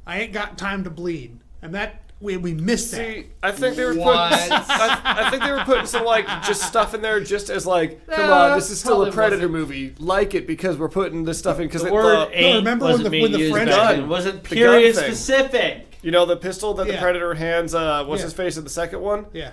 "I ain't got time to bleed," and that we missed that. See, I think they were What? putting. I think they were putting some like just stuff in there, just as like, come Nah, on, this is still a probably Predator wasn't. movie. Like it because we're putting this stuff in because The word ain't remember when wasn't the- being when the used French- back then. Gun. It wasn't The period gun thing. specific. you know the pistol that the Yeah. Predator hands. What's Yeah. his face in the second one? Yeah.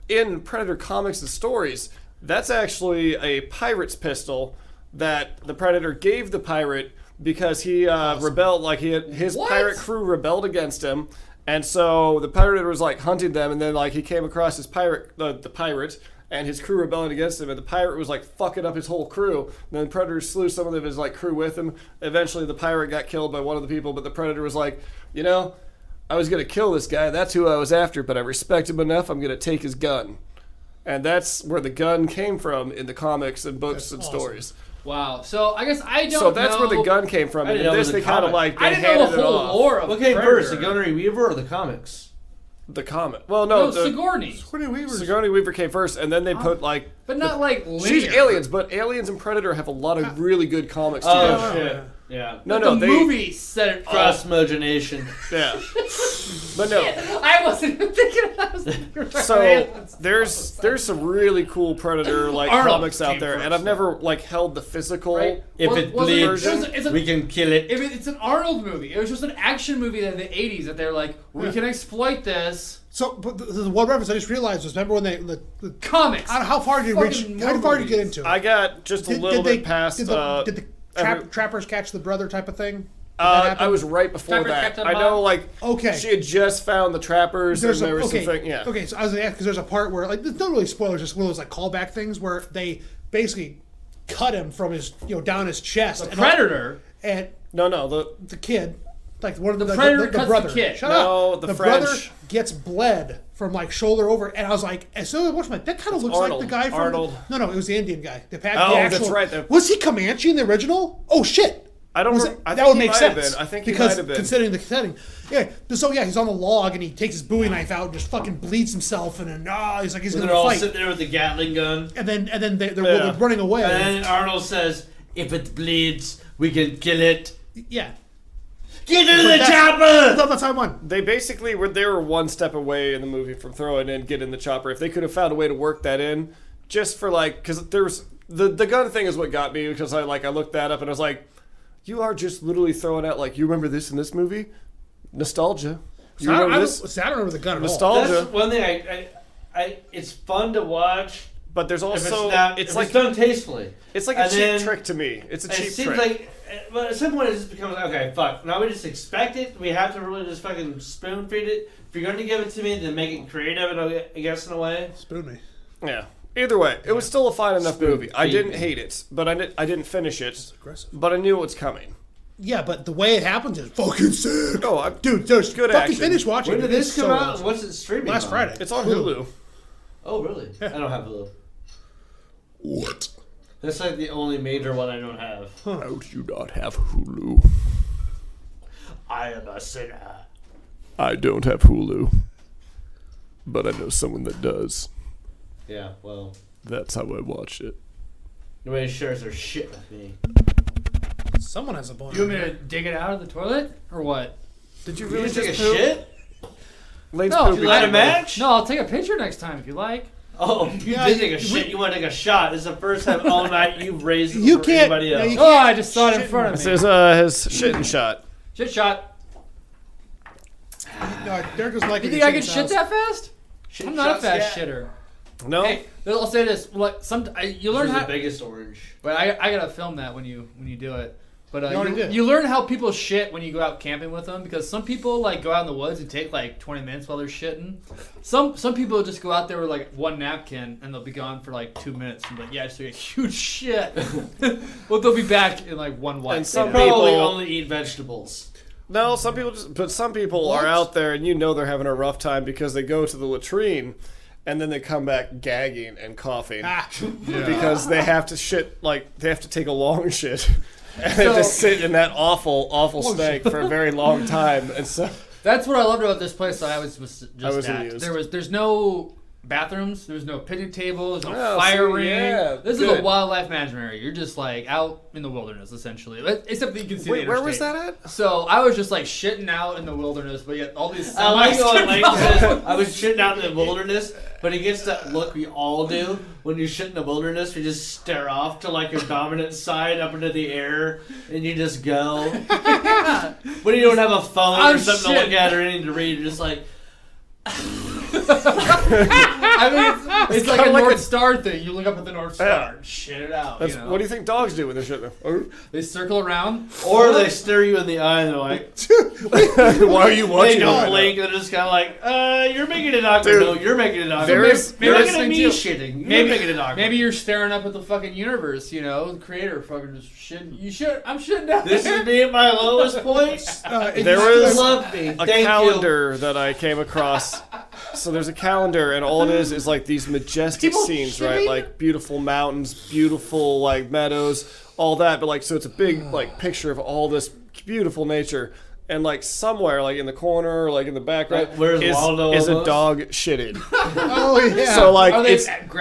In Predator comics and stories, that's actually a pirate's pistol that the Predator gave the pirate because he rebelled. Like his What? pirate crew rebelled against him, and so the Predator was like hunting them, and then like he came across his pirate, the pirate, and his crew rebelling against him, and the pirate was like fucking up his whole crew. And then the Predator slew some of his like crew with him. Eventually, the pirate got killed by one of the people, but the Predator was like, you know, I was gonna kill this guy. That's who I was after, but I respect him enough. I'm gonna take his gun. And that's where the gun came from in the comics and books That's and awesome. stories. Wow. So I guess I don't. So that's know. where the gun came from. I And didn't in know it this, was they a kind of comic. like they I didn't know handed the it whole off. lore of What came Predator. first, Sigourney Weaver or the comics? The comic. Well, No, no, Sigourney. Sigourney Weaver's- Sigourney Weaver came first, and then they put like. But not like linear. She's aliens, but Aliens and Predator have a lot of really good comics Oh, together. shit. Yeah. No, the no, they. movie said it. Cross mogination. Yeah. But no. I wasn't even thinking of that. So there's some really cool Predator like Arnold comics out came there, first, and I've never like held the physical. Right. If Well, it well, bleeds, it's a- we can kill it. If it's an Arnold movie, it was just an action movie in the 80s that they're like, we can exploit this. So, but the one reference I just realized was, remember when the Comics. I don't know, how far did you reach? Fucking How far did you get movies. into it? I got just a little bit past. Did the every- trappers catch the brother type of thing? Did that happen? I was right before Trappers that. kept them I know, up? like, Okay. she had just found the trappers, There's and there was okay, something. Yeah. Okay, so I was gonna ask because there's a part where like there's not really spoilers, just one of those like callback things where they basically cut him from his down his chest. And Predator. and No, the kid, like one of the Predator cuts the brother. kid. Shut No, up. the brother French. gets bled from like shoulder over, and I was like, as soon as I watched, I'm like, that kind of looks Arnold. like the guy from. Arnold. No, it was the Indian guy. The Oh, actual, that's right, Was he Comanche in the original? Oh shit. I don't. Was Rem- it- I that think would he make might have sense. been. I think he because might have been. considering the setting. Yeah. So yeah, he's on the log and he takes his Bowie knife out and just fucking bleeds himself and then he's like he's And gonna they're all fight. sitting there with the Gatling gun. And then they're Yeah. running away. And then Arnold says, if it bleeds, we can kill it. Yeah. Get into the That's chopper! that's how I won. They basically were one step away in the movie from throwing in get in the chopper. If they could have found a way to work that in, just for like, because there was the gun thing is what got me because I looked that up and I was like, you are just literally throwing out like you remember this in this movie, nostalgia. You I remember don't this? remember the gun at all. Nostalgia. That's one thing I it's fun to watch. But there's If also it's like done tastefully. it's like a and cheap then- trick to me. It's a It cheap seems trick. like, but at some point it just becomes okay. Fuck. Now we just expect it. We have to really just fucking spoon feed it. If you're going to give it to me, then make it creative. And I guess in a way. Spoon me. Yeah. Either way, it was still a fine enough Spoon movie. I feed didn't me. hate it, but I didn't finish it. Aggressive. But I knew it was coming. Yeah, but the way it happens is fucking sick. Oh, Dude, there's good fucking action. finish watching. When did it. this It's come so out? awesome. What's it streaming? Last on? Friday. It's on Hulu. Oh really? I don't have Hulu. What? That's like the only major one I don't have. How do you not have Hulu? I am a sinner. I don't have Hulu, but I know someone that does. Yeah. Well, That's how I watch it. nobody shares their shit with me. Someone has a bone. You want me to dig it out of the toilet or what? Did you You really just take a poop? shit? Lane's No, pooping. you Light a Right. match? No, I'll take a picture next time if you like. Oh, you Yeah, did take a you- shit. You want to take a shot. This is the first time all night you've raised it You for can't- anybody no, else. you Oh, I just saw it in Shit. front of This me. is his shitting shot. Shit shot. No, Derek was like. You think I can shit that fast? Shit I'm not a shots, fast yeah. shitter. No. Hey, I'll say this: like you This learn is how. the biggest orange. But I gotta film that when you do it. But You already did. you learn how people shit when you go out camping with them, because some people like go out in the woods and take like 20 minutes while they're shitting. Some people just go out there with like one napkin and they'll be gone for like 2 minutes and be like, yeah, I just took a huge shit. Well, they'll be back in like one wipe. And some Probably people only eat vegetables. No, some people are out there and they're having a rough time because they go to the latrine and then they come back gagging and coughing because they have to shit, like they have to take a long shit. And they just sit in that awful stank for a very long time, and so that's what I loved about this place. I was just amused. at. There's no bathrooms. There's no picnic table. There's no fire ring. Yeah, this is a wildlife management area. You're just like out in the wilderness essentially, except that you can see the interstate. Where was that at? So I was just like shitting out in the wilderness, but yet all these. I like how Lane says, I was shitting out in the wilderness, but he gets that look we all do when you shit in the wilderness. You just stare off to like your dominant side up into the air, and you just go. When you don't have a phone or something to look at or anything to read, you're just like. I mean, it's like a North Star thing. You look up at the North Star, shit it out. What do you think dogs do when they're shitting? They circle around, or they stare you in the eye and they're like, "Why are you watching?" They don't blink. They're just kind of like, "You're making it awkward." No, you're making it awkward. You're looking at me shitting. You're making it awkward. Maybe you're staring up at the fucking universe. You know, the creator fucking just shitting. I'm shitting down. This is me at my lowest points. There was a calendar that I came across. So there's a calendar, and all it is like these majestic scenes, right? Like beautiful mountains, beautiful like meadows, all that. But like, so it's a big like picture of all this beautiful nature, and like somewhere, like in the corner, like in the background, is a dog shitting. Oh yeah. So like it's and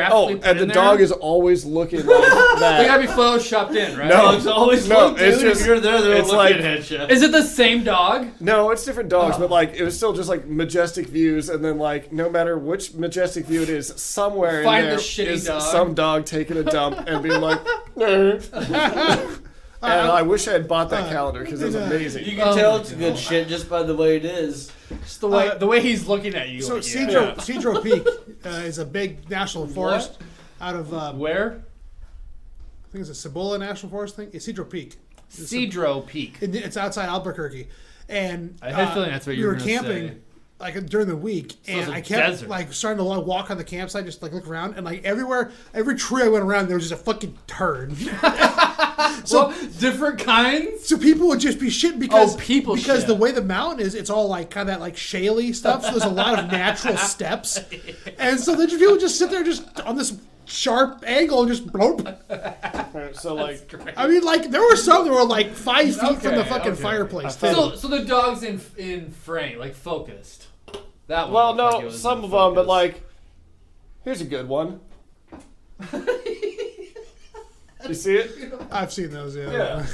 the dog is always looking like that. They gotta be photoshopped in, right? No, it's always it's just if you're there. They're looking like, at you. Is it the same dog? No, it's different dogs, but like it was still just like majestic views, and then like no matter which majestic view it is, somewhere Find in there the shitty is dog. some dog taking a dump and being like, and I wish I had bought that calendar because it was amazing. You can tell it's good shit just by the way it is. Just the way he's looking at you. So like, Cedro Peak is a big national forest out of where? I think it's a Cibola National Forest thing. It's Cedro Peak. Cedro Peak. It's outside Albuquerque, and I had a feeling that's what you were going to camping. Say. Like during the week, and I kept like starting to walk on the campsite, just like look around, and like everywhere, every tree I went around, there was just a fucking turd. So different kinds. So people would just be shitting because shit. The way the mountain is, it's all like kind of that like shaly stuff. So there's a lot of natural steps, and so then people just sit there just on this sharp angle and just bloop. So like, I mean, like there were some that were like 5 feet from the fucking fireplace. So the dog's in frame, like focused. That one. Well, no, like some of them, but like, here's a good one. You see it? I've seen those. Yeah.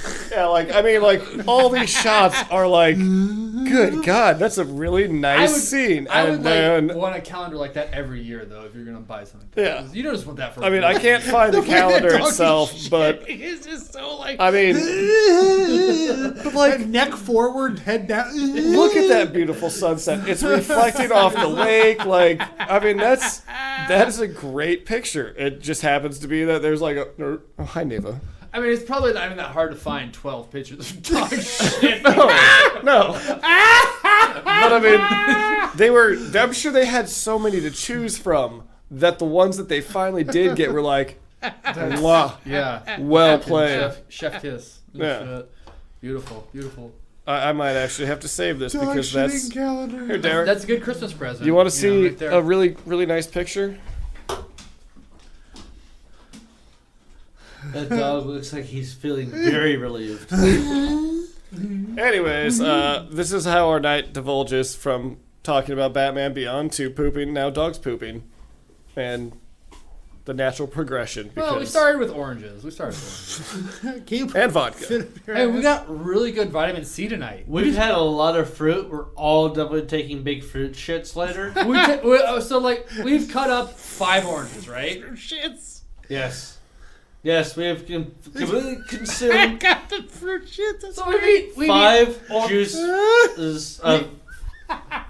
Like I mean, like all these shots are like, good God, that's a really nice scene. I would want a calendar like that every year, though, if you're gonna buy something. Yeah. You don't just want that for. I mean, I can't find the calendar itself, but it's just so like. I mean, but like neck forward, head down. Look at that beautiful sunset. It's reflecting off the lake. Like, I mean, that is a great picture. It just happens to be that there's like oh, hi, Neva. I mean, it's probably not even that hard to find 12 pictures of dog shit. No. But I mean, I'm sure they had so many to choose from that the ones that they finally did get were like, wow. Yeah. Well played. Chef kiss. Yeah. Beautiful, beautiful. I might actually have to save this because that's... calendar. Here, Derek. That's a good Christmas present. You want to see right a really, really nice picture? That dog looks like he's feeling very relieved. Anyways, this is how our night divulges from talking about Batman Beyond to pooping, now dogs pooping, and the natural progression. Well, we started with oranges. And vodka. Hey, we got really good vitamin C tonight. We've had a lot of fruit. We're all definitely taking big fruit shits later. We've cut up 5 oranges, right? Shits. Yes. Yes, we have completely consumed got the fruit shits. So we 5 juices of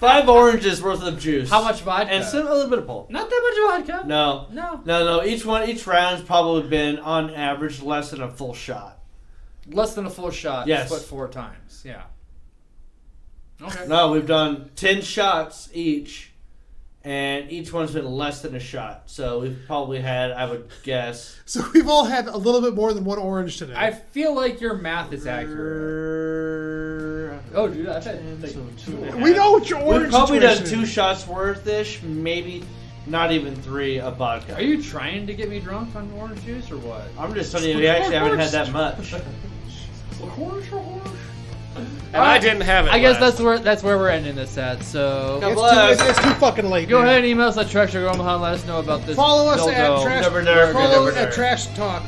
5 oranges worth of juice. How much vodka? And a little bit of pulp. Not that much vodka. No. Each round's probably been on average less than a full shot. less than a full shot. Yes. Split 4 times. Yeah. Okay. No, we've done 10 shots each, and each one's been less than a shot. So we've probably had, I would guess. So we've all had a little bit more than 1 orange today. I feel like your math is accurate. Oh, dude, I've had like 2.5. We know what your orange We've probably done situation 2 is. shots worth-ish, maybe not even 3 of vodka. Are you trying to get me drunk on orange juice or what? I'm just telling you, we actually haven't had that much. And I didn't have it. I guess last. that's where we're ending this at. So God It's bless. too, it's too fucking late. go man. ahead and email us at Trash.Omaha and let us know about this. Follow us dildo. at Trash. Never nerd, Follow never at nerd. Trash Talk.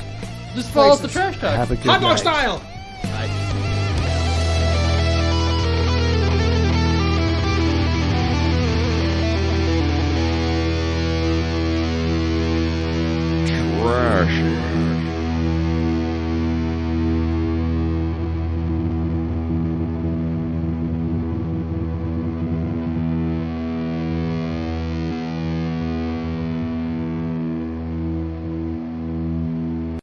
Just follow us the places. Trash Talk. Have a good Hot dog night. style. Bye.